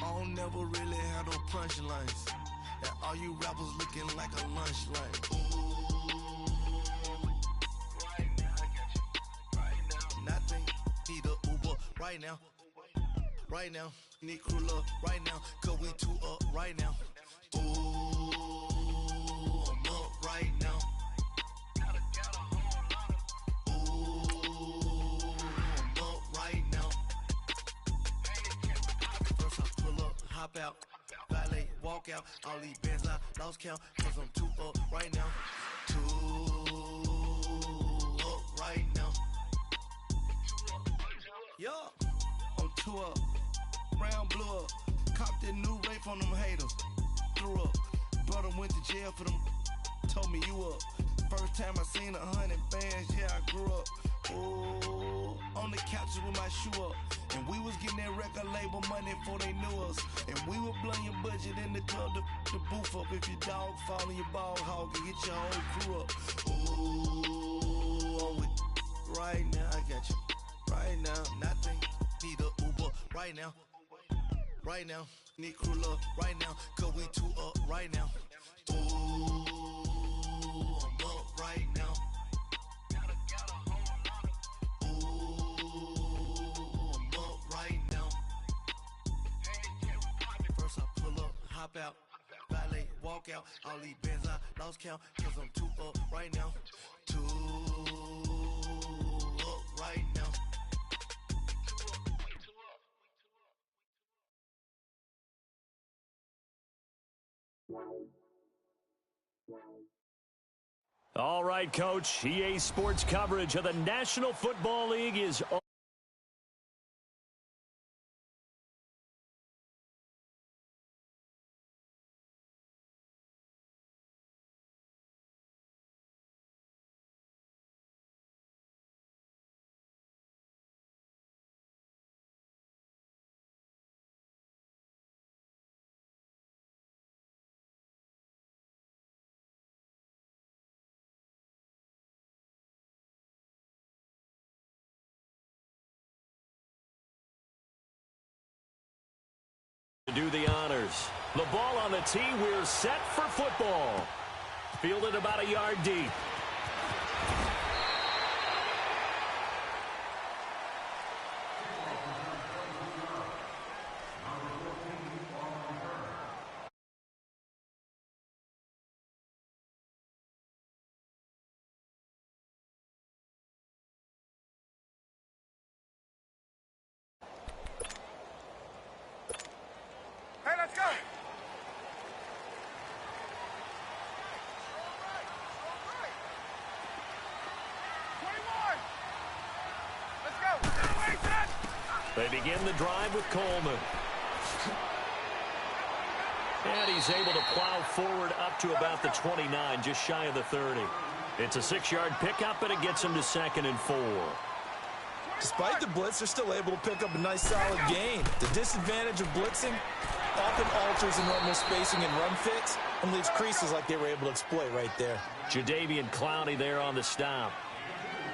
Speaker 18: I don't never really have no punchlines. And all you rappers looking like a lunch line. Right now, I got you. Right now. Nothing. Need a Uber right now. Right now. Need crew love right now. Cause we 2 up right now. Ooh, I'm up right now. Hop out, valet, walk out, all these bins I lost count, cause I'm 2 up right now, 2 up right now, yeah, I'm 2 up, round blew up, copped that new rape on them haters, threw up, brother went to jail for them, told me you up, first time I seen 100 bands, yeah I grew up, ooh, on the couches with my shoe up. And we was getting that record label money before they knew us. And we were blowing your budget in the club to boof up. If your dog fall in your ball hog and get your whole crew up. Ooh, I'm with right now, I got you. Right now, nothing. Need a Uber right now. Right now, need crew love right now. Cause we 2 up right now. Ooh, I'm up right now. Ooh, I'm up right now. First I pull up, hop out, valet, walk out. All these bands I lost count, cause I'm too up right now. Too up right now.
Speaker 1: All right, Coach. EA Sports coverage of the National Football League is on. To do the honors. The ball on the tee. We're set for football. Fielded about a yard deep.
Speaker 15: Hey, let's go.
Speaker 1: They begin the drive with Coleman. And he's able to plow forward up to about the 29, just shy of the 30. It's a 6-yard pickup, but it gets him to 2nd and 4.
Speaker 3: Despite the blitz, they're still able to pick up a nice solid gain. The disadvantage of blitzing often alters the normal spacing and run fits and leaves creases like they were able to exploit right there.
Speaker 1: Jadeveon Clowney there on the stop.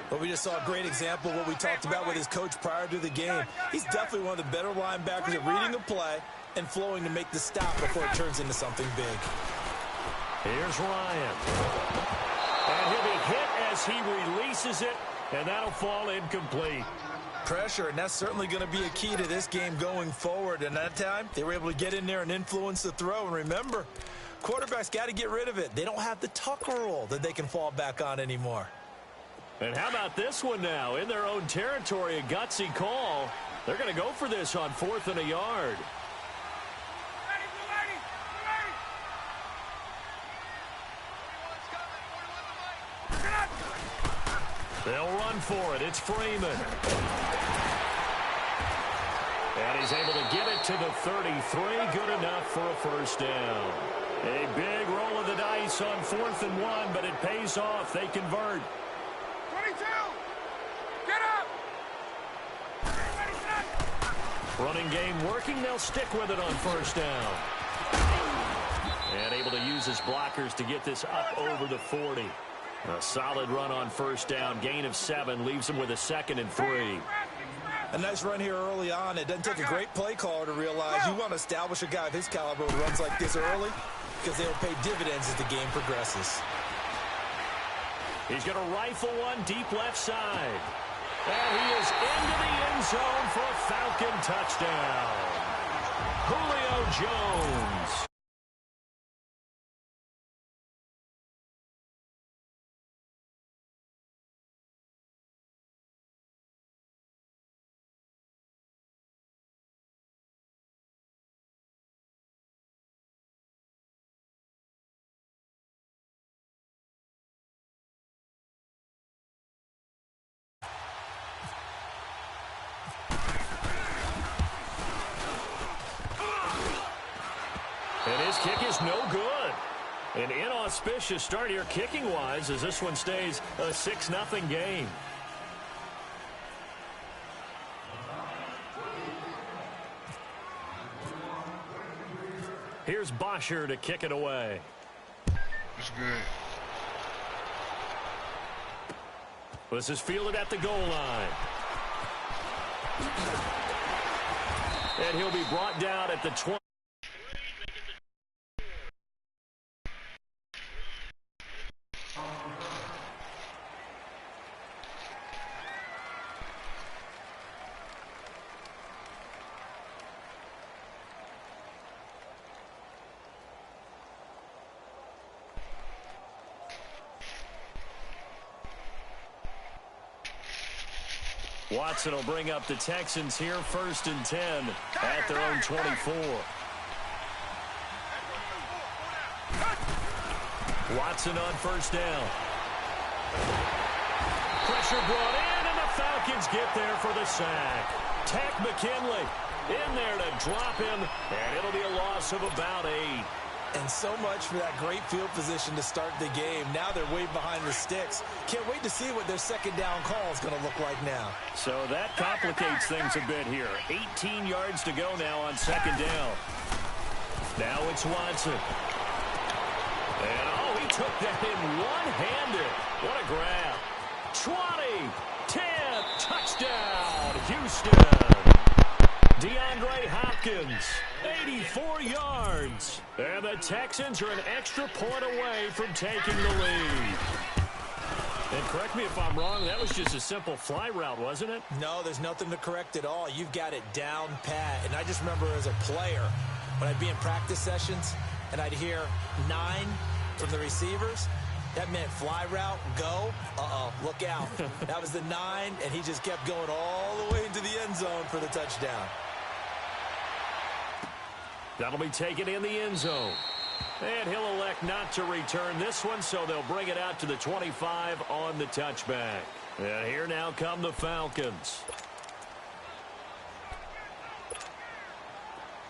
Speaker 3: But we just saw a great example of what we talked about with his coach prior to the game. He's definitely one of the better linebackers at reading a play and flowing to make the stop before it turns into something big.
Speaker 1: Here's Ryan. And he'll be hit as he releases it, and that'll fall incomplete.
Speaker 3: Pressure, and that's certainly going to be a key to this game going forward. And that time, they were able to get in there and influence the throw. And remember, quarterbacks got to get rid of it. They don't have the Tucker rule that they can fall back on anymore.
Speaker 1: And how about this one now? In their own territory, a gutsy call. They're going to go for this on 4th and a yard. They'll run for it. It's Freeman. And he's able to get it to the 33. Good enough for a first down. A big roll of the dice on 4th and 1, but it pays off. They convert.
Speaker 15: 22. Get up.
Speaker 1: Running game working. They'll stick with it on first down. And able to use his blockers to get this up over the 40. A solid run on first down. Gain of 7 leaves him with a 2nd and 3.
Speaker 3: A nice run here early on. It doesn't take a great play caller to realize you want to establish a guy of his caliber who runs like this early because they will pay dividends as the game progresses.
Speaker 1: He's going to rifle one deep left side. And he is into the end zone for a Falcon touchdown. Julio Jones. And his kick is no good. An inauspicious start here kicking-wise as this one stays a 6-0 game. Here's Bosher to kick it away.
Speaker 2: That's good.
Speaker 1: This is fielded at the goal line. And he'll be brought down at the 20. Watson will bring up the Texans here 1st and 10 at their own 24. Watson on 1st down. Pressure brought in, and the Falcons get there for the sack. Takk McKinley in there to drop him, and it'll be a loss of about 8.
Speaker 3: And so much for that great field position to start the game. Now they're way behind the sticks. Can't wait to see what their 2nd down call is going to look like now.
Speaker 1: So that complicates things a bit here. 18 yards to go now on 2nd down. Now it's Watson. And, he took that in one-handed. What a grab. 20, 10, touchdown, Houston. DeAndre Hopkins, 84 yards. And the Texans are an extra point away from taking the lead. And correct me if I'm wrong, that was just a simple fly route, wasn't it?
Speaker 3: No, there's nothing to correct at all. You've got it down pat. And I just remember as a player, when I'd be in practice sessions and I'd hear 9 from the receivers, that meant fly route, go, look out. That was the 9, and he just kept going all the way into the end zone for the touchdown.
Speaker 1: That'll be taken in the end zone. And he'll elect not to return this one, so they'll bring it out to the 25 on the touchback. And here now come the Falcons.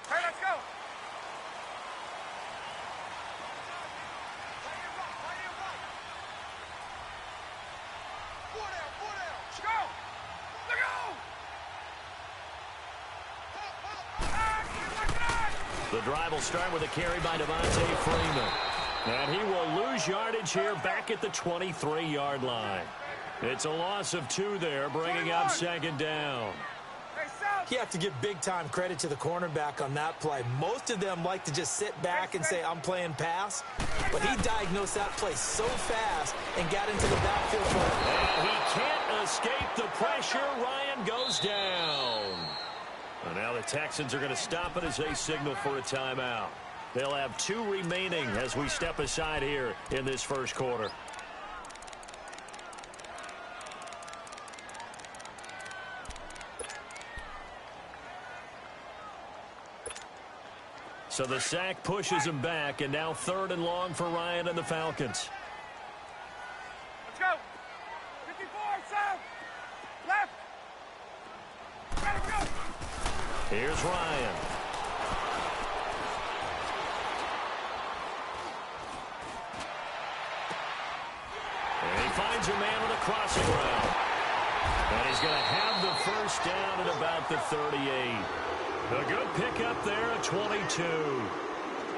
Speaker 15: Hey, let's go.
Speaker 1: The drive will start with a carry by Devontae Freeman. And he will lose yardage here back at the 23-yard line. It's a loss of 2 there, bringing up 2nd down.
Speaker 3: You have to give big-time credit to the cornerback on that play. Most of them like to just sit back and say, I'm playing pass. But he diagnosed that play so fast and got into the backfield for it.
Speaker 1: And he can't escape the pressure. Ryan goes down. And now the Texans are going to stop it as they signal for a timeout. They'll have 2 remaining as we step aside here in this 1st quarter. So the sack pushes him back, and now 3rd and long for Ryan and the Falcons.
Speaker 15: Let's go. 54, south. Left. Ready, go.
Speaker 1: Here's Ryan. And he finds a man with a crossing route. And he's going to have the 1st down at about the 38. A good pickup there at 22.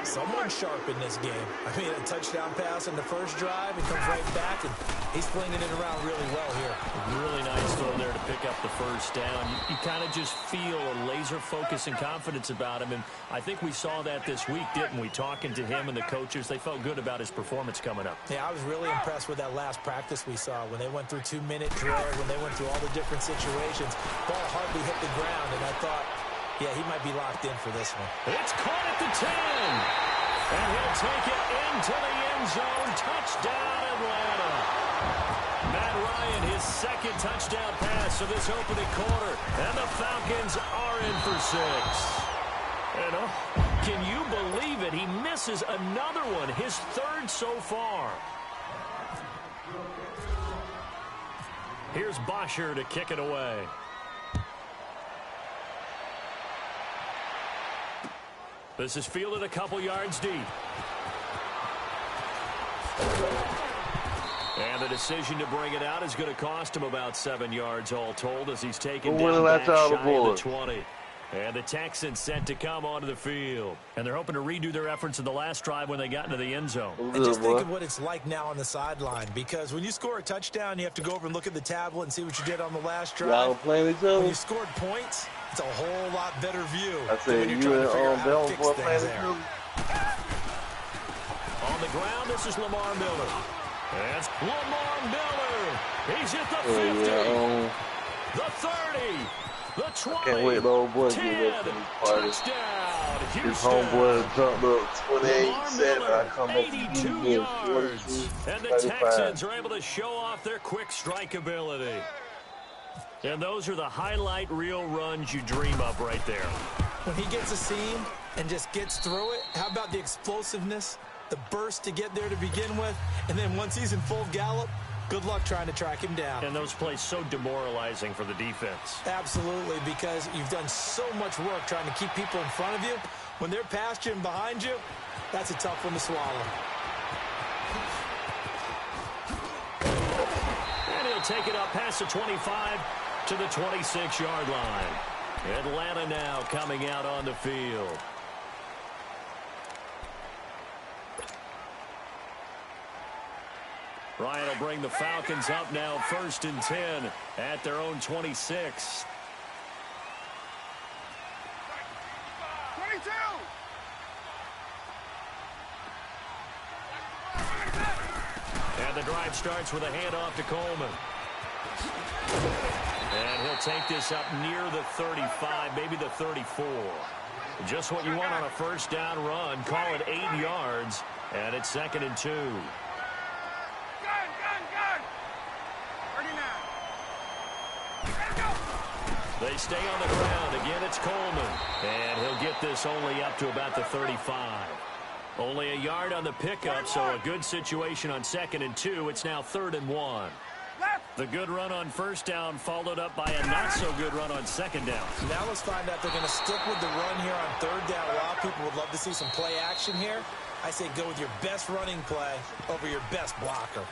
Speaker 3: Someone sharp in this game. I mean, a touchdown pass in the 1st drive. He comes right back, and he's flinging it around really well here.
Speaker 1: Really nice throw there to pick up the 1st down. You kind of just feel a laser focus and confidence about him, and I think we saw that this week, didn't we? Talking to him and the coaches, they felt good about his performance coming up.
Speaker 3: Yeah, I was really impressed with that last practice we saw when they went through 2-minute drill, when they went through all the different situations. Ball hardly hit the ground, and I thought, yeah, he might be locked in for this one.
Speaker 1: It's caught at the 10. And he'll take it into the end zone. Touchdown, Atlanta. Matt Ryan, his 2nd touchdown pass of this opening quarter. And the Falcons are in for 6. And can you believe it? He misses another one, his 3rd so far. Here's Bosher to kick it away. This is fielded a couple yards deep. And the decision to bring it out is going to cost him about 7 yards all told as he's taken down back shy of the 20. And the Texans set to come onto the field. And they're hoping to redo their efforts in the last drive when they got into the end zone.
Speaker 3: And just think of what it's like now on the sideline. Because when you score a touchdown, you have to go over and look at the tablet and see what you did on the last drive. When you scored points, it's a whole lot better view.
Speaker 5: I said you and Belmore playing each other.
Speaker 1: On the ground, this is Lamar Miller. That's Lamar Miller. He's at the 50. The 30. The 20,
Speaker 5: I can't wait the old boy to get up to this party. His homeboy jumped up 28-7. I come up
Speaker 1: 82 yards. And the Texans are able to show off their quick strike ability. And those are the highlight reel runs you dream of right there.
Speaker 3: When he gets a seam and just gets through it, how about the explosiveness, the burst to get there to begin with, and then once he's in full gallop, good luck trying to track him down.
Speaker 1: And those plays so demoralizing for the defense.
Speaker 3: Absolutely, because you've done so much work trying to keep people in front of you. When they're past you and behind you, that's a tough one to swallow.
Speaker 1: And he'll take it up past the 25 to the 26-yard line. Atlanta now coming out on the field. Ryan will bring the Falcons up now 1st and 10 at their own 26.
Speaker 15: 22.
Speaker 1: And the drive starts with a handoff to Coleman. And he'll take this up near the 35, maybe the 34. Just what you want on a first down run. Call it 8 yards, and it's 2nd and 2.
Speaker 15: Gun. 39. Let's go.
Speaker 1: They stay on the ground. Again, it's Coleman. And he'll get this only up to about the 35. Only a yard on the pickup, so a good situation on 2nd and 2. It's now 3rd and 1. The good run on first down followed up by a not-so-good run on 2nd down.
Speaker 3: Now let's find out if they're going to stick with the run here on 3rd down. A lot of people would love to see some play action here. I say go with your best running play over your best blocker.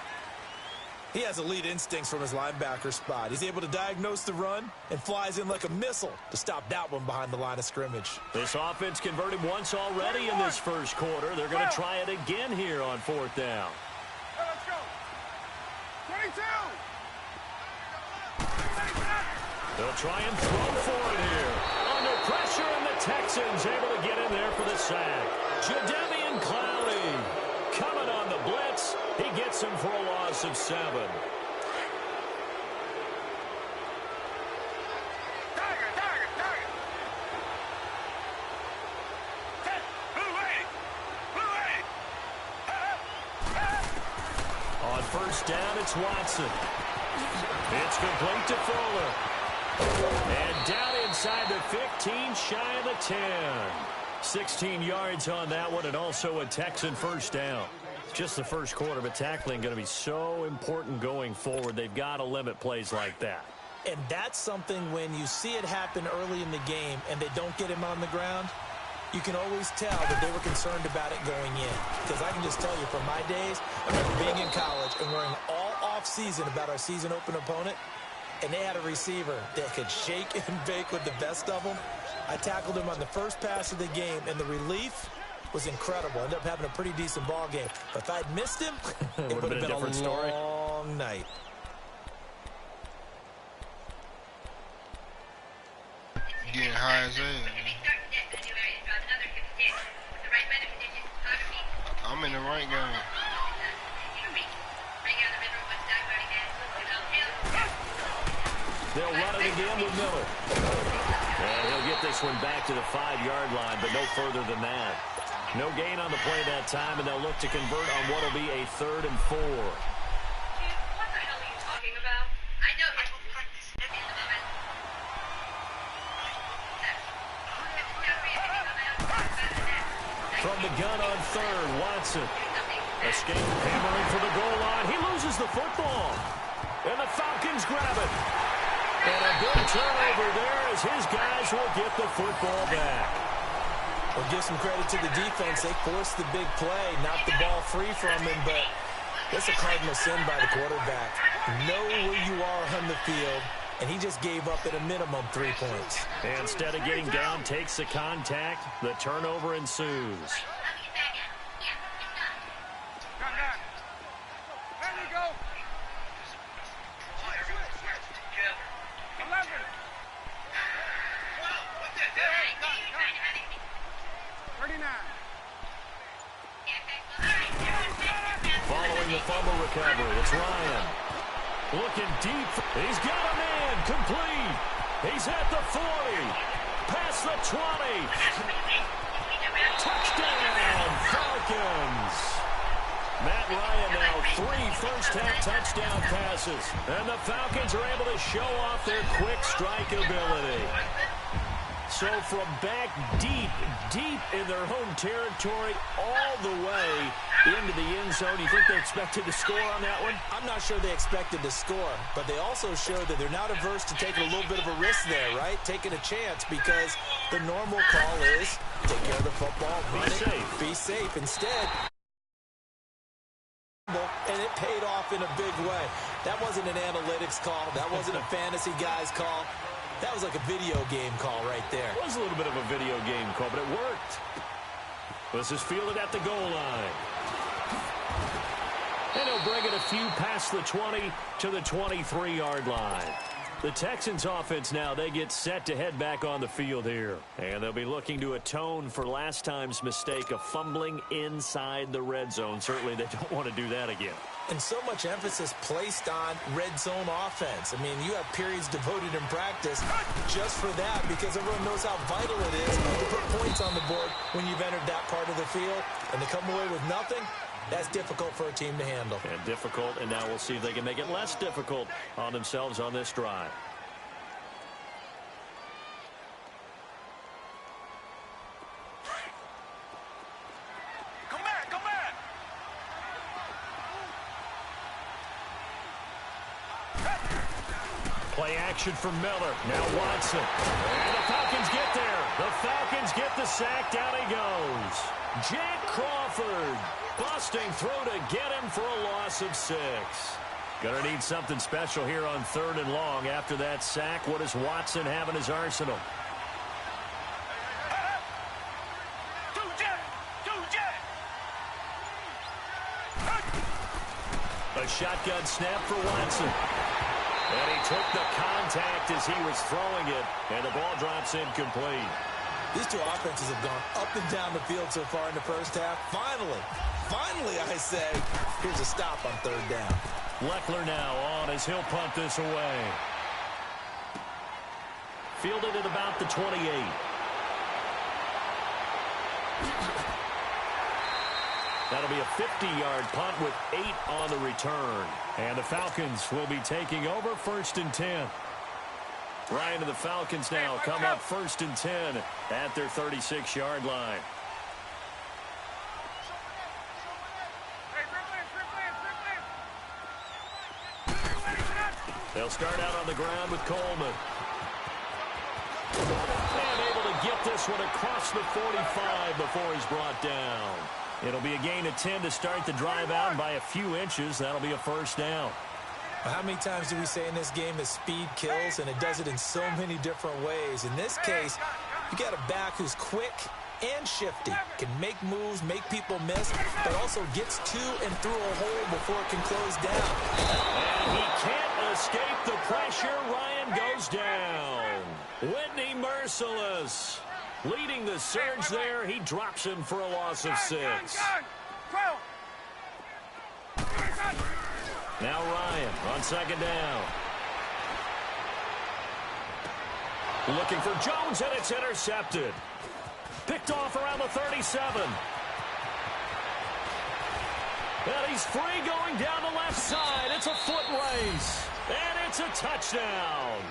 Speaker 3: He has elite instincts from his linebacker spot. He's able to diagnose the run and flies in like a missile to stop that one behind the line of scrimmage.
Speaker 1: This offense converted once already in this first quarter. They're going to try it again here on 4th down.
Speaker 15: Let's go. 22.
Speaker 1: They'll try and throw for it here. Under pressure, and the Texans able to get in there for the sack. Jadeveon Clowney coming on the blitz. He gets him for a loss of 7. On first down, it's Watson. It's complete to Fuller. And down inside the 15, shy of the 10. 16 yards on that one, and also a Texan first down. Just the first quarter, but tackling going to be so important going forward. They've got to limit plays like that.
Speaker 3: And that's something when you see it happen early in the game and they don't get him on the ground, you can always tell that they were concerned about it going in. Because I can just tell you from my days, I remember being in college and worrying all off-season about our season open opponent, and they had a receiver that could shake and bake with the best of them. I tackled him on the first pass of the game, and the relief was incredible. Ended up having a pretty decent ball game. But if I'd missed him, it would have been a long night.
Speaker 2: Getting high as hell. I'm in the right game.
Speaker 1: They'll run it again with Miller. And he'll get this one back to the 5-yard line, but no further than that. No gain on the play that time, and they'll look to convert on what will be a 3rd and 4.
Speaker 10: What the hell are you talking about? I know him.
Speaker 1: From the gun on 3rd, Watson. Escape hammering for the goal line. He loses the football. And the Falcons grab it. And a big turnover there as his guys will get the football back.
Speaker 3: Well, give some credit to the defense. They forced the big play, knocked the ball free from him, but that's a cardinal sin by the quarterback. Know where you are on the field, and he just gave up at a minimum 3 points.
Speaker 1: And instead of getting down, takes the contact. The turnover ensues.
Speaker 15: There you go. 11. What's that? 39.
Speaker 1: Following the fumble recovery, it's Ryan. Looking deep. He's got a man. Complete. He's at the 40. Past the 20. Touchdown, Falcons. Matt Ryan now 3 first-half touchdown passes. And the Falcons are able to show off their quick strike ability. So from back deep in their home territory all the way into the end zone, you think they expected to score on that one?
Speaker 3: I'm not sure they expected to score, but they also showed that they're not averse to taking a little bit of a risk there, right? Taking a chance, because the normal call is take care of the football, be safe. Instead, and it paid off in a big way. That wasn't an analytics call. That wasn't a fantasy guy's call. That was like a video game call right there.
Speaker 1: It was a little bit of a video game call, but it worked. This is fielded at the goal line. And he'll bring it a few past the 20 to the 23-yard line. The Texans offense now, they get set to head back on the field here. And they'll be looking to atone for last time's mistake of fumbling inside the red zone. Certainly they don't want to do that again.
Speaker 3: And so much emphasis placed on red zone offense. I mean, you have periods devoted in practice just for that, because everyone knows how vital it is to put points on the board when you've entered that part of the field. And to come away with nothing, that's difficult for a team to handle.
Speaker 1: And difficult, and now we'll see if they can make it less difficult on themselves on this drive. Play action for Miller. Now Watson. And the Falcons get there. The Falcons get the sack. Down he goes. Jack Crawford busting through to get him for a loss of 6. Gonna need something special here on 3rd and long after that sack. What does Watson have in his arsenal? A shotgun snap for Watson. And he took the contact as he was throwing it, and the ball drops incomplete.
Speaker 3: These two offenses have gone up and down the field so far in the first half. Finally, I say, here's a stop on 3rd down.
Speaker 1: Leckler now on as he'll punt this away. Fielded at about the 28. That'll be a 50-yard punt with 8 on the return. And the Falcons will be taking over 1st and 10. Ryan and the Falcons now come up 1st and 10 at their 36-yard line. They'll start out on the ground with Coleman. And able to get this one across the 45 before he's brought down. It'll be a gain of 10 to start the drive out by a few inches. That'll be a 1st down.
Speaker 3: How many times do we say in this game that speed kills, and it does it in so many different ways? In this case, you got a back who's quick and shifty, can make moves, make people miss, but also gets to and through a hole before it can close down.
Speaker 1: And he can't escape the pressure. Ryan goes down. Whitney Merciless leading the surge there. He drops him for a loss of 6. Now Ryan on 2nd down. Looking for Jones, and it's intercepted. Picked off around the 37. And he's free going down the left side. It's a foot race. And it's a touchdown.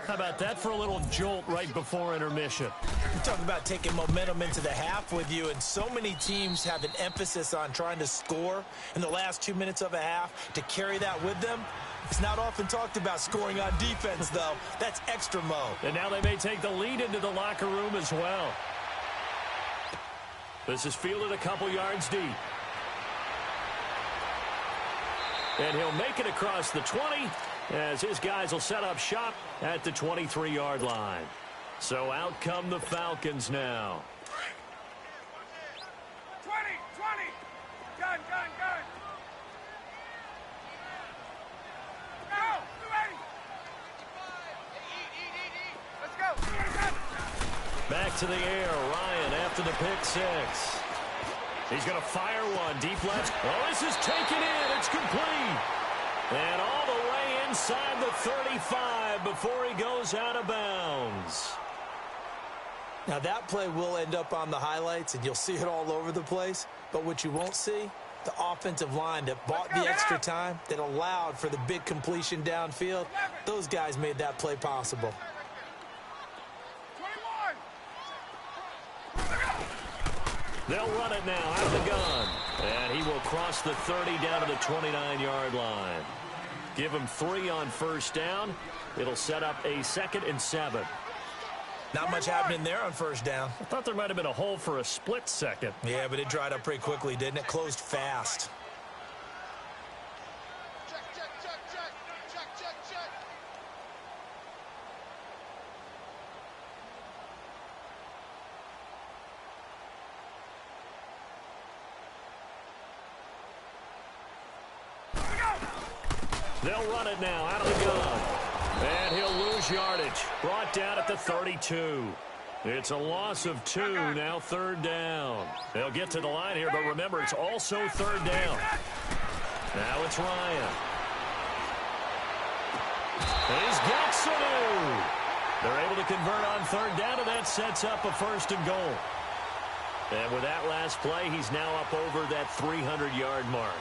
Speaker 1: How about that for a little jolt right before intermission?
Speaker 3: You talk about taking momentum into the half with you, and so many teams have an emphasis on trying to score in the last 2 minutes of a half to carry that with them. It's not often talked about scoring on defense, though. That's extra mode.
Speaker 1: And now they may take the lead into the locker room as well. This is fielded a couple yards deep. And he'll make it across the 20 as his guys will set up shop at the 23-yard line. So out come the Falcons now.
Speaker 15: 20. Gun. Go. Be ready. Let's go.
Speaker 1: Back to the air. Ryan after the pick 6. He's going to fire one deep left. Oh, this is taken in. It's complete. And all the way inside the 35 before he goes out of bounds.
Speaker 3: Now, that play will end up on the highlights, and you'll see it all over the place. But what you won't see, the offensive line that bought the extra time, that allowed for the big completion downfield, those guys made that play possible.
Speaker 1: They'll run it now out of the gun. And he will cross the 30 down to the 29-yard line. Give him 3 on first down. It'll set up a 2nd and 7.
Speaker 3: Not much happening there on first down.
Speaker 1: I thought there might have been a hole for a split second.
Speaker 3: Yeah, but it dried up pretty quickly, didn't it? Closed fast.
Speaker 1: They'll run it now out of the gun. And he'll lose yardage. Brought down at the 32. It's a loss of 2, now 3rd down. They'll get to the line here, but remember, it's also 3rd down. Now it's Ryan. He's got Sanu. They're able to convert on 3rd down, and that sets up a 1st and goal. And with that last play, he's now up over that 300-yard mark.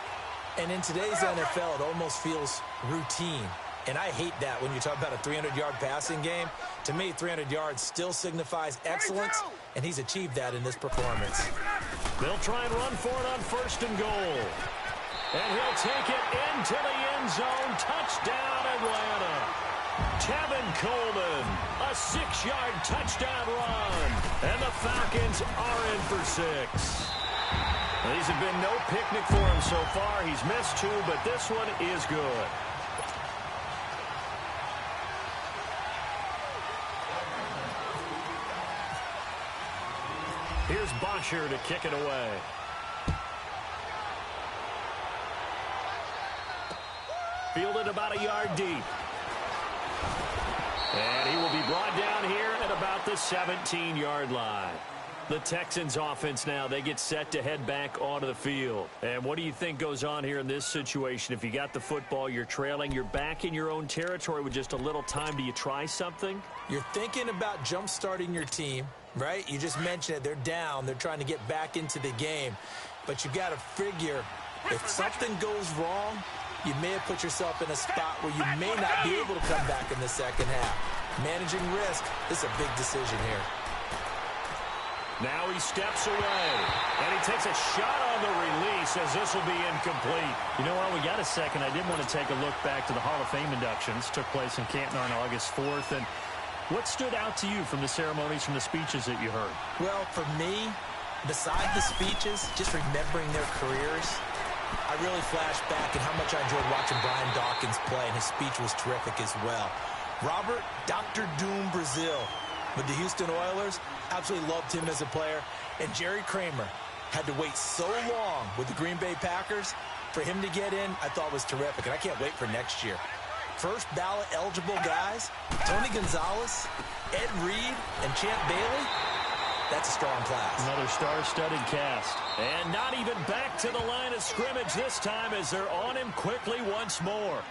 Speaker 3: And in today's NFL, it almost feels routine. And I hate that when you talk about a 300-yard passing game. To me, 300 yards still signifies excellence, and he's achieved that in this performance.
Speaker 1: They'll try and run for it on 1st and goal. And he'll take it into the end zone. Touchdown, Atlanta. Tevin Coleman, a 6-yard touchdown run. And the Falcons are in for 6. These have been no picnic for him so far. He's missed 2, but this one is good. Here's Bosher to kick it away. Fielded about a yard deep. And he will be brought down here at about the 17-yard line. The Texans offense now, they get set to head back onto the field. And what do you think goes on here in this situation? If you got the football, you're trailing, you're back in your own territory with just a little time. Do you try something?
Speaker 3: You're thinking about jump-starting your team, right? You just mentioned it. They're down. They're trying to get back into the game. But you got to figure if something goes wrong, you may have put yourself in a spot where you may not be able to come back in the second half. Managing risk is a big decision here.
Speaker 1: Now he steps away, and he takes a shot on the release as this will be incomplete.
Speaker 19: You know what? We got a second. I did want to take a look back to the Hall of Fame inductions. Took place in Canton on August 4th. And what stood out to you from the ceremonies, from the speeches that you heard?
Speaker 3: Well, for me, beside the speeches, just remembering their careers, I really flashed back at how much I enjoyed watching Brian Dawkins play, and his speech was terrific as well. Robert Dr. Doom Brazil with the Houston Oilers, absolutely loved him as a player. And Jerry Kramer had to wait so long with the Green Bay Packers. For him to get in, I thought was terrific, and I can't wait for next year. First ballot eligible guys, Tony Gonzalez, Ed Reed, and Champ Bailey. That's a strong class.
Speaker 19: Another star-studded cast.
Speaker 1: And not even back to the line of scrimmage this time as they're on him quickly once more.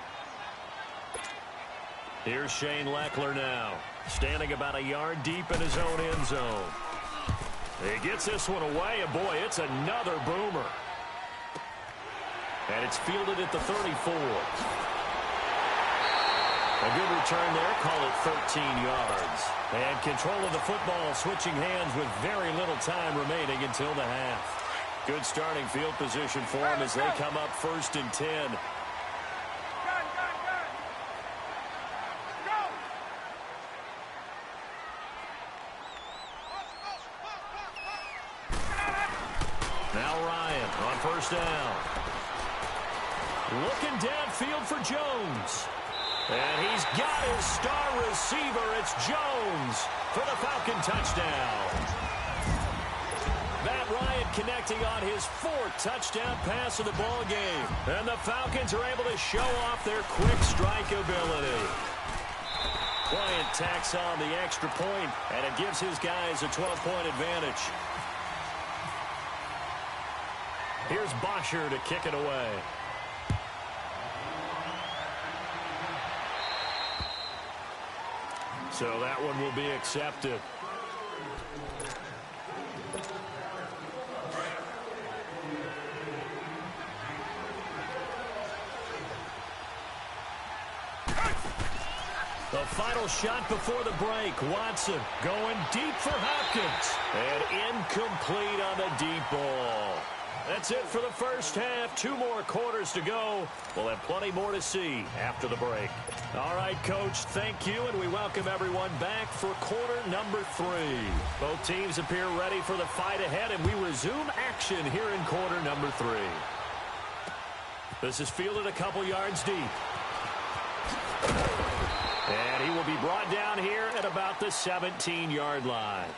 Speaker 1: Here's Shane Leckler now, standing about a yard deep in his own end zone. He gets this one away, and boy, it's another boomer. And it's fielded at the 34. A good return there, call it 13 yards. And control of the football switching hands with very little time remaining until the half. Good starting field position for them as they come up 1st and 10. Now Ryan on 1st down. Looking downfield for Jones. And he's got his star receiver. It's Jones for the Falcon touchdown. Matt Ryan connecting on his 4th touchdown pass of the ball game. And the Falcons are able to show off their quick strike ability. Bryant tacks on the extra point, and it gives his guys a 12-point advantage. Here's Bosher to kick it away. So that one will be accepted. The final shot before the break. Watson going deep for Hopkins. And incomplete on the deep ball. That's it for the first half. 2 more quarters to go. We'll have plenty more to see after the break. All right, Coach, thank you, and we welcome everyone back for quarter number 3. Both teams appear ready for the fight ahead, and we resume action here in quarter number 3. This is fielded a couple yards deep. And he will be brought down here at about the 17-yard line.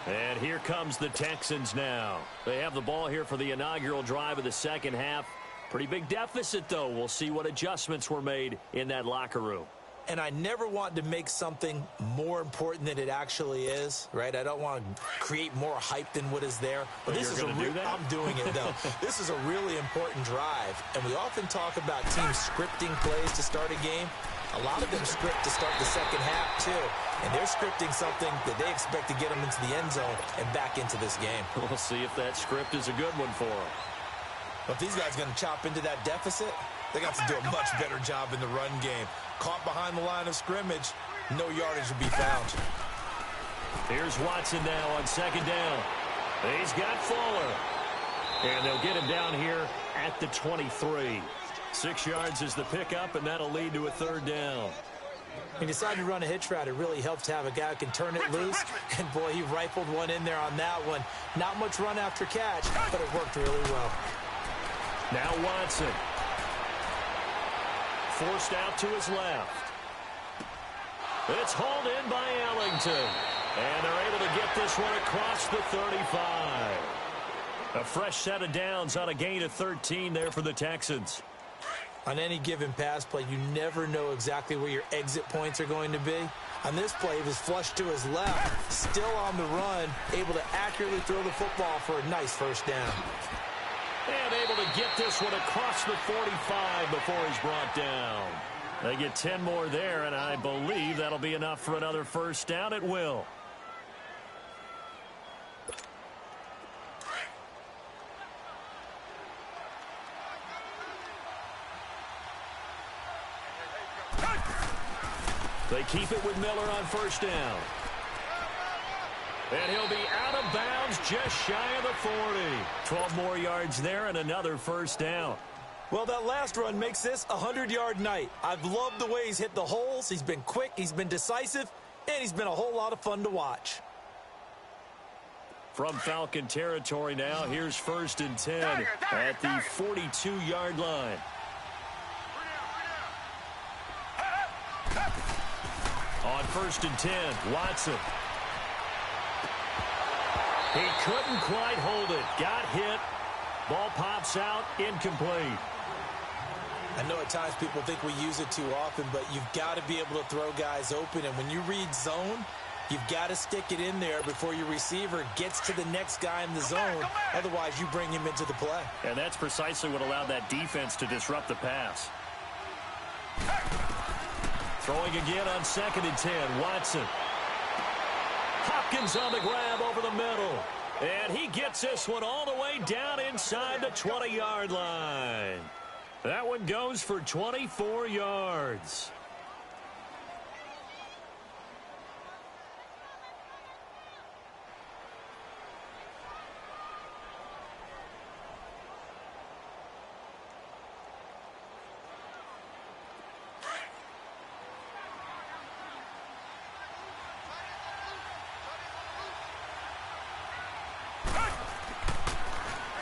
Speaker 1: And here comes the Texans now. They have the ball here for the inaugural drive of the second half. Pretty big deficit, though. We'll see what adjustments were made in that locker room.
Speaker 3: And I never want to make something more important than it actually is, right? I don't want to create more hype than what is there. But this is I'm doing it, though. This is a really important drive. And we often talk about teams scripting plays to start a game. A lot of them script to start the second half, too. And they're scripting something that they expect to get them into the end zone and back into this game.
Speaker 1: We'll see if that script is a good one for them.
Speaker 3: But if these guys are going to chop into that deficit, they got to do a much better job in the run game. Caught behind the line of scrimmage, no yardage will be found.
Speaker 1: Here's Watson now on second down. He's got Fuller. And they'll get him down here at the 23. 6 yards is the pickup, and that'll lead to a third down.
Speaker 3: He decided to run a hitch route. It really helps to have a guy who can turn it loose. And, boy, he rifled one in there on that one. Not much run after catch, but it worked really well.
Speaker 1: Now Watson. Forced out to his left. It's hauled in by Ellington. And they're able to get this one across the 35. A fresh set of downs on a gain of 13 there for the Texans.
Speaker 3: On any given pass play, you never know exactly where your exit points are going to be. On this play, he was flushed to his left, still on the run, able to accurately throw the football for a nice first down.
Speaker 1: And able to get this one across the 45 before he's brought down. They get 10 more there, and I believe that'll be enough for another first down. It will. They keep it with Miller on first down. And he'll be out of bounds just shy of the 40. 12 more yards there and another first down.
Speaker 3: Well, that last run makes this a 100-yard night. I've loved the way he's hit the holes. He's been quick, he's been decisive, and he's been a whole lot of fun to watch.
Speaker 1: From Falcon territory now, here's 1st and 10 at the 42-yard line. On 1st and 10, Watson. He couldn't quite hold it. Got hit. Ball pops out. Incomplete.
Speaker 3: I know at times people think we use it too often, but you've got to be able to throw guys open. And when you read zone, you've got to stick it in there before your receiver gets to the next guy in the zone. Otherwise, you bring him into the play.
Speaker 1: And that's precisely what allowed that defense to disrupt the pass. Throwing again on 2nd and 10, Watson. Hopkins on the grab over the middle. And he gets this one all the way down inside the 20-yard line. That one goes for 24 yards.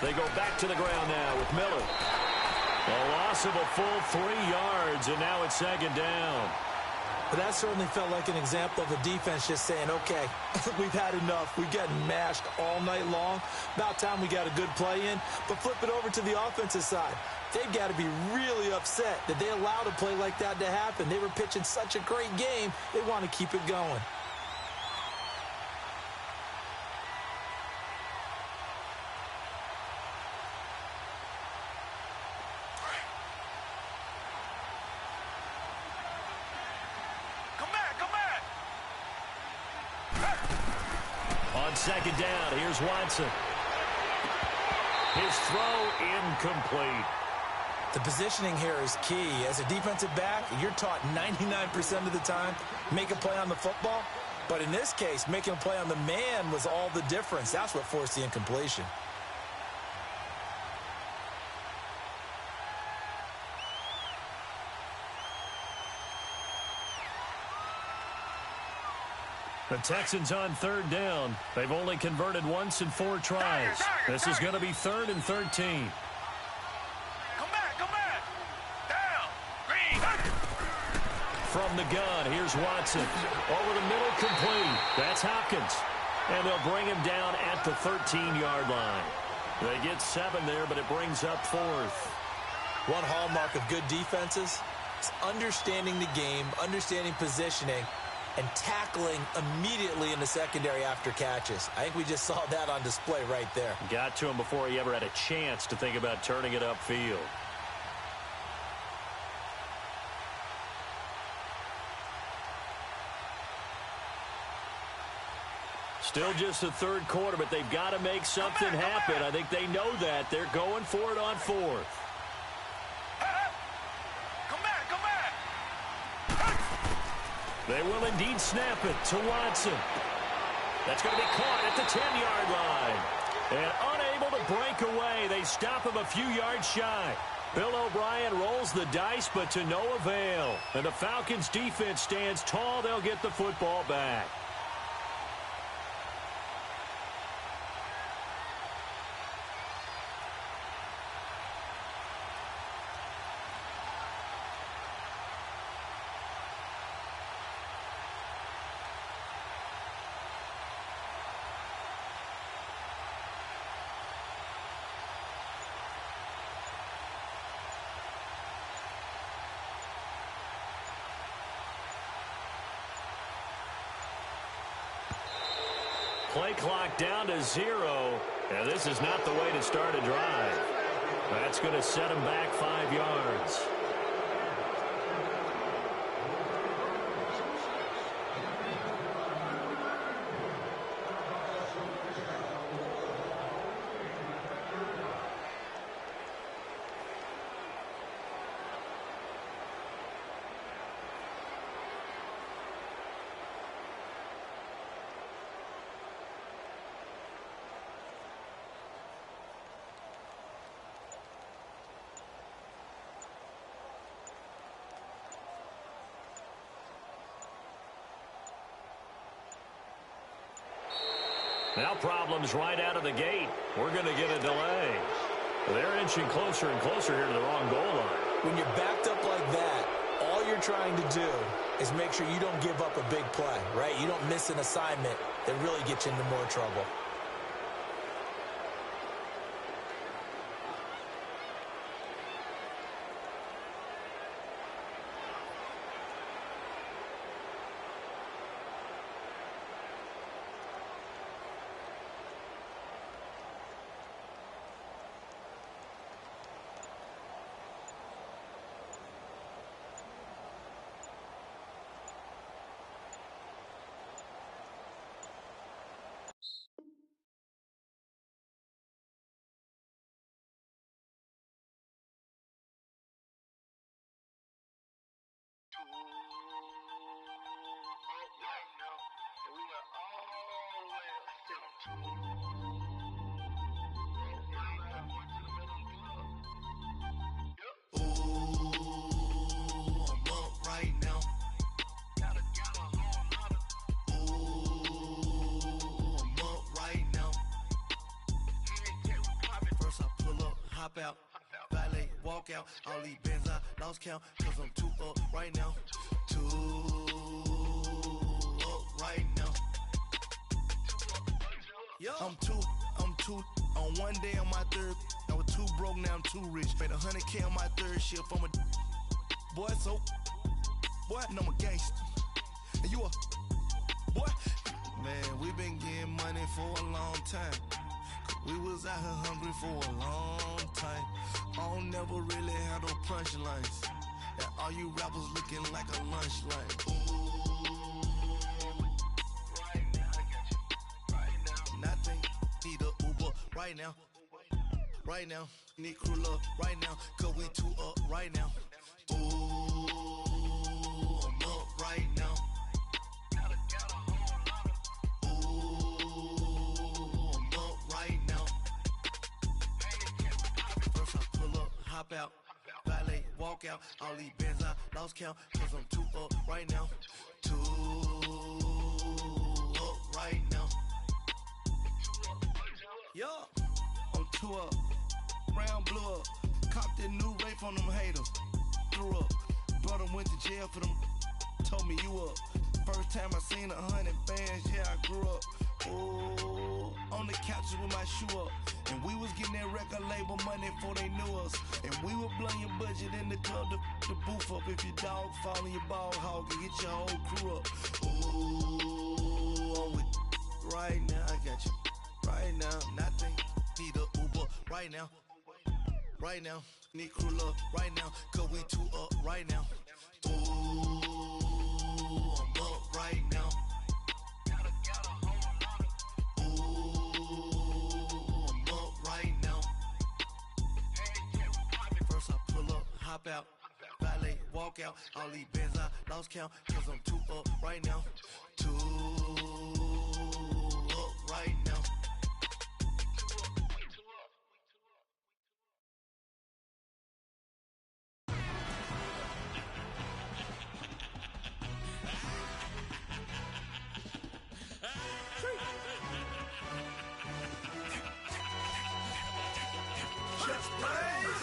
Speaker 1: They go back to the ground now with Miller. A loss of a full 3 yards, and now it's 2nd down.
Speaker 3: But that certainly felt like an example of the defense just saying, okay, we've had enough. We've gotten mashed all night long. About time we got a good play in. But flip it over to the offensive side. They've got to be really upset that they allowed a play like that to happen. They were pitching such a great game, they want to keep it going.
Speaker 19: On second down, here's Watson. His throw incomplete.
Speaker 3: The positioning here is key. As a defensive back, you're taught 99% of the time, make a play on the football. But in this case, making a play on the man was all the difference. That's what forced the incompletion.
Speaker 19: The Texans on third down. They've only converted once in 4 tries. This is going to be 3rd and 13.
Speaker 15: Come back. Down. Green.
Speaker 19: From the gun, here's Watson. Over the middle, complete. That's Hopkins. And they'll bring him down at the 13-yard line. They get 7 there, but it brings up 4th.
Speaker 3: One hallmark of good defenses is understanding the game, understanding positioning, and tackling immediately in the secondary after catches. I think we just saw that on display right there.
Speaker 19: Got to him before he ever had a chance to think about turning it upfield. Still just the 3rd quarter, but they've got to make something happen. I think they know that. They're going for it on 4th. They will indeed snap it to Watson. That's going to be caught at the 10-yard line. And unable to break away, they stop him a few yards shy. Bill O'Brien rolls the dice, but to no avail. And the Falcons' defense stands tall. They'll get the football back. Play clock down to 0. And this is not the way to start a drive. That's going to set him back 5 yards. Now problems right out of the gate. We're going to get a delay. They're inching closer and closer here to the wrong goal line.
Speaker 3: When you're backed up like that, all you're trying to do is make sure you don't give up a big play, right? You don't miss an assignment that really gets you into more trouble.
Speaker 18: Out, valet, walk out, all these bands I lost count, cause I'm too up right now, too up right now. I'm too, on one day on my third, I was too broke, now I'm too rich, paid 100K on my third shift, I'm a boy, so, boy, and I'm a gangster, and you a, boy, man, we been getting money for a long time. We was out here hungry for a long time. I don't never really have no punchlines. And all you rappers looking like a lunch line. Ooh, right now I got you. Right now right now. Right now, need crew love right now, cause we two up right now. Ooh, I'm up right now. Ooh, I'm up right now. First I pull up, hop out, valet, walk out. All these bands I lost count, cause I'm two up right now. Two up right now. Yeah, I'm two up. Round blew up, copped that new rape on them haters. Threw up, brother went to jail for them. Told me you up. First time I seen 100 bands, yeah I grew up. Ooh, on the couches with my shoe up. And we was getting that record label money before they knew us. And we were blowing your budget in the club to boof up. If your dog fall in your ball hog and get your whole crew up. Ooh, I'm with right now. I got you right now. Nothing, need a Uber right now. Right now, need crew love right now, cause we two up right now. Ooh, I'm up right now. Ooh, I'm up right now. First I pull up, hop out, valet, walk out. All these bands I lost count, cause I'm two up right now. Two up right now.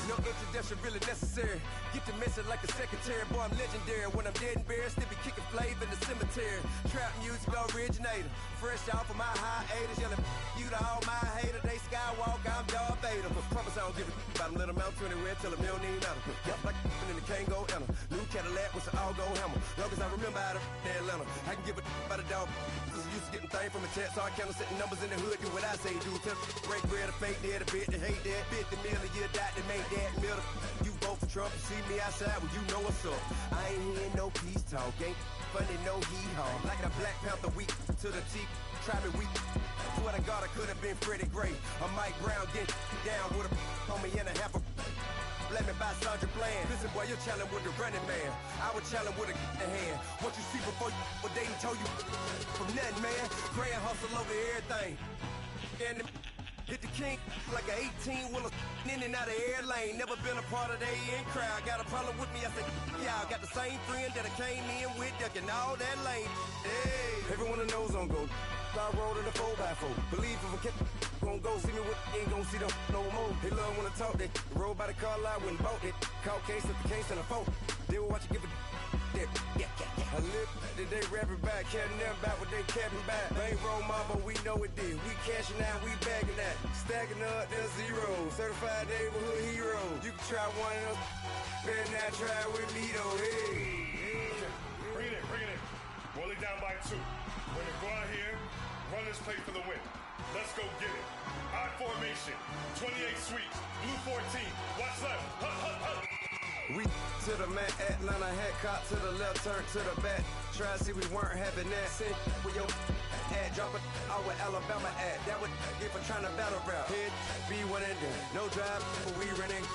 Speaker 20: No introduction really necessary. Get the message like a secretary. Boy, I'm legendary. When I'm dead and buried, still be kicking flavor in the cemetery. Trap music originator. Fresh off of my hiatus. Yelling you to all my haters. They skywalk, I'm Darth Vader. Promise I don't give a about them. Let them out to anywhere. Tell them they don't need matter. Yup, like and the can't go enter. New Cadillac with an all-go hammer. Long as I remember out of Atlanta. I can give a about a dog. Used to getting things from a text, so I count setting numbers in the hood. Do what I say, do. Tell break bread, a fake dead, a bit to hate that. 50 million, you die to make that middle. You vote for Trump, you see me outside, well, you know what's up. I ain't hearing no peace talk, ain't funny, no hee-haw. Like a Black Panther weak to the teeth, try me weak. Swear to God, I could have been Freddie Gray. Or Mike Brown, get down with a homie and a half a. Let me buy Sandra Bland. Listen, boy, you're challenging with the running man. I was challenging with a hand. What you see before you, what they done told you from nothing, man. Pray and hustle over everything. And hit the king like an 18-wheeler in and out of air lane. Never been a part of the in crowd. Got a problem with me, I said, y'all got the same friend that I came in with, ducking all that lane. Hey, everyone that knows on go. I rolled in a 4x4. Believe if I kept gon' go see me with ain't gon' see them no more. They love when I talk, they roll by the car lot, went bought it. Caught case at the case and a phone. They will watch you give a that. I live that they rapping back, capping them back what they capping back. Bankroll mama, we know it did. We cashing out, we bagging that. Stacking up, there's zero. Certified neighborhood hero. You can try one of them, better not try with me though. Hey.
Speaker 21: Bring it in. Roll it down by 2. We're gonna go out here, run this play for the win. Let's go get it. Odd formation, 28 sweeps, blue 14. Watch left. Hut.
Speaker 20: We to the man, Atlanta hat caught to the left, turn to the back. Try to see we weren't having that. Send with your ad, drop it out with Alabama at. That would get for trying to battle rap. Head, be one and done. No drive, but we running.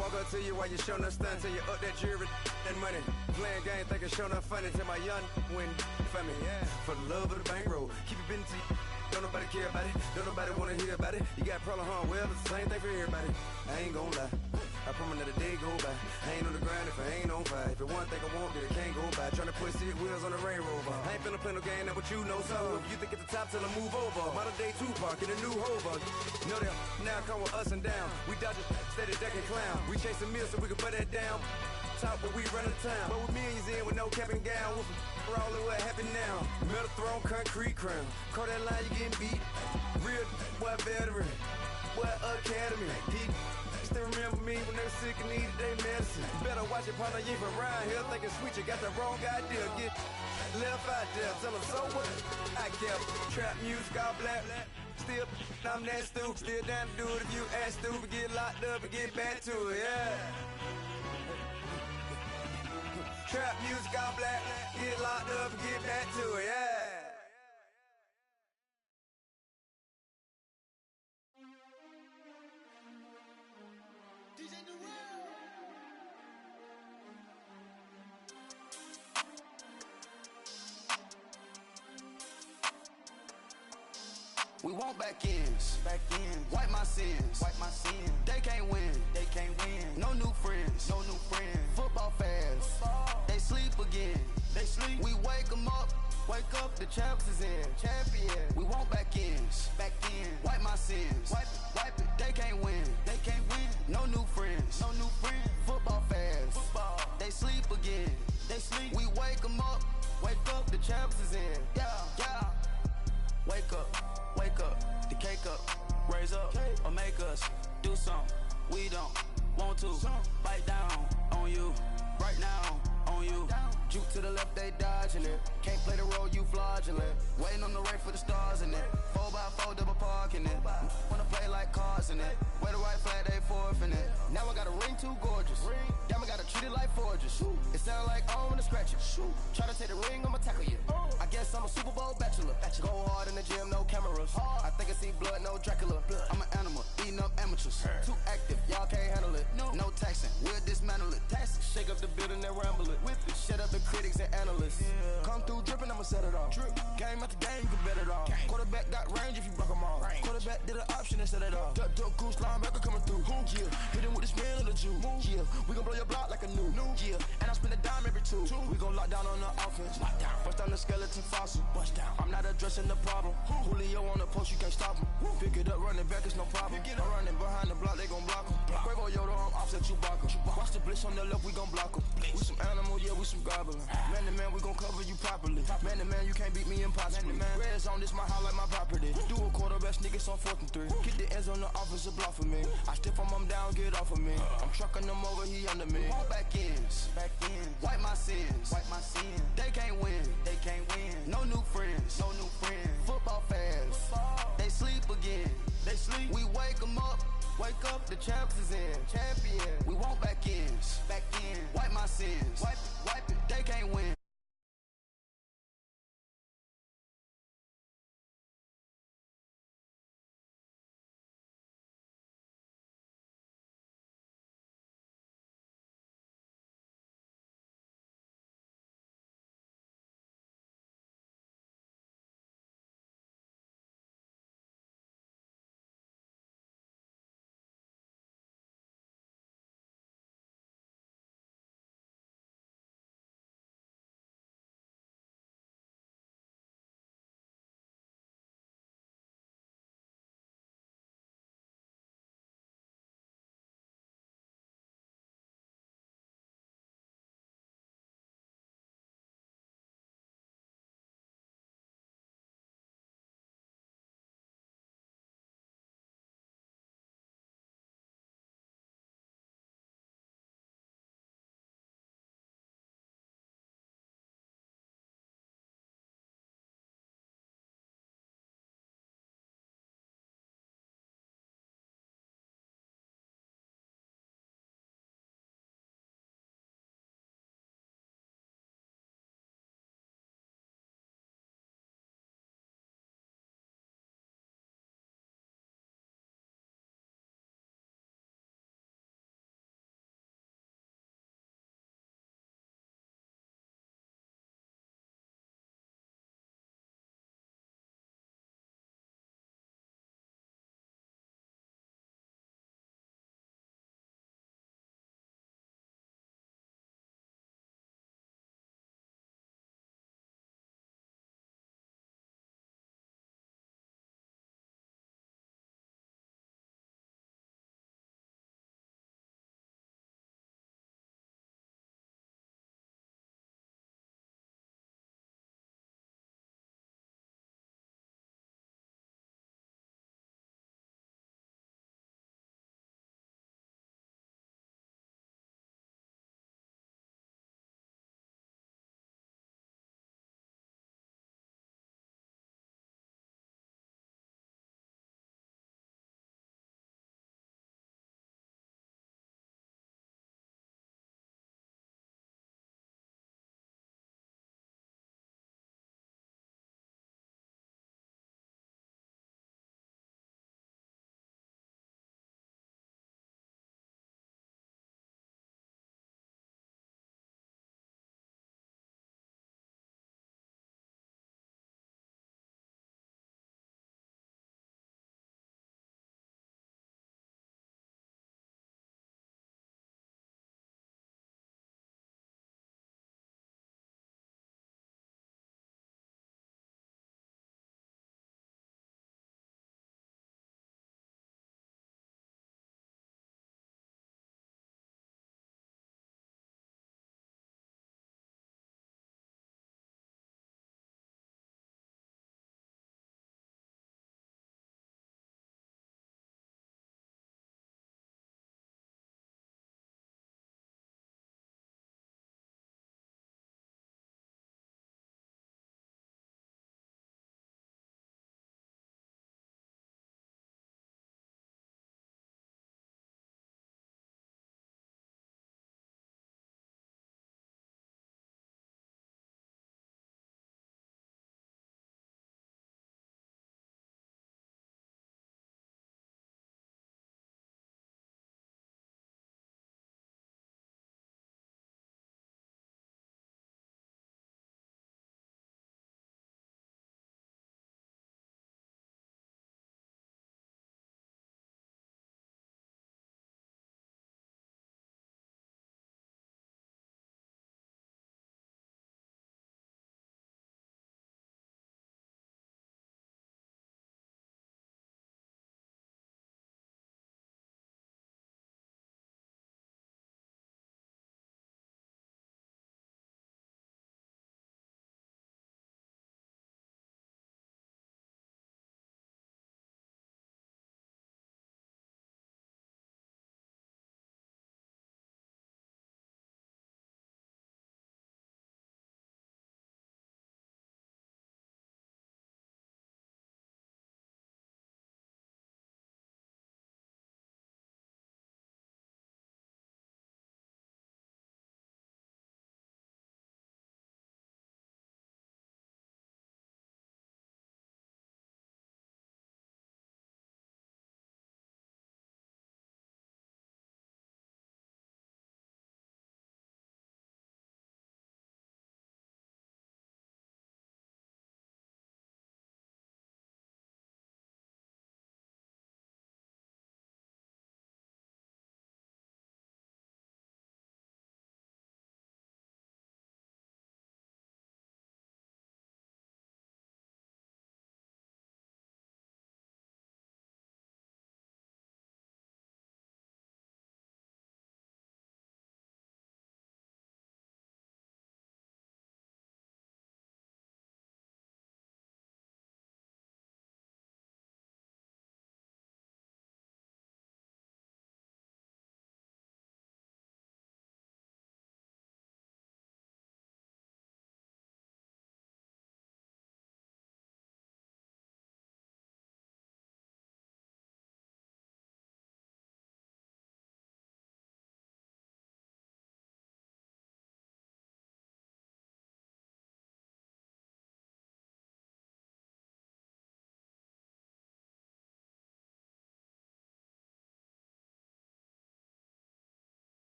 Speaker 20: Walk up to you while you showing us stunts till you up that jewelry and money. Playing game, thinking showing up funny till my young win for me. Yeah. For the love of the bankroll, keep it been to you. Don't nobody care about it, don't nobody wanna hear about it. You got problem, huh? Well, it's the same thing for everybody. I ain't gon' lie, I promise that a day go by. I ain't on the grind if I ain't on fire. If it one thing I want, then it can't go by. Tryna put 6 wheels on the Range Rover. I ain't finna play no game, that what you know. So if you think at the top till I move over, modern day Tupac in a new Hova. Know that now come with us and down. We dodge it, steady ducking clown. We chasing meals so we can put that down. Top, but we run the town. But with millions in with no cap and gown. We're all in what happened now. Metal throne, concrete crown. Call that line, you getting beat. Real boy veteran, boy academy. He still remember me when they were sick and needed their medicine. Better watch it, partner, you from around here thinking sweet. You got the wrong idea. Get left out there. Tell them so what I kept. Trap music, all black. Still, I'm that stupid. Still down to do it if you ask stupid. Get locked up and get back to it, yeah. Trap music, all black. Get locked up and get back to it, yeah.
Speaker 18: We want back ends. Back ends. Wipe my sins. Wipe my sins. They can't win. They can't win. No new friends. No new friends. Football fans. They sleep again. They sleep. We wake them up. Wake up, the champs is in. Champion. We want back ends. Back in. Wipe my sins. Wipe it. Wipe it. They can't win. They can't win. No new friends. No new friends. Football fans. Football. They sleep again. They sleep. We wake them up. Wake up, the champs is in. Yeah, yeah. Wake up. Wake up. The cake up. Raise up. Or make us do something. We don't want to. Bite down on you. Right now on you. Juke to the left, they dodging it. Can't play the role, you fraudulent. Waiting on the race for the stars in it. 4x4 double parking it. Wanna play like cars in it. Wear the right flag, they forfeit it. Now I got a ring too gorgeous. Damn, I gotta treat it like forges. It sound like I wanna scratch it. Try to take the ring, I'ma tackle you. I guess I'm a Super Bowl bachelor. Go hard in the gym, no cameras. I think I see blood, no Dracula. I'm an animal, eating up amateurs. Too active, y'all can't handle it. No taxing, we'll dismantle it. Shake up the building and ramble it. Whip it, shut up the critics and analysts. Come through dripping, I'ma set it off. Game after game, you can bet it off. Quarterback got range if you block them off. Quarterback did an option and set it off. Duck goose linebacker coming through. Yeah, hit him with the spin of the Jew. Yeah, we gon' blow your block like a new. Yeah, and I spend a dime every two. We gon' lock down on the offense. Bust down the skeleton fossil. Bust down. I'm not addressing the problem. Julio on the post, you can't stop him. Pick it up, running back, it's no problem. I'm running behind the block, they gon' block him. Quavo Yoda, I'm offset Chewbacca. Watch the blitz on the left, we gon' block him. We some animal, yeah, we some goblin. Man to man, we gon' cover you properly. Man to man, you can't beat me impossibly. Red zone, this my house like my property. Do a quarterback sneakers on 4th and 3. Get the ends on the offensive block for me. I stiff him, I'm down, get off of me. I'm trucking them over, he under me. Back ends. Back ends. Wipe my sins. Wipe my sins. They can't win. They can't win. No new friends. No new friends. Football fans. They sleep again. They sleep. We wake them up. Wake up, the champs is in. Champion. We want back ends. Back in. Wipe my sins. Wipe it. Wipe it. They can't win.